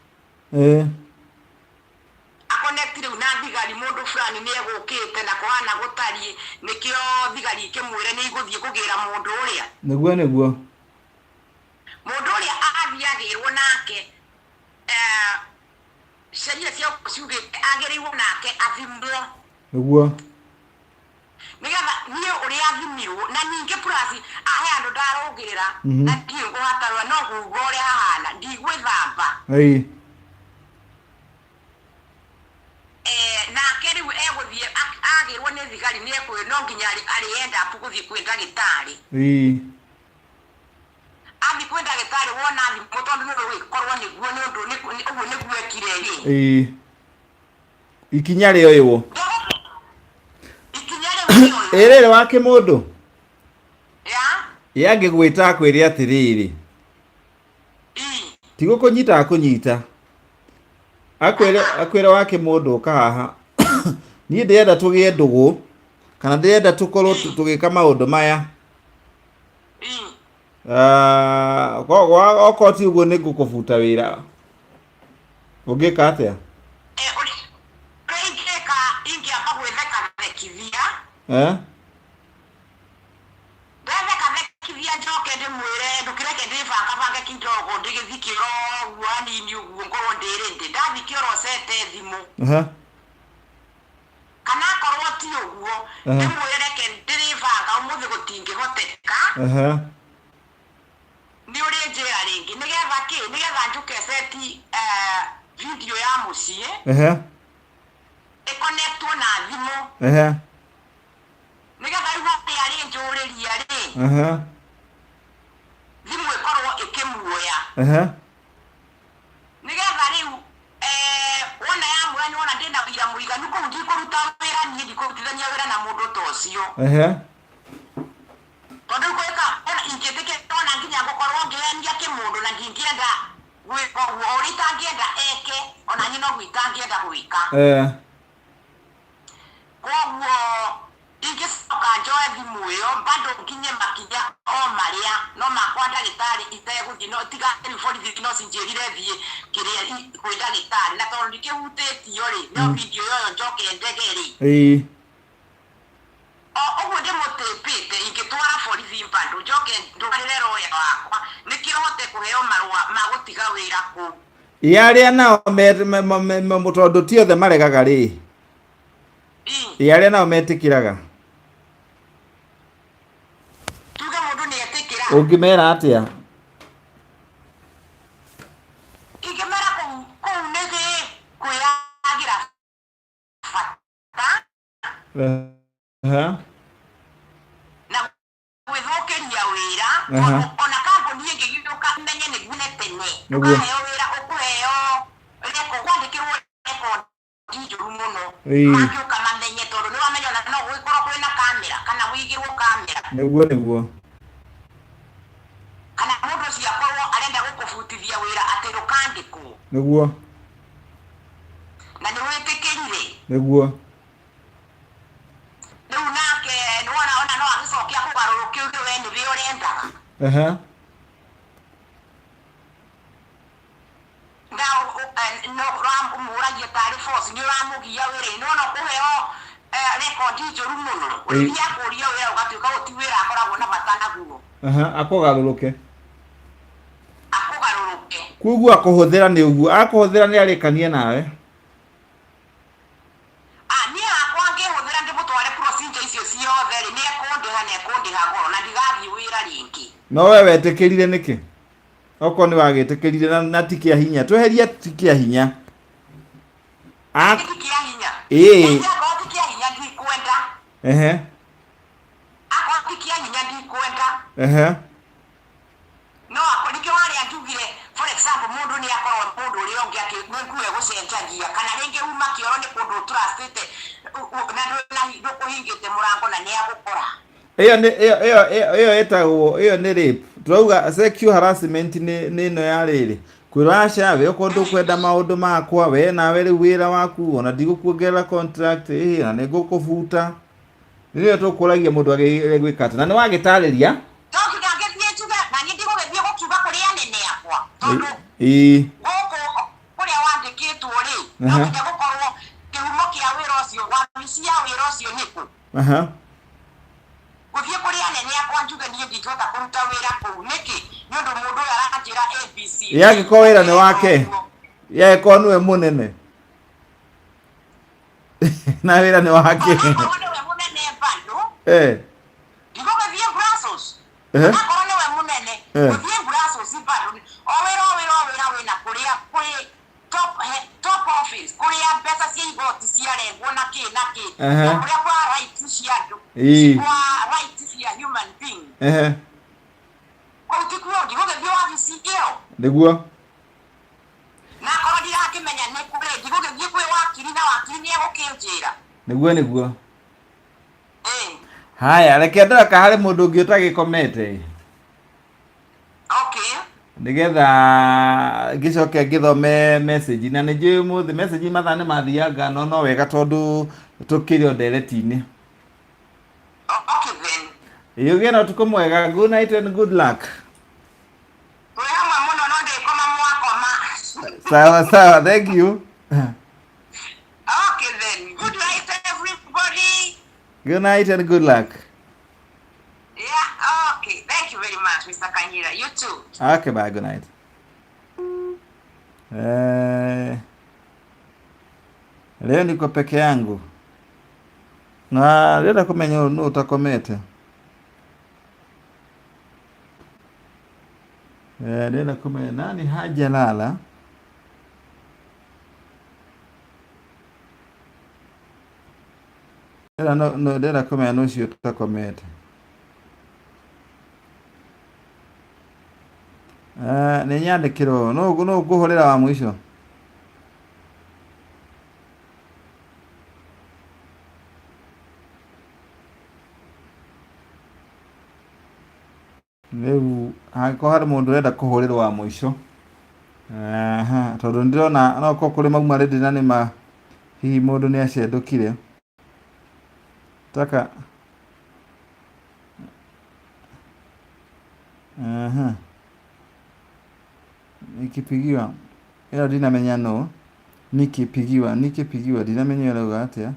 aconnect riu na thigari mundu fulani ni egukite na kuhana gutari nikio thigari ikimwire ni iguthie kugira mundu uria niguo mundu uria athiagirwo nake sheria cia ciugite agirirwo nake athimwo niguo nigetha niä å rä a thimirwo na ningä plus ahe andå ndarå ngä rä ra na ndiä ngå hatarwa no guga å rä a hahana ndigwä thamba nake rä u egå thiä agä rwo nä thigari nä ekwä no nginya arä enda gå thiä kwä ndagä tarä athi kwä ndagä tarä wona thimå tondå nä rå gä korwo nä guo nä å ndå å guo nä guo ekire rä ikinya rä oywo rä wa kä må ndå yangägwä akwä re atä rä rä tigå kå nyita akå nyita akwä re wa kä må ndå å kahaha niä ndä enda tå gä e ndå gå kana ndä enda tå korwo tå gä ka maå ndå maya okorwo ti å guo nä ngå kå buta wä ra å ngä ka atä a ndethekithia njoke ndimwire ndukireke ndibanga kindogo ndigithikiro guo hanini uguo ngorwo ndiri ndi ndathikiro sete thimu kana korwo ti uguo ndimwire reke ndiribanga umuthi gutingihoteka ni uri njira ringi nigetha njuke seti video ya mucie iconnectwo na thimu nigetha ihote ari njuriria ri thimu ikorwo ikimuoya nigetha riu wona ya mwanya wona ndina wira muiganu kuu ndikuruta wira ni ndikurutithania wira na mundu ta ucio tondu gwika ona ingitike ona nginya gukorwo ngihenia kimundu na ndingienda gwika uguo uri tangienda eke ona nyino gwitangienda gwika koguo ingicoka njoe thimu iyo bado nginye makinya o maria no makwa ndagitari itegũthiĩ no tiga borithi no cinjĩrire thiĩ kĩrĩa kwĩ ndagitari na tondũ ndikĩhutĩtio rĩ no video ĩyo njoke ndege rĩ ũguo ndĩmũtĩpĩte ingĩtwara borithi bado njoke ndwarĩre roya wakwa nĩkĩo hote kũheo marũa ma gũtiga wĩra kũu yarĩa nao tondũ ti othe maregaga rĩ yarĩa nao metĩkĩraga tuge mũndũ nĩetĩkĩra ũngĩmera atĩa ingĩmera kũu nĩgĩ kwĩyagĩra bata na gwĩthũkĩria wĩra ona kambuni ĩngĩgĩũka menye nĩguo nĩ tene ũkaheo wĩra ũkũheo reko kwandĩkĩrwo rekondi njũru mũno mangĩũka mamenye tondũ nĩwamenya ona no gũgĩkorwo kwĩna kamera kana wĩigĩrwo kamera nĩguo kana mũndũ ũcio akorwo arenda gũkũbutithia wĩra atĩ ndũkandĩkwo nĩguo na nĩwĩtĩkĩrire nĩguo rĩu nake nĩwona ona no agĩcokia kũgarũrũkia uge we nĩwe ũrendaga mũragia tarĩ force nĩ ũramũgia wĩra-inĩ nĩwona kũheo rekondi njũru mũno ũrĩthia kũria wĩra ũgatuĩka gũti wĩra akoragwo na bata naguo akũgarũrũke koguo akũhũthĩra nĩ ũguo akũhũthĩra nĩ arĩkanie nawe niĩ hakwa ngĩhũthĩra ndĩmũtware procedure icio ciothe rĩ nĩ ekũndĩha goro na ndigathiĩ wĩra rĩngĩ no we wetĩkĩrire nĩkĩ okorwo nĩ wagĩtĩkĩrire na ti kĩa hinya tweheria ti kĩa hinya ti kĩa hinya akorwo ti kĩa hinya ndikwenda akorwo ti kĩa hinya ndikwenda no nĩkĩo warĩa njugire for example mũndũ nĩ akorwo mũndũ ũrĩa ũngĩ akĩngue gũcenjagia kana rĩngĩ uma kĩoro nĩ kũndũ trustĩte na ndũkũhingĩte mũrango na nĩ agũkora ĩyo ĩtagwo ĩyo nĩ rape turauga sexual harassment nĩ ĩno ya rĩrĩ kwĩraca we okorwo ndũkwenda maũndũ makwa we nawe rĩu wĩra waku ona ndigũkuongerera contract na nĩngũkũbuta nĩrĩo tũkũragia mũndũ agĩgwĩka atĩ na nĩ wagĩtarĩria kũrĩa wandĩkĩtwo rĩ no nginya gũkorwo kĩhumo kĩa wĩra ũcio wabici ya wĩra ũcio nĩkũ gũthiĩ kũrĩ anene akwa njuge niĩ ndingĩhota kũruta wĩra kũu nĩkĩ nĩ ũndũ mũndũ ũyũ aranjĩra ABC yagĩkorwo wĩra nĩ wake yagĩkorwo nĩwe mũnene na wĩra nĩ wake nĩwe mũnene bando ndigũgĩthiĩ Brussels akorwo nĩwe mũnene gũthiĩ Brussels bando o wĩra wĩna kũrĩa kwĩ top office kũrĩa mbeca cia igoti ciarengwo na kĩ kũrĩa kwa rights cia andũ kwa rights cia human being kũu ti kuo ndigũgĩthiĩ wabici ĩyo nĩguo na akorwo ndirakĩmenya nĩ kũrĩ ndigũgĩthiĩ kwĩ wakiri na wakiri nĩ egũkĩnjĩra nĩguo haya reke ndaraka harĩ mũndũ ũngĩ ũtagĩkomete nĩgetha ngĩcoke ngĩthome message na nĩ njũĩ mũthĩ message mathaa nĩ mathianga no wega tondũ tũkĩrĩ o ndereti-inĩ ũgĩe na ũtukũ mwega good night and good luck sawa thank you good night everybody good night and good luck thank you very much Mr. Kanyira you too okay bye good night leo niko peke yangu na leo kumenya no utakomete leo kumenya nani hajalala leo kumenya no sio utakomete nĩ nyandĩkĩrwo no ngũhũrĩra wa mũico rĩu hangĩkorwo harĩ mũndũ ũrenda kũhũrĩrwo wa mũico tondũ ndĩrona no gũkorwo kũrĩ mauma rĩndĩ na nĩma hihi mũndũ nĩ acendũkire taka Nikipigiwa ila ndinamenya no nikipigiwa ndinamenya rauga atia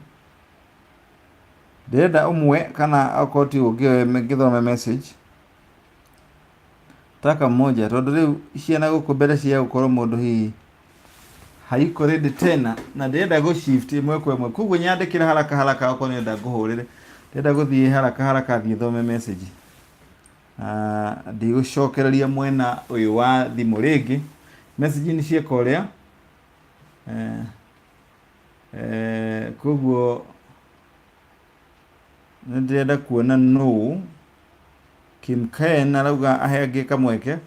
ndenda umwe kana akoti ungiwe ngithome message taka mmoja tondu riu ciana guku mbere cia gukorwo mundu hihi haiko ready tena na ndenda go shift imwe kwa imwe kuguo nyandikira haraka uko nenda nguhurire ndenda guthie haraka thie thome message ndigucokereria mwena uyu wa thimu ringi message ni cieka uria kuguo ndenda kuona no Kimken arauga aheange kamweke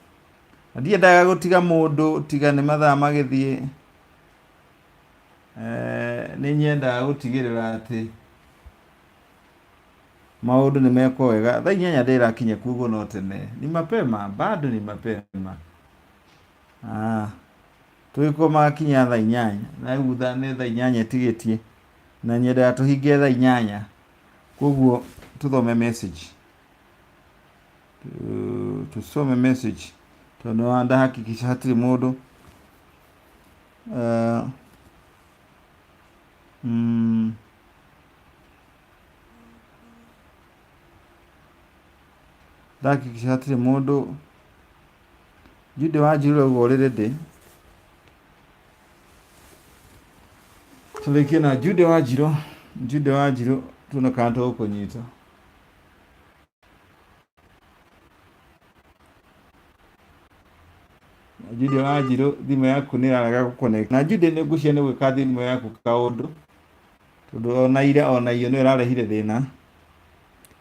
ndiendaga gutiga mundu tiga ni mathaa magithie ni nyendaga gutigirira ati maundu ni meko wega thaa 8 ndirakinya kuguo no tene ni mapema bado ni mapema tuikoma kinya thaa 8 na utha ni thaa 8 tigitie na nyendaga tuhinge thaa 8 kuguo tuthome message tusome message tondu ndahakikisha hatiri mundu ndahakikisha hatiri mundu Jude Wanjiru gorire ndi tulikie na Jude Wanjiru tunakanto ukunyita Jude Wanjiru thimu yaku ni araga guconnect na Jude ni ngucia ni gwika thimu yaku kaundu tondu ona iyo ni irarehire thina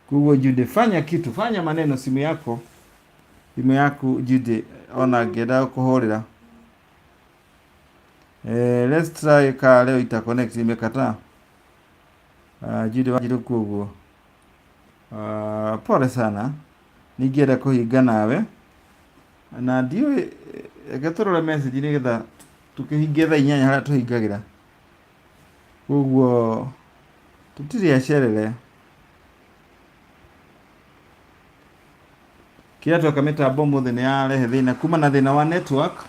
kuguo Jude fanya kitu fanya maneno simu yako Jude ona ngenda kuhurira let's try ka leo ita connect imekata Jude Wanjiru kuguo pole sana ningienda kuhinga nawe na ndio gatorora message ni getha tukihingia thaa 8 haria tuhingagira kuguo tutiri acerere kiatu kameta bombo thine yarehe thina kuma na thina wa network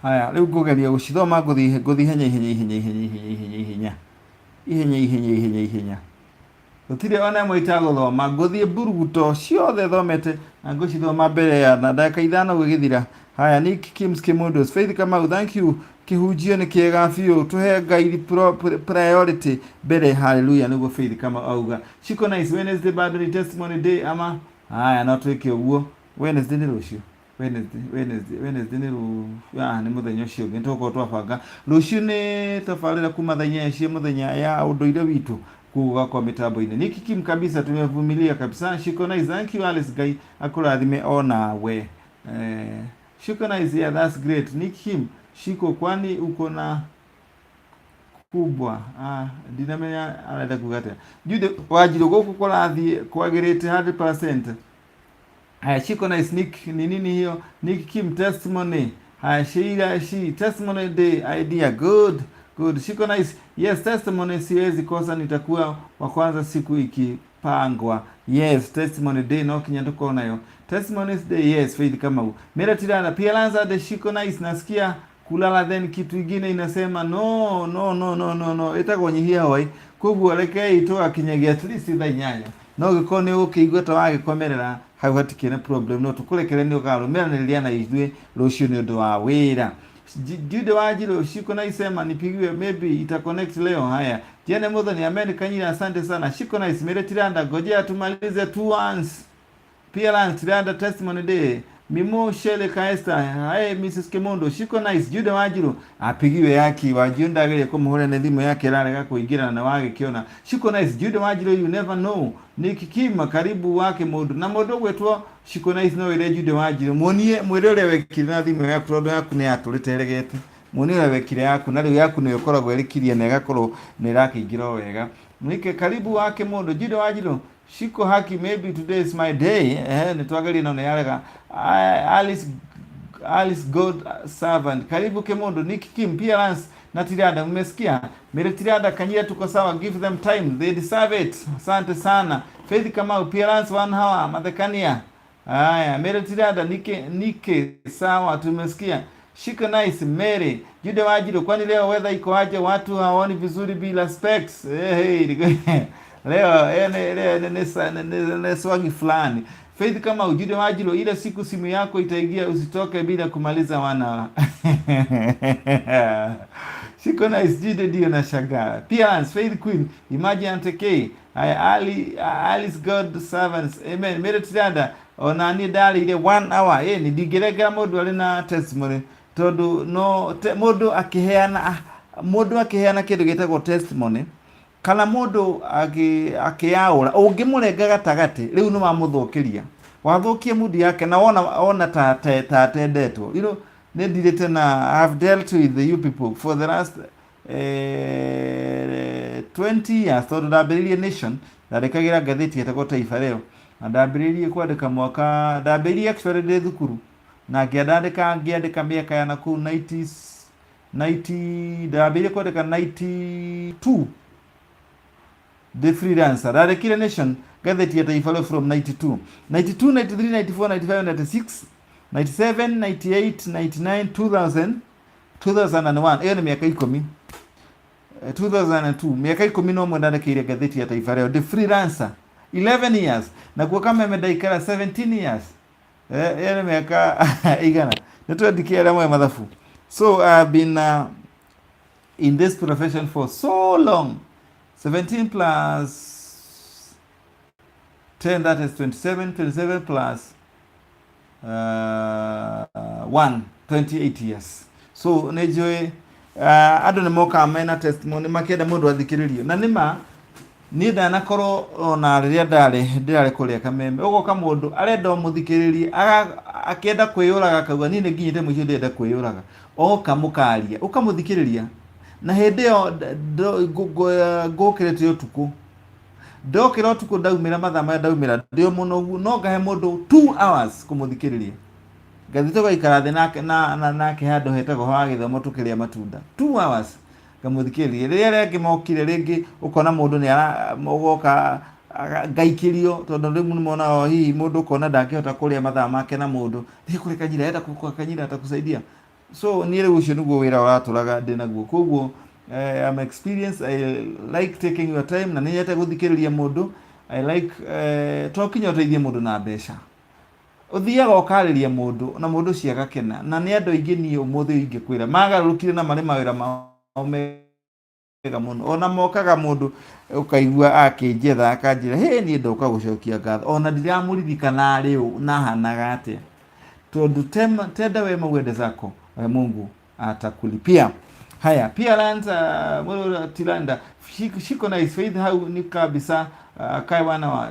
haya riu ngugeria gucithoma nguthi ihenya gutire ona imwe itaguthoma nguthie mburuguto ciothe thomete na ngucithoma mbere ya na ndagika 5 gugithira haya ni Kims Kimundu Faith Kamau thank you kihunjio ni kiega biu tuhe Ngai priority mbere hallelujah niguo Faith Kamau auga shiko nice Wednesday bado testimony day ama haya no twike uguo Wednesday ni rucio Wednesday ni muthenya ucio ngi tuko twabanga rucio ni tafarira kuma thenya cia muthenya ya unduire witu kuga kwa mitambo-ini ni kikim kabisa tumevumilia kabisa shiko nice thank you Alice Ngai akurathime ona we shiko nice yeah that's great ni kikim shiko kwani uko na kubwa ndinamenya arenda kugata Jude Wanjiru guku kurathie kwagirite 100%. Haya shiko nice Nick ni nini hiyo Nick Kim testimony haya Sheila she testimony day idea good shiko nice yes testimony siwezi kosa nitakuwa wa kwanza siku ikipangwa yes testimony day no kinyanduko nayo testimony day yes Faith Kamau mera tirana pia lanza de shiko nice nasikia kulala then kitu kingine inasema no itagonyihia hoi kuguo reke itoa kinyagia at least thaa 8 no gikone ukigwa ta wagikomerera hau hatikene problem no tukurekere ni ugarumeraniria na ithuĩ rucio ni undu wa wira Jude Wanjiru shiko nice nipigiwe maybe ita connect leo haya Jene Muthoni America nyina asante sana shiko nice mere tiranda ngojea tumalize 2 once pia lan tiranda testimony day Mimo Shele Kaesta hai Mrs Kimundu shiko nice Jude Wanjiru apigiwe yaki wajunda gele kumuhore na thimu yake rarega kuingira na wage kiona shiko nice Jude Wanjiru you never know nikikima karibu wake mundu na mundu gwetwo shiko nice no ile Jude Wanjiru munie mwire ule wekire na thimu yaku tondu yaku ni atuliteregete munie ule wekire yaku na riu yaku ni ukoragwo erikirie na igakorwo ni rakingira wega nike karibu wake mundu Jude Wanjiru shiko haki maybe today is my day nitwagarie na yarega Alice God servant. Karibu Kemondo. Niki Kim pia Lance na Tirada, mmesikia? Mere Tirada Kanyira tuko sawa, give them time, they deserve it. Asante sana. Faith Kamau pia Lance 1 hour madhekania. Haya, Mere Tirada nike sawa, tumesikia. Shika nice Mary. Jude Wajiro, kwani leo weather iko aje? Watu hawaoni vizuri bila specs. Leo ne swagi fulani. Faith kama Jude Wajiro, ile siku simu yako itaingia usitoke bila kumaliza wana. Shika nice Jude ndio nashangaa. Pia Faith Queen, imagine TK. Alice God servants. Amen. Merit dada onani dali ile 1 hour. Ni digerega modu alina testimony. Todo no modu akiheana kindu gitagwo testimony kana mundu akiaura ungimurenga gatagati riu no mamuthukiria wathukie mudi yake na ona ta tendetwo ne direte na I've dealt with you people for the last 20 years tondu ndambiririe nation ndandikagira ngatheti yetagwo Taifa Leo na ndambiririe kwandika mwaka ndambiririe actually ndi thukuru na ngiandika miaka ya naku 90 ndambiririe kwandika 92 the freelancer ndandikire nation ngatheti ya Taifa Leo from 92 93 94 95 96 97 98 99 2001 hiyo ni miaka 10 2002 miaka 10 no mwandandikire ngatheti ya Taifa Leo the freelancer 11 years na kwa kama imedaikara 17 years yale miaka igana nitwandikia ramwe mathafu. So I've been in this profession for so long. 17 plus 10, that is 27 plus 1 28 years. So nejoe ado ne moka amena testimony makenda mundu athikiririo na nima ni ndanakorwo ona riria ndirari kuria kameme ugoka mundu arenda muthikiririe akienda kwiyuraga kauga ni nginyite mwicio ndenda kwiyuraga oka mukaria ukamuthikiriria na hindi yo ngukirete utuku ndokira utuku ndaumira mathama ndaumira ndio muno no ngahe mundu 2 hours kumuthikiriria gathito gaikara thi nake handu hetagwo ha githomo tukiria matunda 2 hours kamuthikiriria riria rengi mokire ringi ukona mundu ni ugoka ngaikirio tondu rimu nimona hihi mundu ukona ndangihota kuria mathaa make na mundu thi kuri kanyira enda kukwa kanyira atakusaidia. So ni riu ucio niguo wira uraturaga ndinaguo koguo I'm experienced. I like taking your time na ninyete guthikiriria mundu. I like talking uteithie mundu na mbeca uthiaga ukariria mundu na mundu cia gakena na ni andu aingi ni umuthi ingikwira magarurukire na mari mawira mega muno ona mokaga mundu ukaigua akinjetha akanjira he ni ndoka gucokia ngatho ona ndiramuririkana riu na hanaga atia tondu tenda we mawende zako Mungu atakulipia. Haya pia lanza mwelo tilanda shiko na Faith hau ni kabisa kai wana wa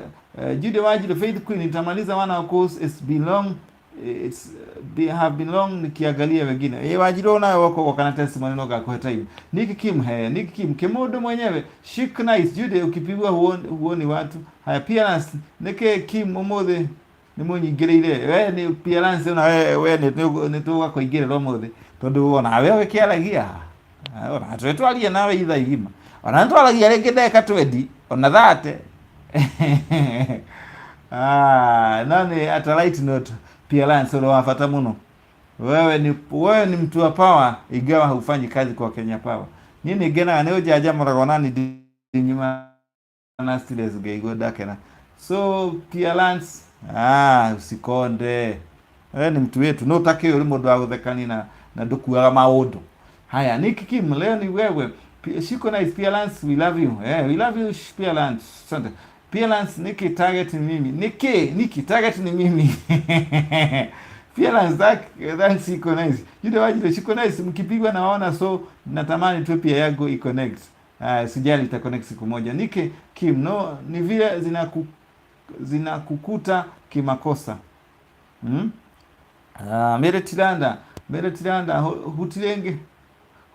Jude Wajiro Faith Queen itamaliza wana wa course have been long nikiangalia wengine Wajiro na wako kana testimony no gako time Niki Kim Kemodo mwenyewe shik nice Jude ukipigwa huoni watu. Haya pia nike Kim omothe ni munyigireire we ni appearance na we ni tuga kuingirira omothe tondu wona we kiaragia ona twetwaria nawe itha igima ona twaragia ringi ndeka 20 ona thate nani at a light note appearance ule wafata muno wewe ni mtu wa power igawa haufanyi kazi kwa Kenya Power nini gena ne ujaja muragona ni nyuma na stress geigo dakena. So appearance usikonde wewe ni mtu wetu no take yule mundu aguthekani na ndukuaga maundu. Haya Niki Kim leo ni wewe shiko na appearance we love you we love you appearance asante appearance Niki target ni mimi Niki target ni mimi appearance that shiko nice Jude Wajiro shiko nice mkipigwa na waona so natamani tu pia yago i-connect sijali ita connect siku moja. Niki Kim no ni vile zinakukuta kimakosa Merit Landa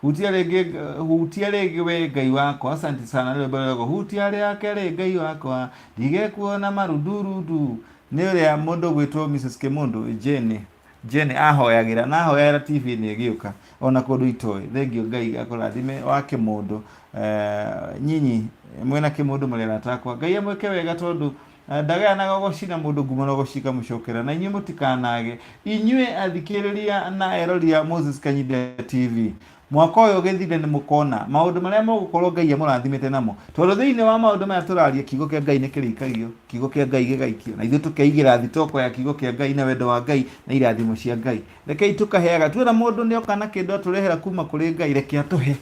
hutiarege we Ngai wako asante sana leo bado hutiare yake Ngai wako ndige kuona marudurudu ni ule mundu gwitwo Mrs Kemondo Jane Jene ahoyagira na ahoyera TV ni giuka ona kundu itoy thengio Ngai akurathime wa kimundu nyinyi mwena kimundu marera takwa Ngai amweke wega tondu ndagaya na gogoshina mundu ngumo no goshika mucokera na inyuĩ mutikanage inyuĩ athikĩrĩria na eroria Moses Kanyide TV mwaka ũyũ gĩthire nĩ mũkona maũndũ marĩa mũgũkorwo Ngai amũrathimĩte namo tondũ thĩinĩ wa maũndũ maya tũraria kiugo kĩa Ngai nĩ kĩrĩikagio kiugo kĩa Ngai gĩgaikio na ithuĩ tũkeigĩra thitoko ya kiugo kĩa Ngai na wendo wa Ngai na irathimo cia Ngai rekei tũkaheaga tuona mũndũ nĩ oka na kĩndũ atũrehera kuma kũrĩ Ngai reke atũhe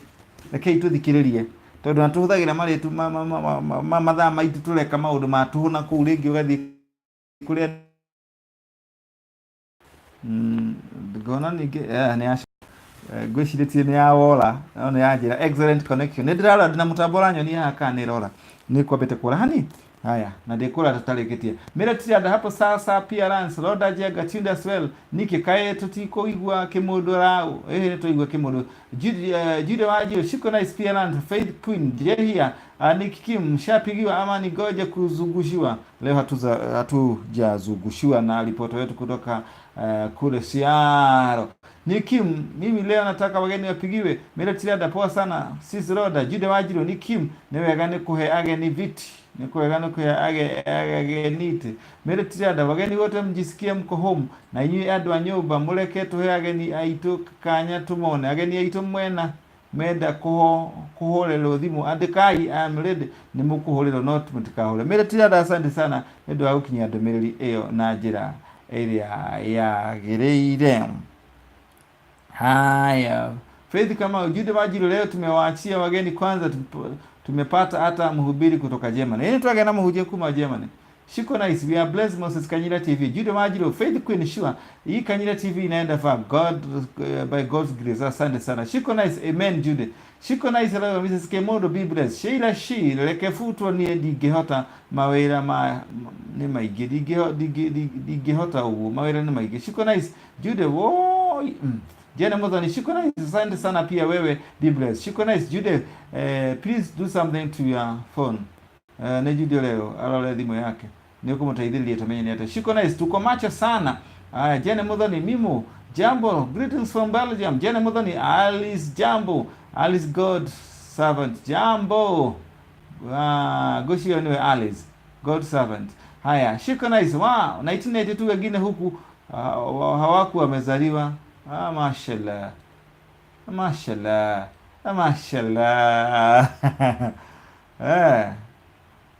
rekei tũthikĩrĩrie tondu na tuhuthagira maritu mathaa maitu tureka maundu matuhuna kuu ringi ugathi kuria ngona ningi ni gwiciritie ni ya wora no ya njira excellent connection ni ndirara na mutambo ranyo ni haka ni rora ni kwambete kura hani haya na ndikura tutarikitie mira tiranda hapo sasa appearance roda jega tinda swell niki kae tutiko igwa kimundu rao ni tuigwa kimundu jude waje shiko nice appearance faith queen jehia niki kim shapigiwa ama ni goje kuzungushiwa leo hatujazungushiwa na ripoti yetu kutoka kule Siaro Nikim mimi leo nataka wageni wapigiwe mira tiranda poa sana sisi roda jude wajiro Nikim niwegane kuhe ageni viti nikuwegana kuya age nite mere tirada wageni wote mjisikie mko home na inyuĩ andũ a nyũmba mũreke tũhe ageni aitũ kanya tũmone ageni aitũ mwena menda kuhorerwo thimũ andĩkai I'm ready nĩ mũkũhorerwo no mũtikahore mere tirada asante sana nĩ ũndũ wa gũkinyia ndũmĩrĩri ĩyo na njĩra ĩrĩa yagĩrĩire. Haya Faith kama ujude wajiro leo tumewaachia wageni kwanza tumepata hata mhubiri kutoka Germany. Yeye tuage na mhubiri kuma Germany. Shiko nice. We are blessed Moses Kanyida TV. Jude Majiro Faith Queen sure. Hii Kanyida TV inaenda far. God by God's grace. Asante sana. Shiko nice. Amen Jude. Shiko nice leo Mrs. Kemodo be blessed. Sheila she lekefutwa ni digehota mawera ni maige digehota uwo mawera ni maige. Shiko nice. Jude wo Jana Mother Shiko nice. Asante sana pia wewe be blessed. Shiko nice Jude please do something to your phone. Na Jude leo alole dhimo yake. Niko mtaidhili tumenye ni hata. Shiko nice tuko macho sana. Jana Mother ni Mimo Jambo greetings from Belgium. Jana Mother ni Alice Jambo. Alice God servant Jambo. Goshi anyway Alice God servant. Haya Shiko nice. Wow 1982 wengine huku hawaku wamezaliwa. Mashallah. Mashallah. Mashallah.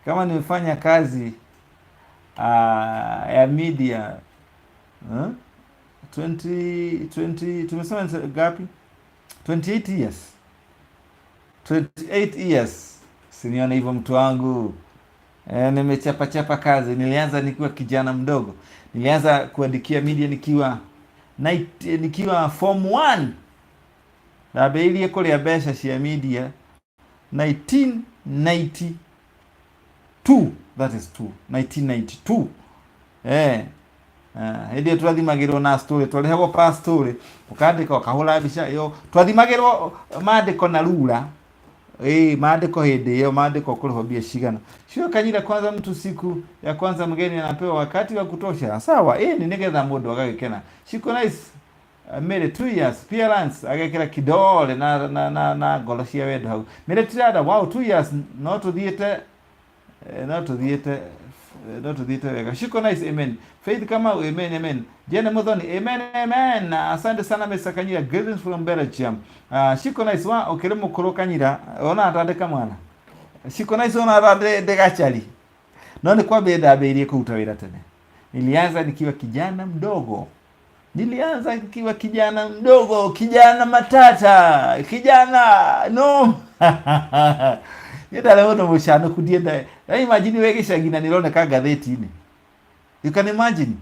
Kama nimefanya kazi ya media 20 tumesema gapi 28 years 28 years siniona hivyo mtu wangu. Nimechapa kazi. Nilianza nikiwa kijana mdogo. Nilianza kuandikia media nikiwa form 1 na beili kule ya besha cia media 1992 that is 1992 hĩndĩ twathimagĩrwo na story twarehagwo pa story ukandĩka ukahũra mbica yo twathimagĩrwo maandĩko na rura maandĩko hĩndĩ ĩyo maandĩko kũrĩhwo mbia cigana cio Kanyida kwanza mtu siku ya kwanza mgeni anapewa wakati wa kutosha sawa ni nigetha mũndũ agagĩkena. Shiko nice made 2 years appearance agekĩra kidole na ngoro cia wendo hau made tirada wow 2 years no tuthiĩte wega. Shiko nice amen. Faith kama amen amen. Jana Muthoni amen amen. Asante sana Mr. Kanyida greetings from Belgium. Shiko nice wa okirimo kuro Kanyida ona atandika mwana. Shiko nice ona atandika gachari. No ni kwa beda berie kuuta wira tene. Nilianza nikiwa kijana mdogo. Kijana matata. No. Yedala wono mushano kudienda. Imagine wege shagina niloneka gatheti-ini. You can imagine.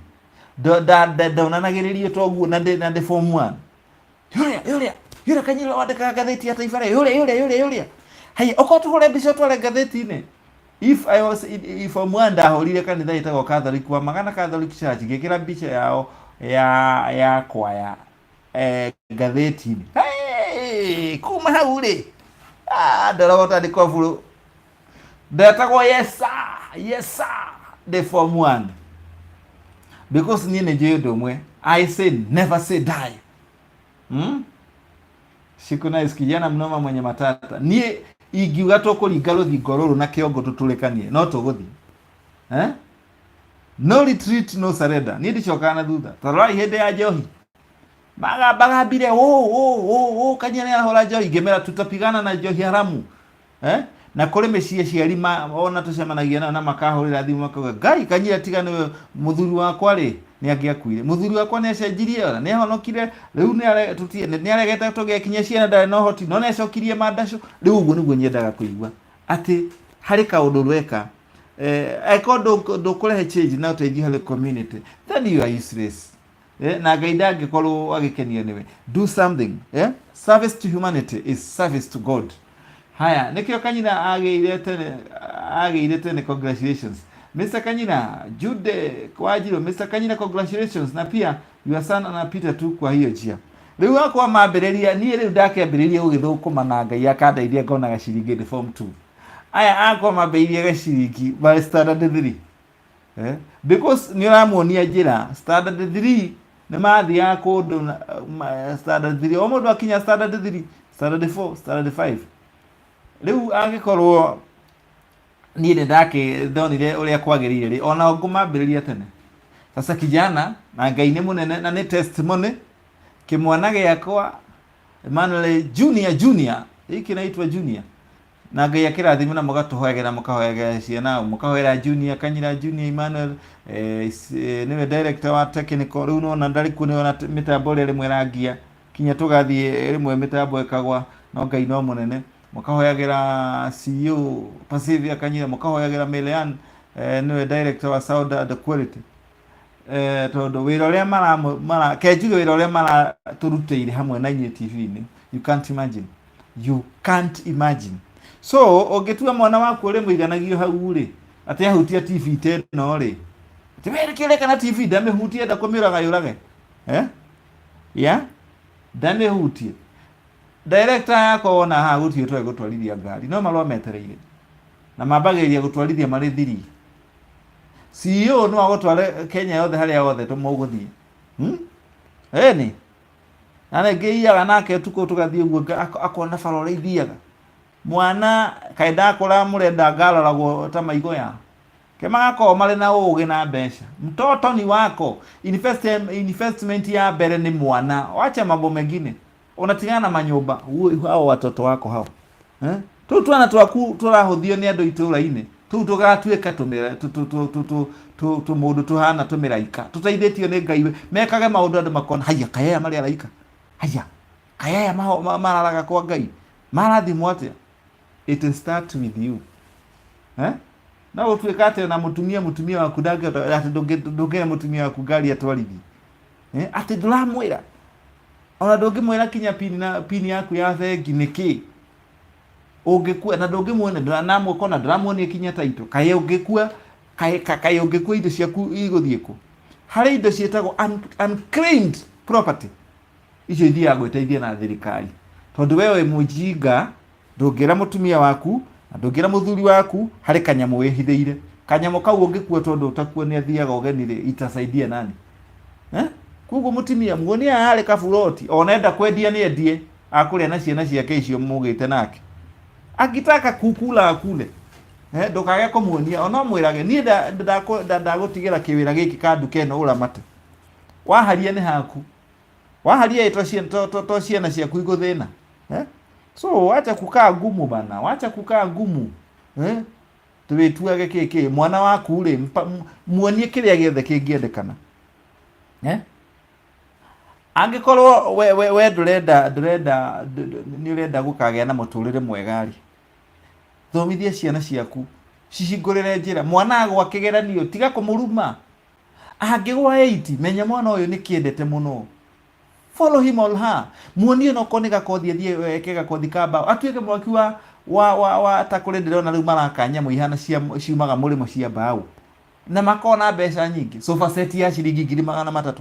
Unanagĩrĩrio toguo na ndĩ form 1. Yũrĩa Kanyida wandĩkaga gatheti ya Taifa yũrĩa. Haya okorwo tũhũre mbica tware gatheti-ini. If form 1 ndahũrire kanitha ĩtagwo Catholic wa Magana Catholic Church ngĩkĩra mbica yao ya kwaya gatheti-ini. Kuma hau rĩ. Ndoragwo tandĩkwo buru. Ndetagwo yes sir the form 1. because niĩ nĩ njũĩ ũndũ ũmwe, I say never say die. Siku na kijana mnoma mwenye matata niĩ ingiuga tũkũringa rũthingo rũrũ na kĩongo tũtũrĩkanie no tũgũthiĩ. No retreat, no surrender. Niĩ ndicokaga na thutha. Tarora hĩndĩ ya njohi bagambire kanyene arahora njohi ngĩmera tutapigana na njohi haramu. Na kũrĩ mĩciĩ ciari ona tũcemanagia nao na makahũrĩra thimũ makauga Ngai kanyira tiga nĩwe mũthuri wakwa rĩ nĩ angĩakuire. Mũthuri wakwa nĩ acenjirie ona nĩ ahonokire rĩu nĩ aregete tũgekinyia ciana ndarĩ na ũhoti no nĩ acokirie mandacũ. Rĩu ũguo nĩguo nyendaga kũigua atĩ harĩ kaũndũ rweka angĩkorwo ndũkũrehe change na ũteithio harĩ community then you are useless. Na Ngai ndangĩkorwo agĩkenio nĩwe. Do something. Service to humanity is service to God. Haya, nikio Kanyina agĩire tene congratulations. Mr. Kanyina, Jude Kwajiro, Mr. Kanyina congratulations na pia your son anapita tu kwa hiyo njia. Rĩu akwa mambĩrĩria niĩ rĩu ndakĩambĩrĩria gũgĩthũkũma na Ngai akandeithia ngona gaciringi the form 2. Aya akwa mambĩrĩria gaciringi by standard 3. Because nĩ ũramuonia njĩra standard 3 nĩ mathiaga kũndũ standard 3 o mũndũ akinya standard 3, standard 4, standard 5. Rĩu angĩkorwo niĩ nĩ ndakĩthonire ũrĩa kwagĩrĩire rĩ ona ngũmambĩrĩria tene. Sasa kijana na Ngai nĩ mũnene na nĩ testimony kĩmwana gĩakwa Emmanuel Junior hiki naitwa Junior na Ngai akĩrathima na mũkahoyagĩra ciana mũkahoera Junior Kanyira Junior Emmanuel nĩwe director wa technical rĩu nona ndarĩ kuo nĩona mĩtambo ĩrĩa rĩmwe rangia kinya tũgathiĩ rĩmwe mĩtambo ĩkagwa no Ngai no mũnene. Mũkahoyagĩra CEO Pacific Kanyira mũkahoyagĩra Melian nĩwe director wa sound and quality. Tondũ wĩra ũrĩa kenjuge wĩra ũrĩa maratũrutĩire hamwe na inyuĩ TV-inĩ you can't imagine. So ũngĩtua mwana waku ũrĩ mũiganagio hau rĩ atĩ ahutia TV teno rĩ atĩ wĩra kĩreka na TV ndamĩhutie ndakũmĩũraga yũrage ndamĩhutie. Director yako ona ha gũthiĩ twa gũtwarithia ngari no marũa metereire na mambagĩrĩria gũtwarithia marĩ thiri. CEO no agũtware Kenya yothe harĩa yothe tũmũgũthiĩ. Eni na ngĩiyaga nake tuko tũgathiĩ ũguo akona bara ũrĩa ithiaga mwana kaida kũra mũrenda ngaroragwo ta maigo ya kemagakorwo marĩ na ũũgĩ na mbeca. Mtoto ni wako. Investment ya mbere ni mwana. Wacha mambo mengine. Unatigana na manyumba hao watoto wako hao. Tu twana twaku tũrahũthio nĩ andũ itũũra-inĩ tu tũgatuĩka mũndũ tuhana tũmĩraika tũteithĩtio nĩ Ngai mekage maũndũ andũ makona haya kayaya marĩ araika haya kayaya mararaga kwa Ngai marathimwo atĩa. It will start with you. Na ũtuĩka atĩ na mũtumia waku ndũngĩra mũtumia waku ngari atwarithi atĩ ndũramwĩra ona ndũngĩmwĩra kinya pini yaku ya thengi nĩkĩ ũngĩkua na ndũngĩmuona ndanamuoko na ndĩramuonia kinya taito kaĩ ũngĩkua indo ciaku igũthiĩ kũ. Harĩ indo ciĩtagwo unclaimed property icio ithiaga gwĩteithia na thirikari tondũ wewe mũjinga ndũngĩra mũtumia waku na ndũngĩra mũthuri waku harĩ kanyamũ wĩhithĩire. Kanyamũ kau ũngĩkua tondũ ũtakuo nĩ athiaga ũgeni rĩ itasaidia nani. Kuguo mũtumia muonia harĩ kaburoti onenda kwendia nĩ endie akũrĩa na ciana ciake icio mũgĩte nake. Akitaka kukula akule. Ndũkage kũmuonia ona mwĩrage niĩ ndagũtigĩra kĩwĩra gĩkĩ kanduka ĩno ũramate. Waharia nĩ haku. Waharia to ciana ciaku igũthĩna. So wacha kukaa ngumu bana. Wacha kukaa ngumu. Tuwĩtuage kĩkĩ mwana waku rĩ muonie kĩrĩa gĩothe kĩngĩendekana. Angĩkorwo we ndũrenda nĩ ũrenda gũkagĩa na mũtũrĩre mwega rĩ thomithia ciana ciaku cicingũrĩre njĩra. Mwana agwa kĩgeranio tiga kũmũruma. Angĩgwa 80 menya mwana ũyũ nĩ kĩendete mũno. Follow him or her. Muonie no kone gakothi athiĩ eke gakothi kamba atuĩke mwaki wa takũrĩ ndĩrona rĩu marakanya mũihana ciumaga mũrĩmo cia mbaũ na makona mbeca nyingĩ. Sofa set ya ciringi 300,000.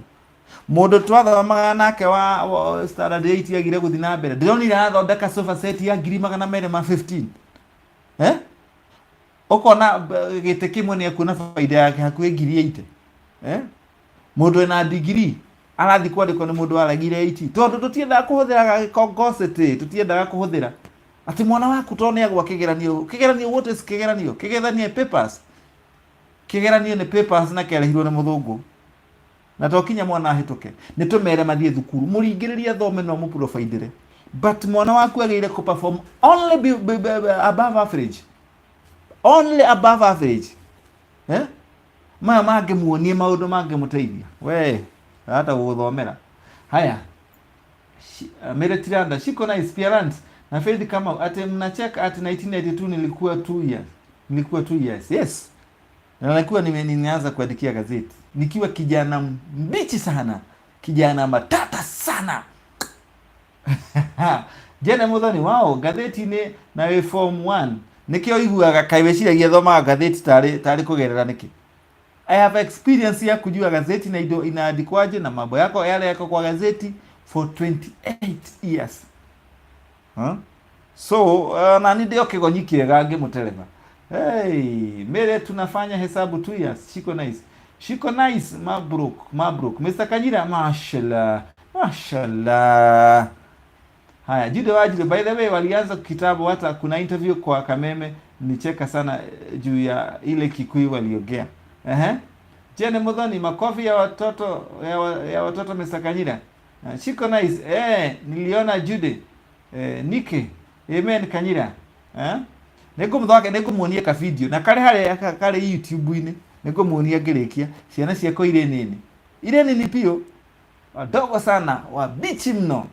Mũndũ twathomaga nake wa standard 8 agire gũthiĩ na mbere ndĩronire athondeka sofa set ya 215. Ũkona gĩtĩ kĩmwe nĩ akuona faida yake hakuhĩ 80. mundu ena degree arathi kwandikwo ni mundu aragire 80 tondu tutiendaga kuhuthira congosity tutiendaga kuhuthira ati mwana waku to ne agwa kigeranio what is kigeranio papers kigeranio ni papers na kerehirwo ni muthungu na tokinya mwana ahituke ni tumere mathie thukuru muringiriria thome no mu profile but mwana waku ageire ku perform only above average maya mange muonie maundu mange muteithia we hata guthomera haya mere tiranda shiko na experience na faith kama ati mnacheka ati 1992 nilikuwa 2 years yes na nilikuwa nimeanza kuandikia gazeti nikiwa kijana mbichi sana kijana matata sana jene muthoni wao gazeti ni na form 1 nikio iguaga kaibeciragia thoma gazeti tari kugerera niki I have experience ya kujua gazeti na inaandikwaje na mambo yako yale yako kwa gazeti for 28 years so na ndio kigonyiki gange muteleva hey mere tunafanya hesabu 2 years shiko nice mabruk Mr. Kanyira mashallah haya Jude Wajire by the way walianza kitabu hata kuna interview kwa Kameme nicheka sana juu ya ile Kikuyu waliongea jene muthoni makofi ya watoto Mr. Kanyira shiko nice niliona Jude Nike amen Kanyira nigumuonia ka video na kare YouTube-ini nigumuonia ngirikia ciana ciako ile nini pio wadogo sana wa bichi mno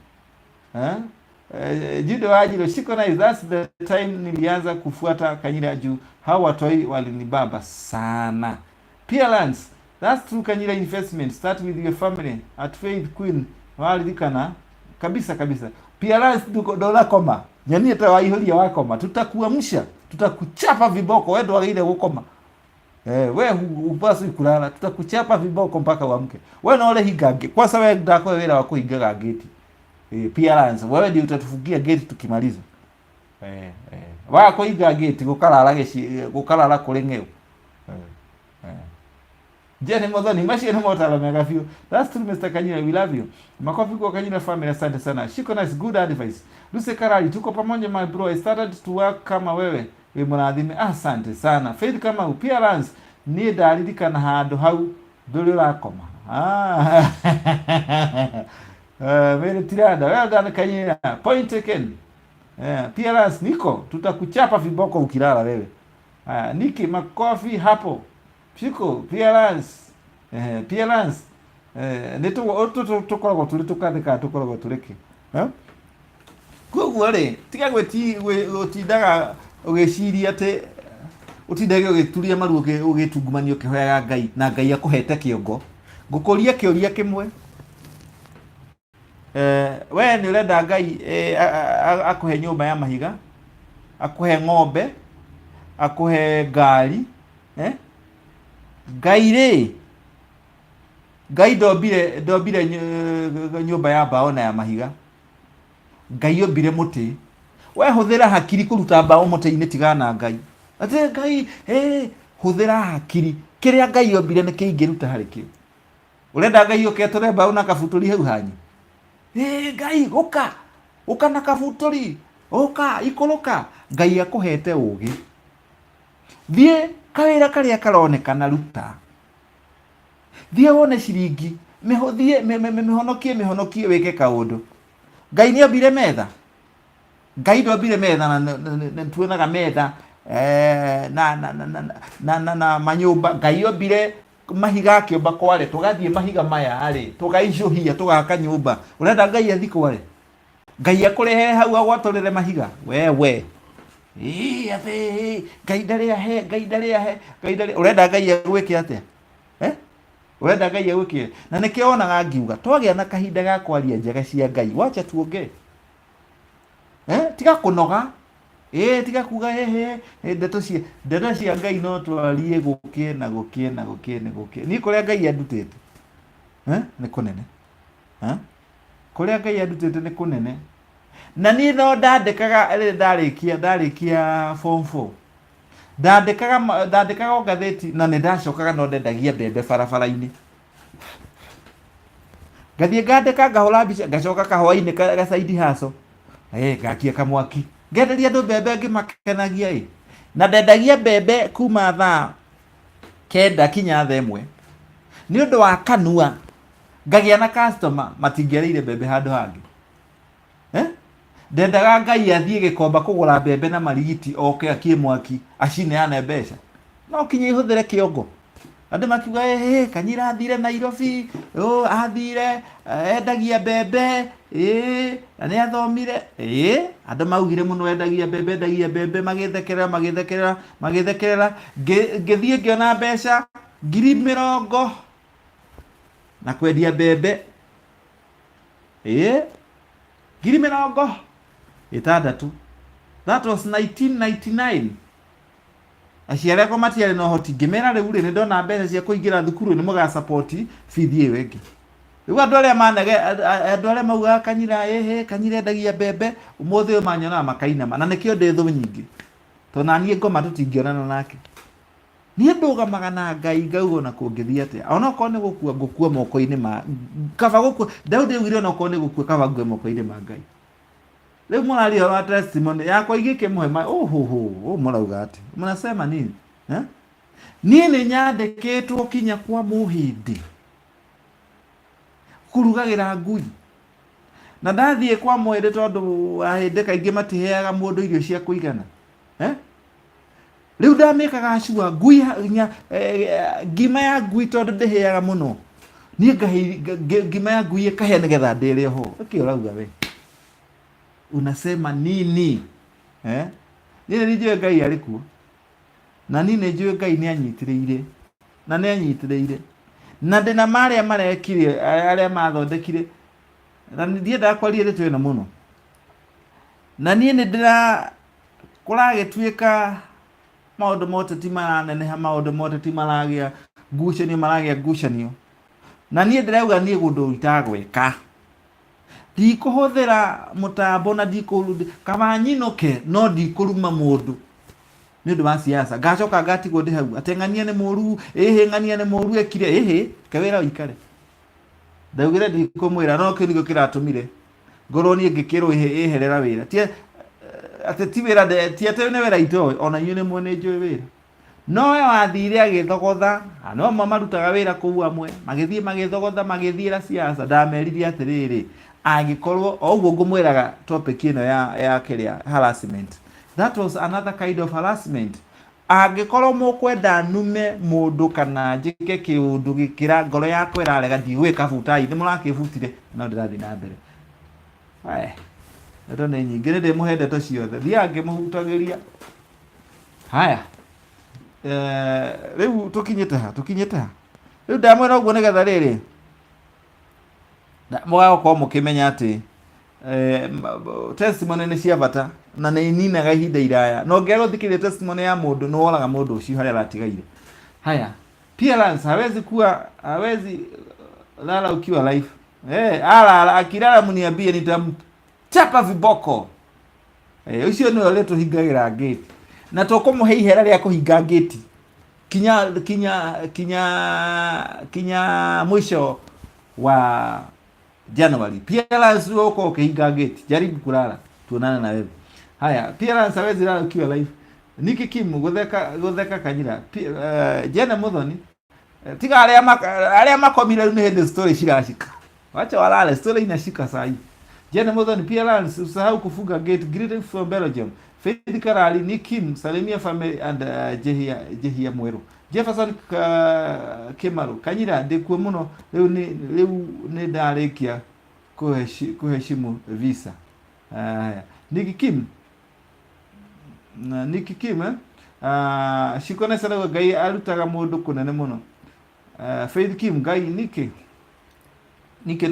Jude Wajiro shiko nice that's the time nilianza kufuata Kanyira juu hao watoi walinibaba sana Peerlands that's through Kanyira investment start with your family at Faith Queen walidikana kabisa Peerlands dola koma nyani atawaiholi wakoma tutakuamsha tutakuchapa viboko wewe ndo ile ukoma wewe upasi kulala tutakuchapa viboko mpaka uamke wewe na ole higage kwa sababu wewe ndako wera wako higaga gate Peerlands wewe ndio utatufungia gate tukimaliza wako higaga gate gukalala kulengeo jene modhani mashi ni motala mega few that's true Mr. Kanyira we love you makofi kwa Kanyira family asante sana shiko nice good advice Lucy Karali tuko pamoja my bro I started to work kama wewe mwanadhimi asante sana Faith kama Peerlands ni dalili kana hando hau dole rakoma mere tirada well done Kanyira point taken Peerlands niko tutakuchapa viboko ukilala wewe Niki makofi hapo shiko Peerlands neto tukoragwo tureke koguo ri tiga gutindaga ugiciria ati utindage ugituria maru ugitungumania ukihoyaga Ngai na Ngai akuhete kiongo ngukuria kiuria kimwe we ni urenda Ngai akuhe nyumba ya mahiga akuhe ng'ombe akuhe ngari Ngai ndobire nyumba ya mbao na ya mahiga Ngai ombire muti we huthira hakiri kuruta mbao muti-ini tigana Ngai ati Ngai huthira hakiri kiria Ngai ombire ni kiingiruta hari ki urenda Ngai uketore mbao na kabuturi hau hanyi Ngai uka na kabuturi ikuluka Ngai akuhete ugi thie kawira karia karonekana ruta thie wone ciringi mihonokie wike kaundu Ngai ni ombire metha Ngai ndombire metha na tuonaga metha na manyumba Ngai ombire mahiga akiomba kware tugathie mahiga maya ari tugaicuhia tugaka nyumba urenda Ngai athi kware Ngai akurehe hau agwatorere mahiga wewe ate Ngai ndari ahe urenda Ngai agwike atia urenda Ngai agwike na nikio onaga ngiuga twagia na kahinda ga kwaria njega cia Ngai wacha tuonge tiga kunoga tiga kuga ndeto cia Ngai no twarie gukie ni kuria Ngai andutete ni kunene kuria Ngai andutete ni kunene na ni no ndandikaga ndarikia form 4 ndandikaga gatheti na ni ndacokaga no ndendagia mbembe barabara-ini gathie ngandika ngahora mbica ngacoka kahwaini ga side hustle gakia kamwaki ngenderia andu mbembe ngimakenagia na ndendagia mbembe kuma thaa 9 kinya thaa 1 ni undu wa kanua ngagia na customer matingiereire mbembe handu hangi ndendaga Ngai athie Gikomba kugura mbembe na marigiti oke akie mwaki acineane mbeca no kinye ihuthire kiongo andu makiuga Kanyira athire Nairobi athire endagia mbembe na ni athomire andu maugire muno endagia mbembe magithekerera ngithie ngiona mbeca 20,000 na kwendia mbembe 20,000 itandatu. That was 1999. Aciare ko matiare no hoti ngimera riu ri ndona mbeca cia kuingira thukuru ni muga support fithi iyo ingi. Riu andu aria manage andu aria mauga Kanyira Kanyira endagia mbembe umuthi uyu manyona makainama na nikio ndi thu nyingi to na nie ngoma tutingionana nake ni ndugamaga na Ngai ngaugo na kungithia atia ona ko ni gukua moko-ini ma kaba gukua Daudi ugire ona ko ni gukua kaba ngwe moko-ini ma Ngai. Leo mwana wa testimony yako igike muhema murauga ati mnasema nini nini nyandikitwo kinya kwa muhindi kurugagira ngui na ndathie kwa mwende tondu ahinde kaingi matiheaga mundu irio cia kuigana riu ndamikaga acua ngui ngima ya ngui tondu ndiheaga muno ni ngima ya ngui ikahe nigetha ndire ho urauga we unasema nini nini nijue Ngai arikuo na nini njue Ngai ni anyitiriire na ndina maria marekire aria mathondekire na ndienda kwaria ritwe na muno na nini ndira kuragituika maundu mote ti maraneneha maundu mote ti maragia ngucanio na niĩ ndirauga niĩ gundu itagweka ndikuhuthira mutambo na kama nyinoke no ndikuruma mundu ni ndu wa siasa ngacoka ngatigwo ndi hau ateng'ania ni muru ng'ania ni muru ekire kawira uikare ndaugire ndikumwira no kinigio kiratumire ngoro ni ngikirwo herera wira tie ate ti wira ti ate ne wira ito ona yune mwene njwe wira no we wathire agithogotha no marutaga wira kuu amwe magithie magithogotha magithiira siasa ndameririe atiriri angikorwo oguo ngumwiraga topic ino ya kiria harassment. That was another kind of harassment. Angikorwo mukwenda nume mundu kana njike kiundu gikira ngoro yakwa irarega ndigwika butai ni murakibutire no ndirathi na mbere ndo ni nyingi ndi muhende to ciothe thia ngimuhutagiria haya riu tukinyite ha riu ndamwira uguo nigetha riri mwa ko mukimenya ati testimony ni cia bata na ni ninaga ihinda iraya no ngero thikirie testimony ya mundu no woraga mundu ucio haria ratigaire haya parents hawezi lala ukiwa life ala akilala mniambie nitamchapa viboko ucio ni ole tuhingagira gate na tukumuhe ihera ria kuhinga gate kinya mwisho wa January. Parents wako ukihinga gate jaribu kulala tuonane na wewe. Haya parents hawezi lala ukiwa live. Niki Kim gutheka Kanyira Jana Muthoni tiga aria makomire ni hende story shirashika wacha walale story inashika sahi. Jana Muthoni parents usahau kufunga gate. Greetings from Belgium. Faith Karali ni Kim salimia family and Jehia Mweru Jefferson Kimaru Kanyira ndikuo muno riu ni ndarikia kuheshimu visa. Niki Kim shikone sana Ngai arutaga mundu kunene muno. Faith Kim Ngai niki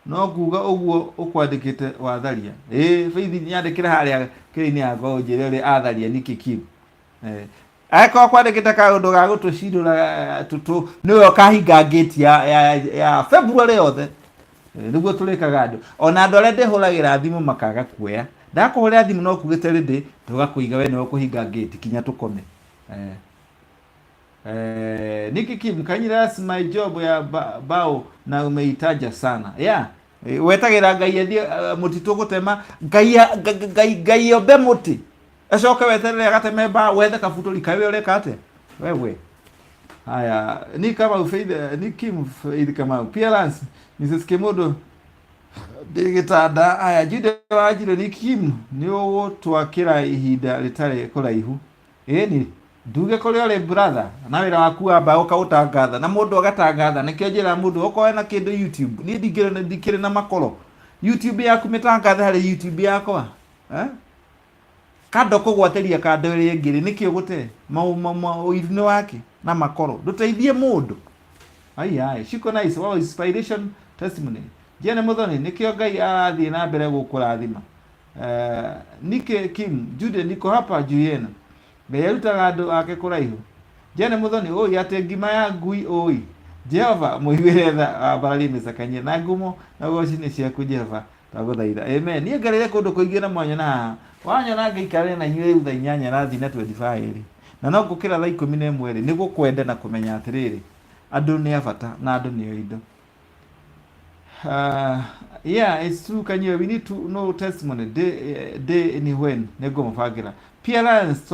no kuga uguo ukwandikite watharia Faith nyandikira haria kiri-ini yako njire atharia Niki Kim ako kwandikite kaundu ga gutucindura tutu niwe kahinga gate ya February yothe niguo turikaga andu ona andu aria ndihuragira thimu makaga kuoya ndakuhurira thimu no kugite rindi tugakuiga we niwe kuhinga gate kinya tukome Niki Kim, kanyira my job ya bao na umeitaja sana. Yeah. Wetagira ngai ethi mutito gutema ngai obe muti acoke weterere agateme ba wethe kabuturi kawe ureka ate wewe. Haya ni kama ufaida ni Kim faida kama appearance Mrs. Kemodo digitanda. Haya jude wajire ni Kim ni wo twakira ihinda ritare kuraihu ni nduge kuri ore brother na wira waku amba ukautangatha na mundu agatangatha nikio njira mundu ukoe na kindu YouTube ni ndikire na makoro YouTube yaku mitangatha hari YouTube yakwa kando kugwateria kando iri ngiri nikio gute uirune wake na makoro nduteithie mundu ai shiko nice wow inspiration testimony jene muthoni nikio ngai arathie na mbere gukurathima nike Kim jude niko hapa juu yenu Beyaruta andu ake kuraihu jene muthoni oi ate ngima ya ngui oi Jehova muiwiretha abali misakanye na ngumo na gocini ciaku Jehova taguthaitha amen. Nie ngarire kundu kuingi na mwanya na wanya na ngeikare na nywe utha inyanya na thina 25 na no ngukira tha 11 ni gukwende na kumenya atiriri andu ni abata na andu ni oindo. Yeah, it's true. Can you? We need to know testimony. Day ni when nego mufagira. Parents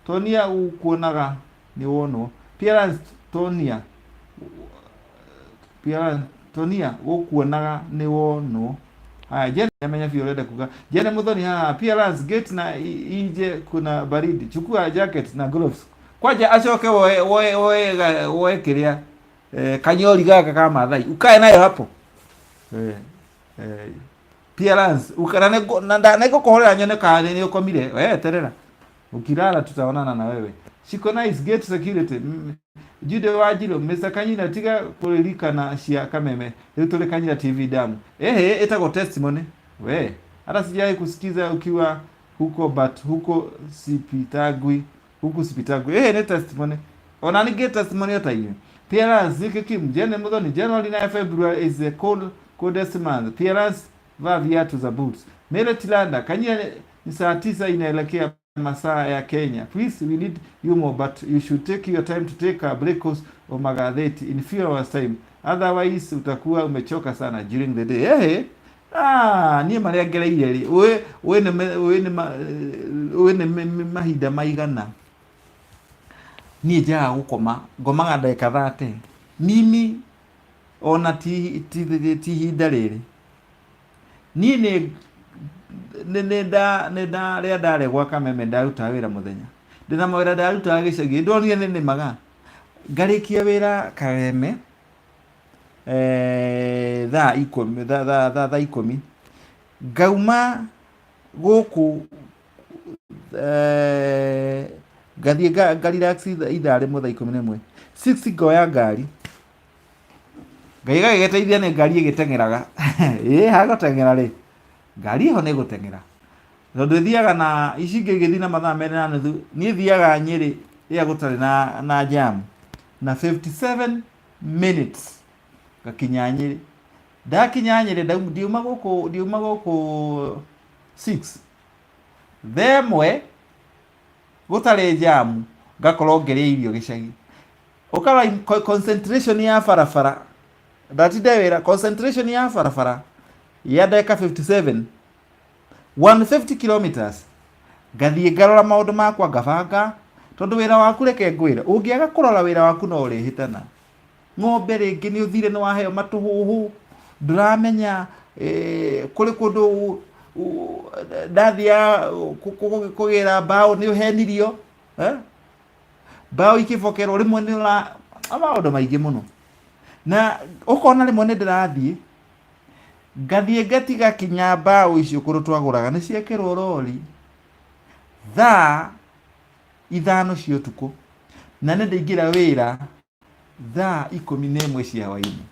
Tonia ukuonaga ni wono. Parents Tonia ukuonaga ni wono. Haya jene yamenya violeta kuga. Jene muthoni parents gate na ije kuna baridi. Chukua jacket na gloves. Kwaje acoke woe kiria kanyori gaka kama thai. Ukae nayo hapo. Parents ukarane nego kohora nyone kane ni ukomire terera ukirara tutaonana na wewe. Shiko nice gate security jude wajiro Mr. Kanyina tiga kulika na shia kameme tule Kanyina TV damu itago testimony hata sijai kusikiza ukiwa huko but huko sipitagwi ni testimony onani get testimony hata hiyo. Parents Kim jene muthoni January na February is a coldest month. Parents va viatu za boots. Mele Tilanda Kanyina ni saa 9 inaelekea masaa ya Kenya. Please we need you more but you should take your time to take a breakfast or magazeti in few hours time. Otherwise utakuwa umechoka sana during the day. Ni maregereire ri. We ne mahinda maigana. Ni jaga gukoma ngomaga ndeka 30. Mimi ona ti hinda riri. Ni nenda ria ndare gwa kameme ndaruta wira muthenya ndina mawira ndaruta gicagi ndonire ni maga ngarikia wira kameme thaa 10 ngauma guku gathie relax ithaa rimwe thaa 11 6 ngoya ngari ngaiga geteithia ni ngari igitengeraga hagotengera ri ngari ho ne gutengera tondu thiaga na icinge githi na mathaa mere na nuthu ni thiaga Nyeri ya gutari na jam na 57 minutes gakinya Nyeri ndakinya Nyeri ndiuma guku 6 themwe gutari jam ngakorwo ngeria irio gicagi ukara concentration ya farafara ndatinde wira concentration ya farafara ya dakika 57 150 kilometers gathie ngarora maundu makwa ngabanga tondu wira waku reke ngwira ungiaga kurora wira waku no urihitana ng'ombe ringi ni uthire ni waheo matuhuhu nduramenya kuri kundu ndathia kugira bao ni uhenirio bao ikibokerwo rimwe ni ura maundu maingi muno na ukona rimwe ni ndirathie gathie gatiga kinya bao icio kuru twaguraga ni ciekirwo rori thaa 5 cia utuku na ni ndingira wira thaa 11 cia hwaini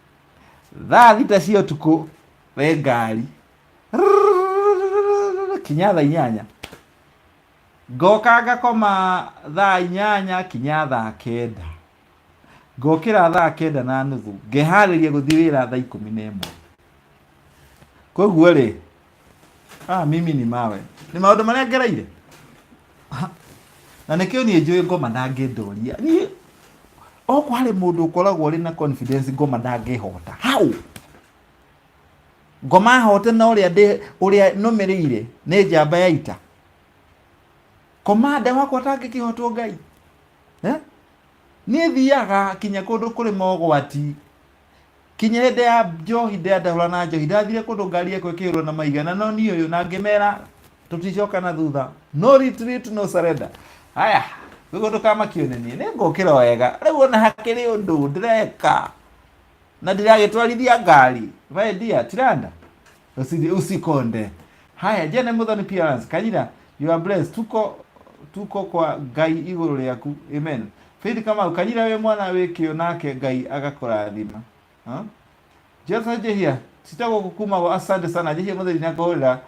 thaa 6 cia utuku we ngari kinya thaa 8 ngoka ngakoma thaa 8 kinya thaa 9 ngokira thaa 9 na nuthu ngehariria guthii wira thaa 11 koguo ri mimi ni mawe ni maundu maria ngereire na nikio ni njui ngoma na ngindoria ni oko hari mundu ukoragwo ri na confidence ngoma ndangihota how ngoma hote na uria numirire ni njamba ya ita komanda wakwa tangikihotwo ngai ni thiaga kinya kundu kuri mogwati kinya hinde ya njohi ndandahura na njohi ndathire kundu ngari ekwe kirwo na maigana no ni uyu na ngimera tuticoka na thutha no retreat no surrender haya gugo kama kionenie ni ngokira wega riu ona hakiri undu ndireka na ndiragitwarithia ngari vai dia tiranda usikonde haya jene muthoni parents kanyira you are blessed tuko kwa ngai iguru riaku amen faith kama ukanyira we mwana wikio nake ngai agakurathima Jesa jehia sitago kukuma asante sana jehia muthoni nakohora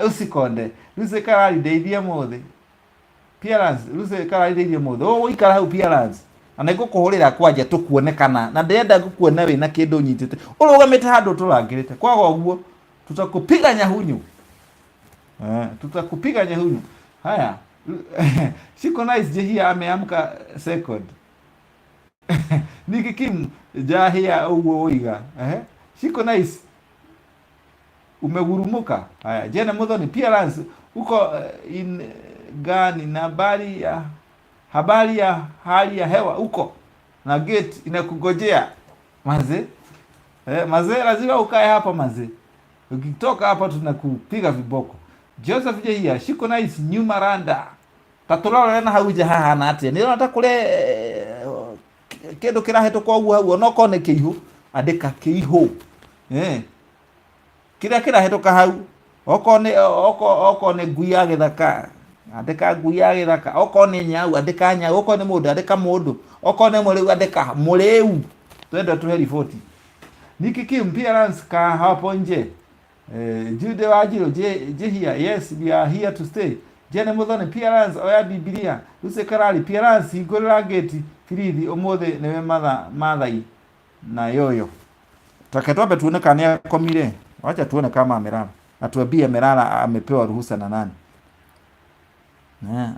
usikonde ruze karali ndeithia mothe parents ruze karali ndeithia mothe ikara hau parents anaiko kuhurira kwanja tukuonekana na ndenda gukuona we na kindu nyitite urugamite handu turangirite kwaga uguo tutakupiga nyahunyu tutakupiga nyahunyu haya siko nice jehia ameamka second nikikim jahia uguo uiga siko nice umegurumuka haya jana muthoni parents uko in gani na habari ya hali ya hewa uko na gate inakungojea maze maze lazima ukae hapa maze ukitoka hapa tunakupiga viboko Joseph jehia shiko nice nyuma randa tatulala na hauja haha na atia ndio nataka kule kendo kiraheto kwa ugu no kone kiihu andika kiihu kira hetoka hau okone ngui ya githaka andika ngui ya githaka okone nyau andika nyau okone mundu andika mundu okone muriu andika muriu twenda tuhe ripoti niki kim parents ka hapo nje Jude wajiro jehia yes we are here to stay jene muthoni parents oya bibilia use karali parents igorera gate firithi umuthe niwe mathai na yoyo taketwabe tuone kana komire wacha tuone kama amelala atuambie amelala amepewa ruhusa na nani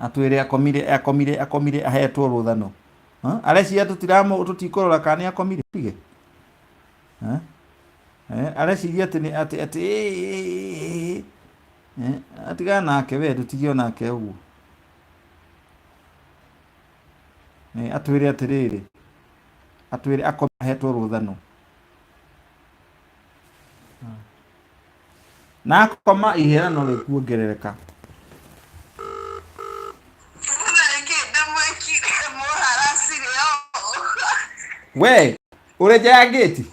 atuire akomire ahetwo ruthano areci atutiramo tutikorora kana akomire pige areci ati atiga nake we tutigio nake uguo atwire atiriri atwire akohetwo ruthano na koma ihera no rikuongerereka we ureja ya gate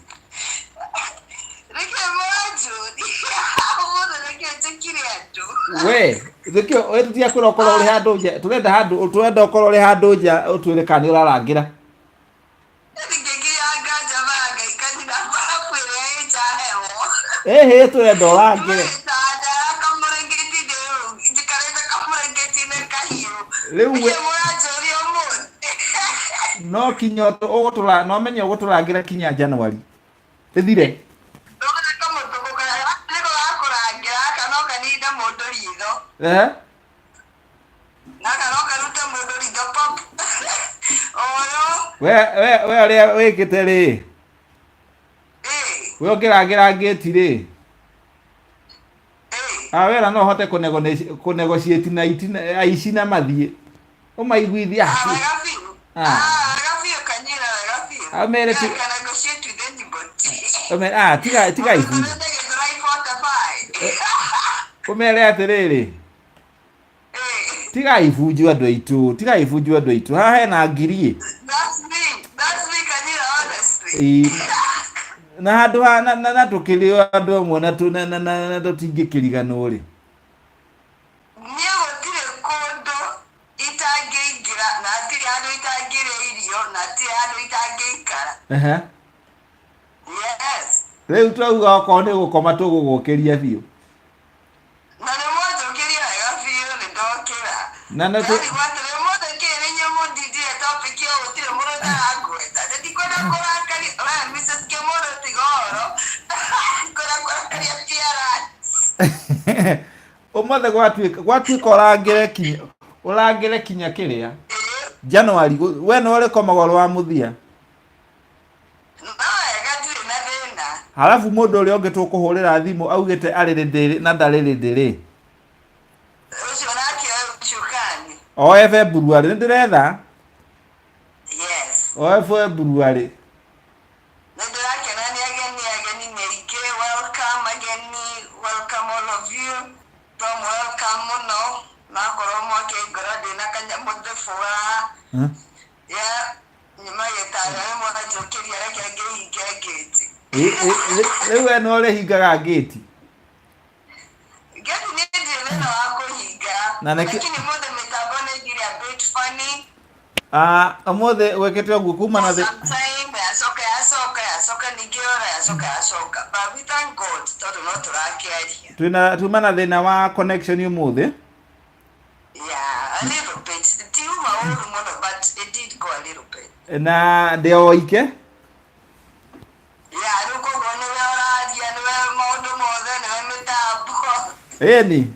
we thikio wetutia kurokora uri handu nje turenda ukora uri handu nje utwire kani urarangira turenda urangire riu no kinyoto ugutura no menye uguturangira kinya January ithire we aria wikite ri we ongerangira ngeti ri wera no hote kunegotiate na itina aici na mathie umaiguithia amere tu tiga ifu umere atiriri tiga ifunju andu aitu haha hena ngirie na handu na tukirio andu amwe na tutingikirigano ri niyo gutire kundu itangiingira na atiri handu itangire irio na atiri handu itangiikara yes riu twauga oko ni gukoma tugugukiria biu na ni mwajukiria wega biu ni ndokira na ni gwatire mothe kirinye mundidi topic yo gutire mundu ndagweta ndikwenda kurakari Mrs. Kemoro tigoro kurakari tiara umothe gwatuika urangire kinya kiria January we no ore komagoro wa muthia halafu mundu uri onge tukuhurira thimu augite ariri ndiri na ndariri ndiri ucio nake chukani oe February ndiretha yes oe February welcome all of you from welcome no na koromo ke grade na kanya mode fora ya nyuma yetara mo na jokeri ara ke gate ewe no le higaga gate ni ndire na wako higa lakini mode metabone giri a bit funny amothe wekete ogu kuma na asoka nigiora asoka but we thank God todo no turakiaria tuma na thina wa connection umuthe yeah a little bit still my own mono but it did go a little bit na ndio ike yeah ruko gone waradia no mondo mothe no metabu eni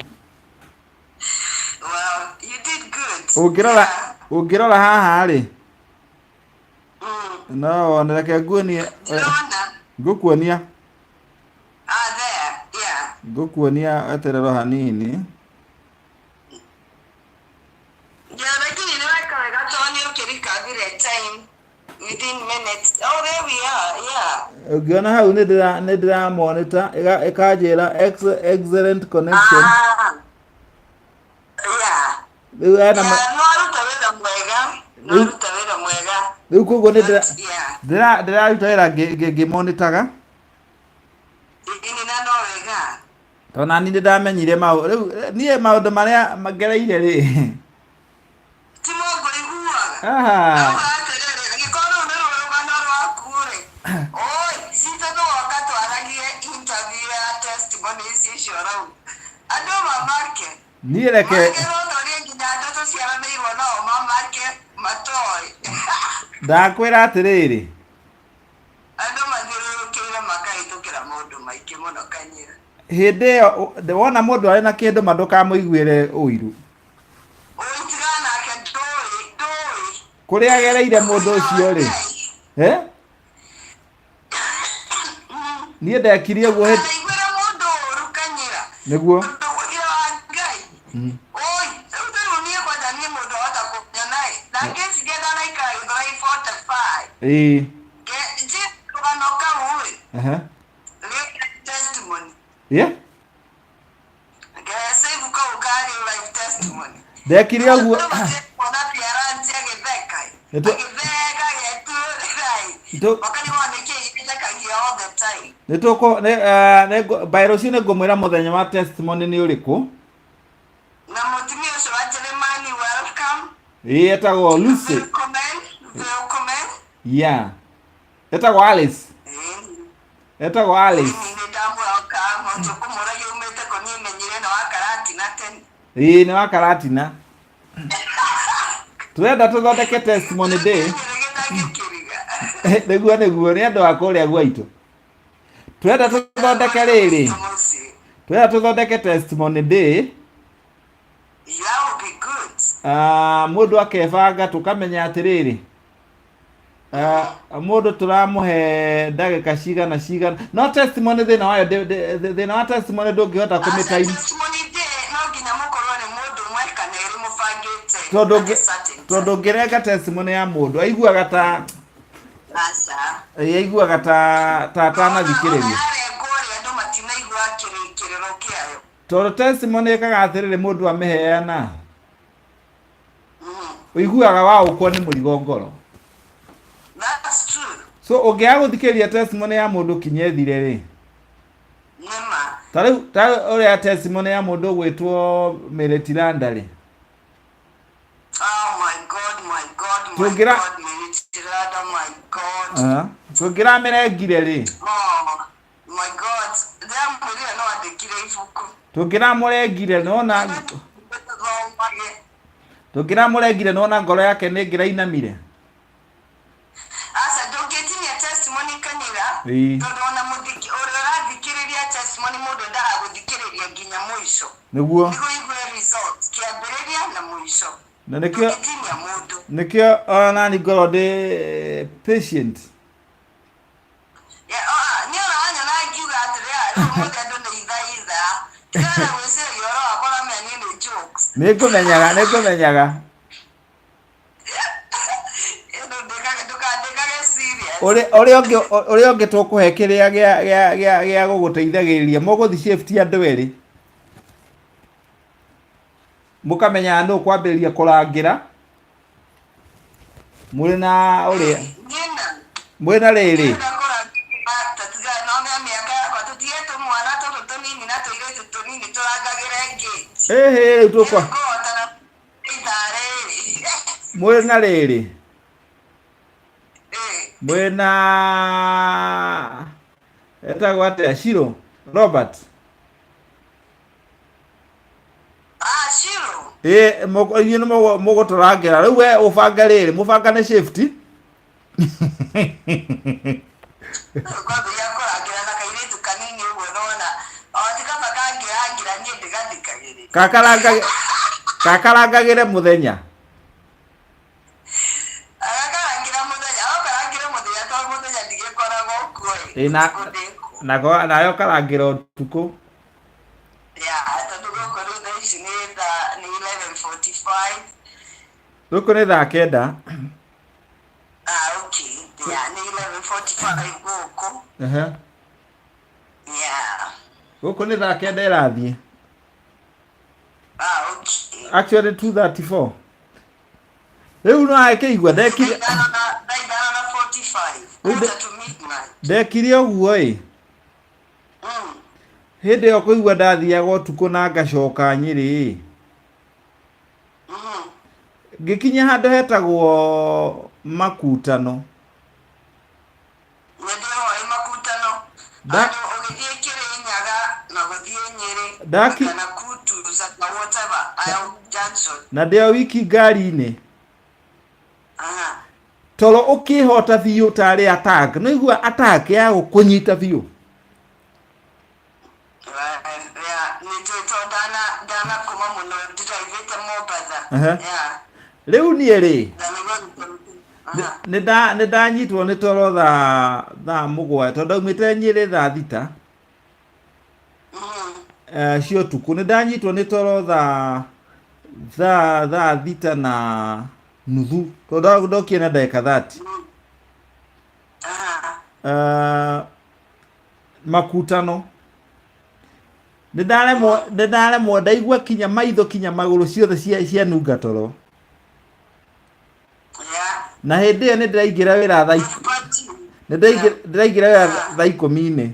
well you did good ukirora haha ri no ndeke nguonie ngukuonia there yeah ngukuonia eterero hanini lakini ni weka toni ukirika vile time within minutes there we are yeah ukiona hau ni ndira monitor ikajira excellent connection yeah riu ana riu koguo ni ndiraruta wira ngĩmonitaga tona ni ndamenyire riu niĩ maũndũ marĩa magereire rĩ niĩ reke ndakwĩra atĩrĩrĩ hĩndĩ ĩyo wona mũndũ arĩ na kĩndũ ma ndũkamũiguĩre ũiru kũrĩa agereire mũndũ ũcio rĩ niĩ ndekire ũguo nĩguo yeah ndekire ũguo nituko bairo cine ngumwira muthenya wa testimony ni uriku na mutumia ucio wa Jeremani welcome etagwo Lucy yeah etagwo Alice ni wa Karatina turenda tuthondeke testimony day nĩguo nĩ andũ a kũrĩa gwaitu turenda tuthondeke rĩrĩ turenda tuthondeke testimony day mũndũ akebanga tukamenya atĩrĩrĩ mũndũ turamuhe ndagĩka cigana no testimony thĩna wayo thĩna wa testimony ndũngĩhota kũmĩtime tondũ ngĩrenga testimony ya mũndũ aiguaga ta atanathikĩrĩria tondũ testimony ĩkaga atĩrĩrĩ mũndũ amĩheana ũiguaga waũkwo nĩ mũrigo ngoro so ũngĩaga gũthikĩrĩria testimony ya mũndũ kinye thire rĩ ta ũrĩa testimony ya mũndũ ũgwĩtwo Meritiranda rĩ tũngĩramĩrengire rĩ tũngĩramũrengire nona ngoro yake nĩ ngĩrainamire nĩguo Nikio ona ni ngoro ndi patient. Ni ona anya na ngiuga atiri ru muda ndo ndithaitha. Kana wese yoro akora me ni jokes. Nikumenyaga. Uri onge tukuhe kiria gia guguteithagiriria muguthi safety andu eri mukamenya no kwambiriria kurangira muri na uri muri na riri tukwa muri na riri Buena eta gwate Shiro Robert. Shiro. Mogo turagera riu we ufanga riri mufanga ne safety. Kwa ya kuragira na kairetu kanini ugo nona. Atika pakangira angira ni ndigathikagiri. Kakarangagire muthenya. Na yo karangira utuku. Tatugo koru thaici ni 11:45. Ruko ni thaa kenda. Okay. Ni 11:45 guku. Guku ni thaa kenda irathie. Okay. Actually 2:34. Riu no aikeigua ndekire. Ndekire uguo hindi yo kuigua ndathiaga utuku na ngacoka Nyeri ngikinya handu hetagwo Makutano na ndio wiki ngari-ini toro ukihota biu tari attack no igua attack ya gukunyita biu dana kuma muno tutaivete mobaza riu nie ri ni ndanyitwo ni toro thaa mugwa tondu umite Nyeri thaa thita cio tuku ni ndanyitwo ni toro thaa thita na nuthu tondu ndokie na ndagika 30 Makutano ndaremwo ndaigua kinya maitho kinya maguru ciothe cia nunga toro na hindi iyo ni ndiraingira wira thaa 10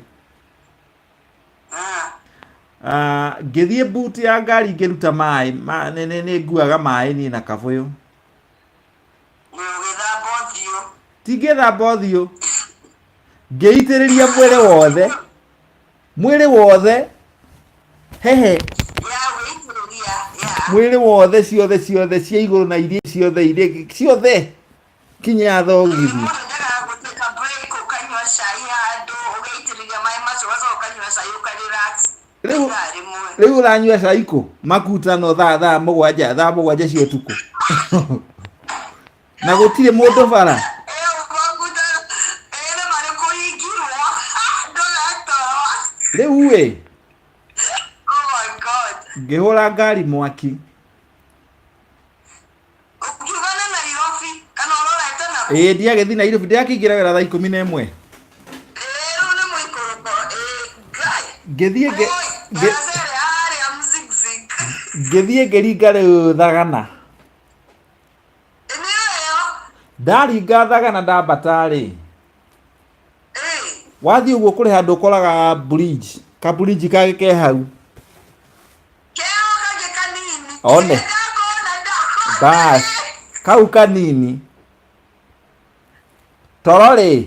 ngithie buti ya ngari ngiruta mai ni nguaga mai ni na kabuyu tingithamba ũthiũ ngĩitĩrĩria mwĩrĩ wothe hehe mwĩrĩ wothe ciothe cia igũrũ na iria ciothe kinya thogithi rĩu ũranyua cai kũ Makutano thaa mũgwanja cia ũtukũ na gũtirĩ mũndũ bara rĩu we ngĩhũra ngari mwaki ndiagĩthi Nairobi ndiakĩingĩra wĩra thaa 11 ngĩthiĩ ngĩringa rĩu Thagana ndaringa Thagana ndambata-rĩ wathiĩ ũguo kũrĩ handũ ũkoraga bridge kagĩ ke hau one bas kau kanini toro-rĩ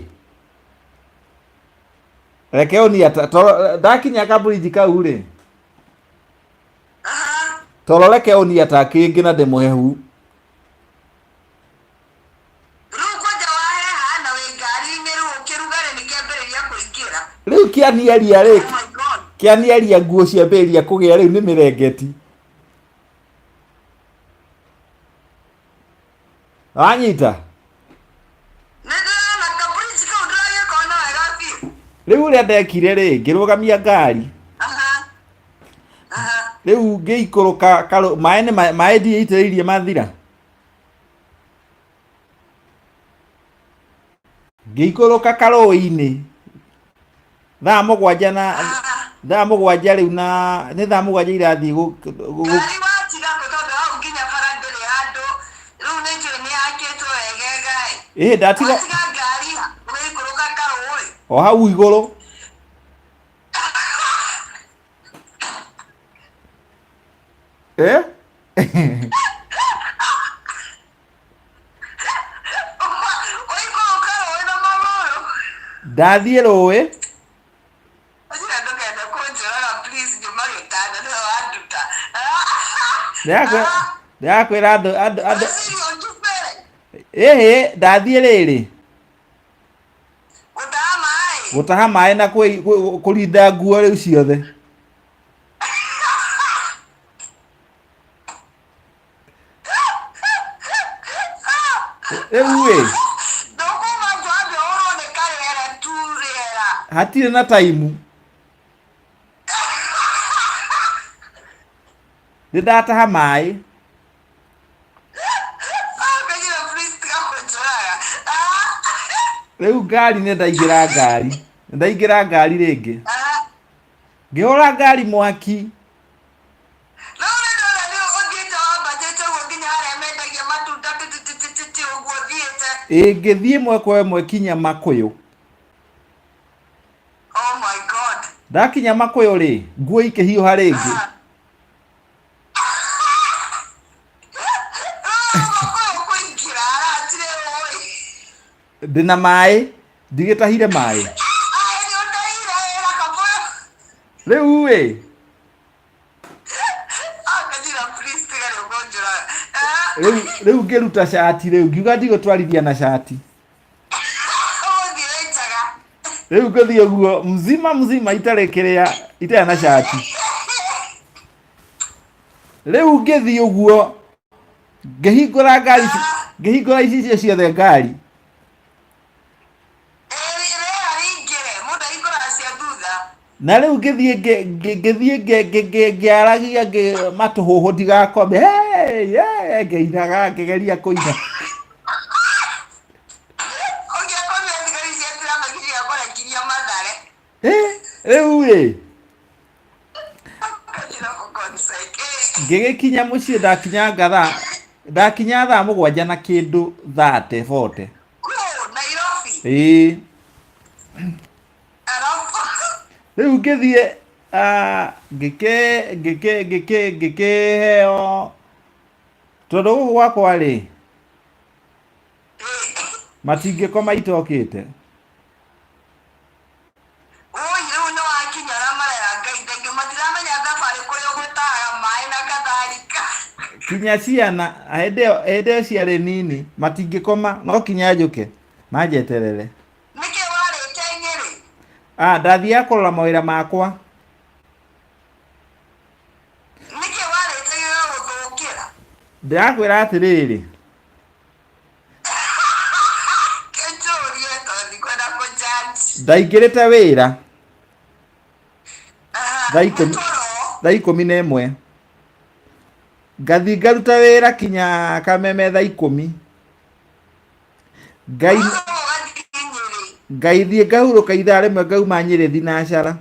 reke ũnia toro ndakinya ka bridge kau-rĩ toro reke ũnia ta kĩngĩ na ndĩmũhehu rĩu kĩaniaria nguo ciambĩrĩria kũgĩa rĩu nĩ mĩrengeti Anyita. Nĩndĩrona kaburici kau ndĩragĩkona wega biũ. Rĩu ũrĩa ndekire rĩ, ngĩrũgamia ngari. Rĩu ngĩikũrũka maĩ ndiĩitĩrĩirie mathira. Ngĩikũrũka karũĩ-inĩ. Thaa mũgwanja rĩu na nĩ thaa mũgwanja irathiĩ ngari watiga tondũ hau nginya bara ndĩrĩ handũ. Rĩu nĩnjũĩ nĩyakĩtwo wegega. Ndatiga ngari ũgĩikũrũka karũĩ. O hau igũrũ. Ndathiĩ rũĩ. Ndĩrakwĩra andũ ndathiĩ rĩrĩ gũtaha maĩ na kũrinda nguo rĩu ciothe. Rĩu hatirĩ na taimu. Nĩndataha maĩ. Rĩu ngari ndaingĩra ngari rĩngĩ. Ngĩhũra ngari mwaki. Ngĩthiĩ ĩmwe kwa ĩmwe kinya Makũyũ. Ndakinya Makũyũ rĩ, nguo ikĩhiũha rĩngĩ. Ndĩna maĩ, ndigĩtahire maĩ. Rĩu rĩu ngĩruta cati rĩu ngiuga ndigũtwarithia na cati. Rĩu ngĩthiĩ ũguo mzima itarĩ na cati. Rĩu ngĩthiĩ ũguo ngĩhingũra icio ciothe ngari. Na rĩu ngĩthiĩ ngĩaragia matũhũhũ ndigakome. Ngĩinaga ngĩgeria kũina. Rĩu ngĩgĩkinya mũciĩ ndakinya thaa mũgwanja na kĩndũ 30-40. Rĩu ngĩthiĩ ngĩkĩheo tondũ gũkũ gwakwa rĩ matingĩkoma itokĩte. Kinya ciana hĩndĩ ĩyo ciarĩ nini matingĩkoma no kinya njũke manjeterere. Ndathiaga kũrora mawĩra makwa. Ndĩrakwĩra atĩrĩrĩ, ndaingĩrĩte wĩra thaa 11 ngathiĩ ngaruta wĩra kinya Kameme thaa 10 ngaithiĩ ngahurũka ithaa rĩmwe ngauma Nyĩrĩ thinacara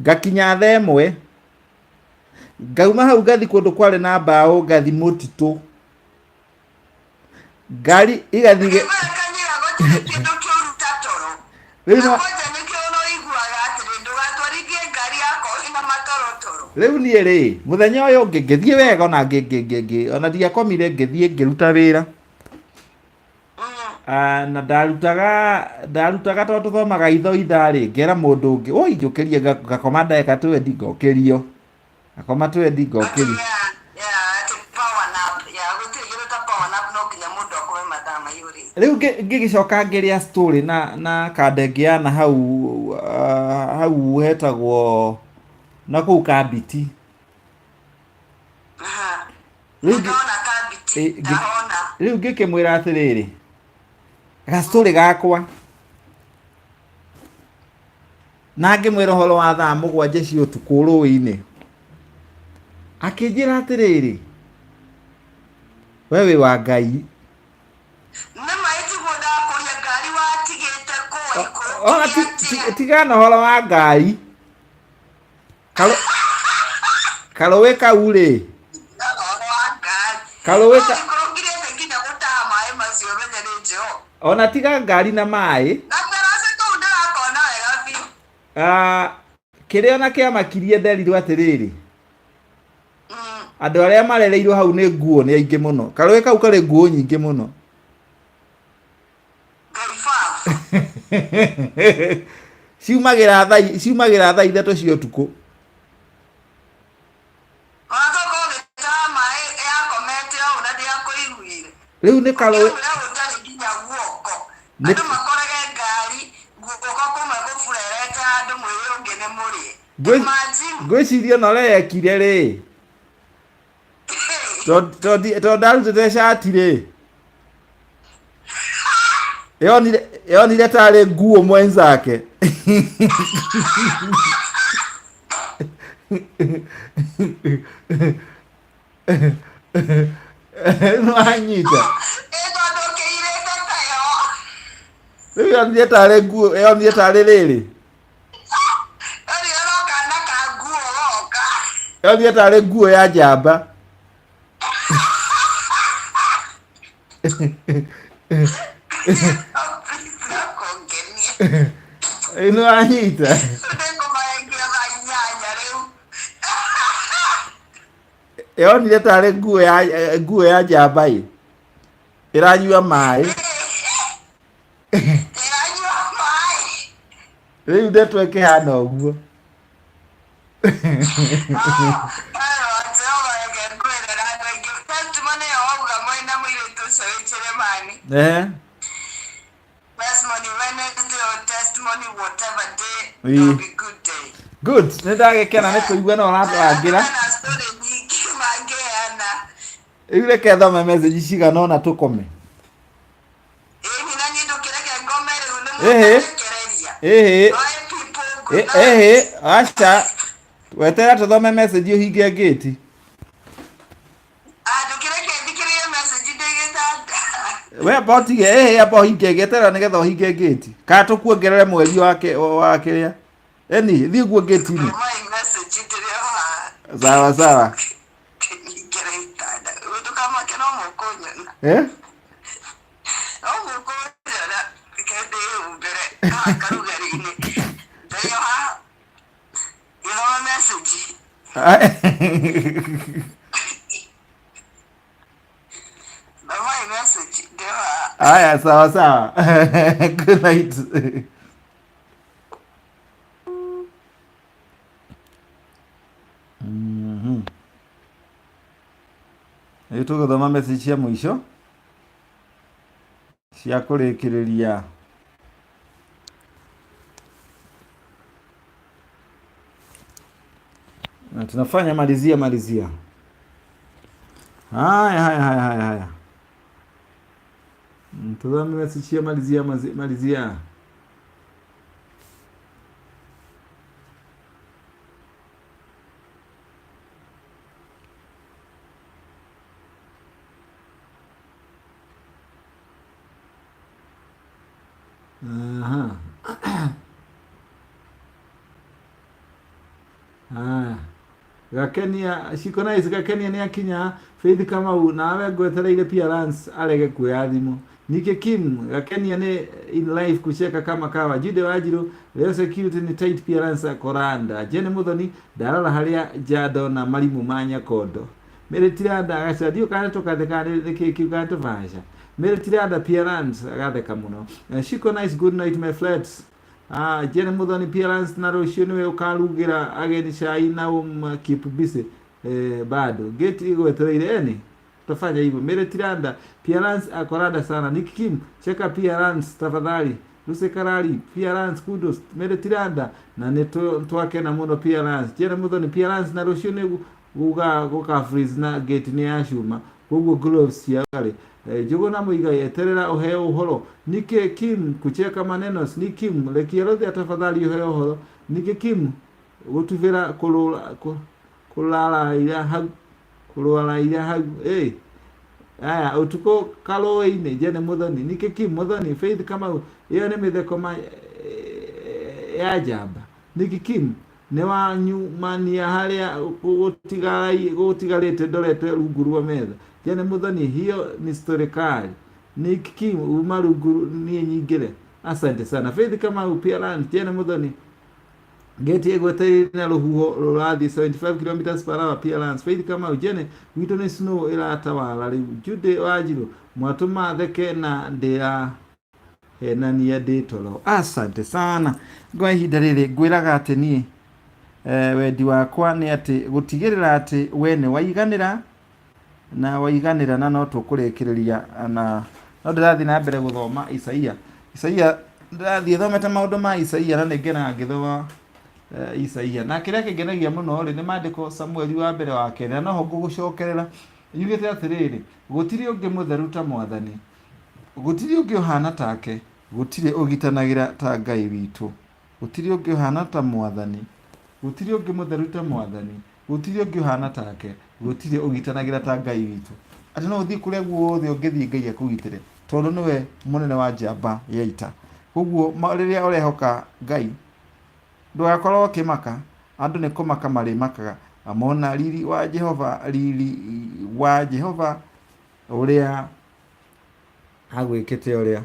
ngakinya thaa 1 ngauma hau ngathi kũndũ kwarĩ na mbaũ ngathi mũtitũ ngari igathiĩ rĩu niĩ rĩ mũthenya ũyũ ngĩthiĩ wega ona ndiakomire ngĩthiĩ ngĩruta wĩra. Na ndarutaga tondũ tũthomaga ithaa rĩ ngera mũndũ ũngĩ njũkĩrie ngakoma ndagĩka 20 ngokĩrio ngakoma 20 ngokĩrio. Rĩu ngĩgĩcoka ngĩrĩa story na kandengeana hau hetagwo na kũu Kabiti. riu ngikimwira atiriri gastori gakwa na ngimwira horo wa thaa 7 cia utuku ruini akinjira atiriri wewe wa Ngai ona tigana horo wa Ngai kaloweka ule kaloweka ona tiga ngari na mai kiria na kia makirie nderirio atiriri andu aria marereirwo hau ni nguo ni aingi muno kaloweka ukare nguo nyingi muno ciumagira thaa 3 cia utuku riu ni kalowe gwiciria no rekire ri to ndarutite shati ri yonire tari nguo mwenzake no anyita yonire tari nguo yonire tari riri yonire tari nguo ya njamba no anyita yonire tari nguo ya njamba iranyua mai riu ndetweke hana uguo good nindagikena nikuigua no ratwangira ile kethome message cigana ona tukome acha wetera tuthome message uhinge gate we botige abo hinge getera nigetha uhinge gate ka tukuongerere mweri wa kiria eni thi guo gate ni sawa aya sawa good night tuguthoma message cia mwisho cia kurikiriria na tunafanya malizia haya tuthome message cia malizia gakenia shikona gakenia ni akinya Faith Kamau nawe gwetereire pia Lance arege kuya thimu nike Kim gakenia ni in life kucheka kama kawa Jude Wajiru leo security ni tight pia Lance koranda Jene Muthoni darara haria jado na marimu manya kodo meretiranda agacadio kana tukathekane niki uganto vasha meretiranda pia Lance agatheka muno shikona good night my flats Jene Muthoni pia Lance na rucio niwe ukarugira ageni cai na keep busy bado gate igwetereire eni tufanya hivyo meretiranda pia Lance akorada sana Nick Kim cheka pia Lance tafadhali Lucy Karali pia Lance kudos meretiranda na neto twake na muno pia Lance Jene Muthoni pia Lance na rucio ni guka freeze na gate ni ashuma koguo gloves ciagari Jugo na muiga yeterera uheo uhoro nike Kim kucheka maneno ni Kim lekielodhi atafadhali uheo uhoro nike Kim gutuvira kulala ila hau aya utuko kaloine jene muthoni nike Kim muthoni Faith kama iyo ni mitheko ya jamba nike Kim ne wanyumania haria gutigarite ndorete rungu rwa metha jene muthoni hiyo ni story kali Nick Kim umarungu ni nyingire asante sana Faith kama upia jene muthoni geti egwete na ruhuho rurathi 75 km/h pia lance Faith kama ujene wito ni snow ila atawala riu Jude Wajiru mwatuma theke na ndira hena ni adetolo asante sana ngwa ihinda riri ngwiraga ati ni wendi wakwa ni ati gutigirira ati wene waiganira na no tukurekereria na no ndirathi na mbere guthoma Isaia ndirathi thomete maundu ma Isaia na ningena ngithoma Isaia na kiria kingenagia muno ri ni mandiko Samueli wa mbere wa kenda no ho gugucokerera yugite atiriri gutiri ungi mutheru ta mwathani gutiri ungi uhana take gutiri ugitanagira ta Ngai witu gutiri ungi uhana ta mwathani gutiri ungi mutheru ta mwathani gutiri ungi uhana take gutiri ugitanagira ta Ngai witu ati no uthi kuria guothe ungithi Ngai akugitire tondu niwe munene wa njamba ya ita koguo riria urehoka Ngai ndugakorwo kimaka andu ni kumaka mari makaga amona riri wa Jehova uria agwikite uria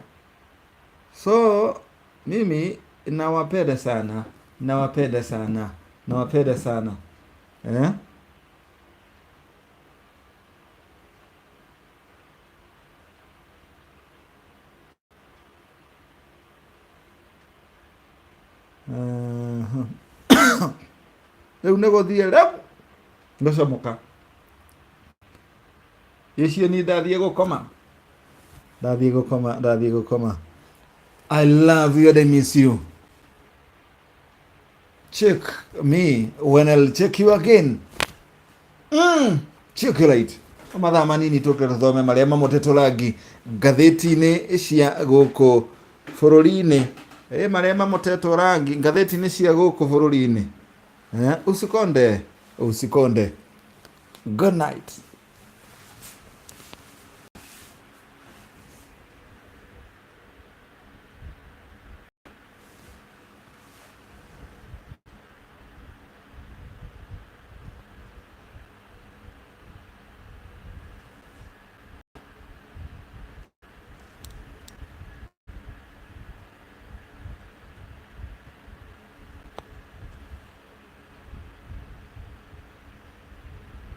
so mimi nawapenda sana riu niguthie reu ngacomoka icio ni ndathie gukoma I love you and I miss you. Check me when I'll check you again. Check it right. Mathaa manini tuke tuthome maria mamutetwo rangi ngatheti-ini cia guku bururi-ini maria mamutetwo rangi ngatheti-ini cia guku bururi-ini usikonde good night.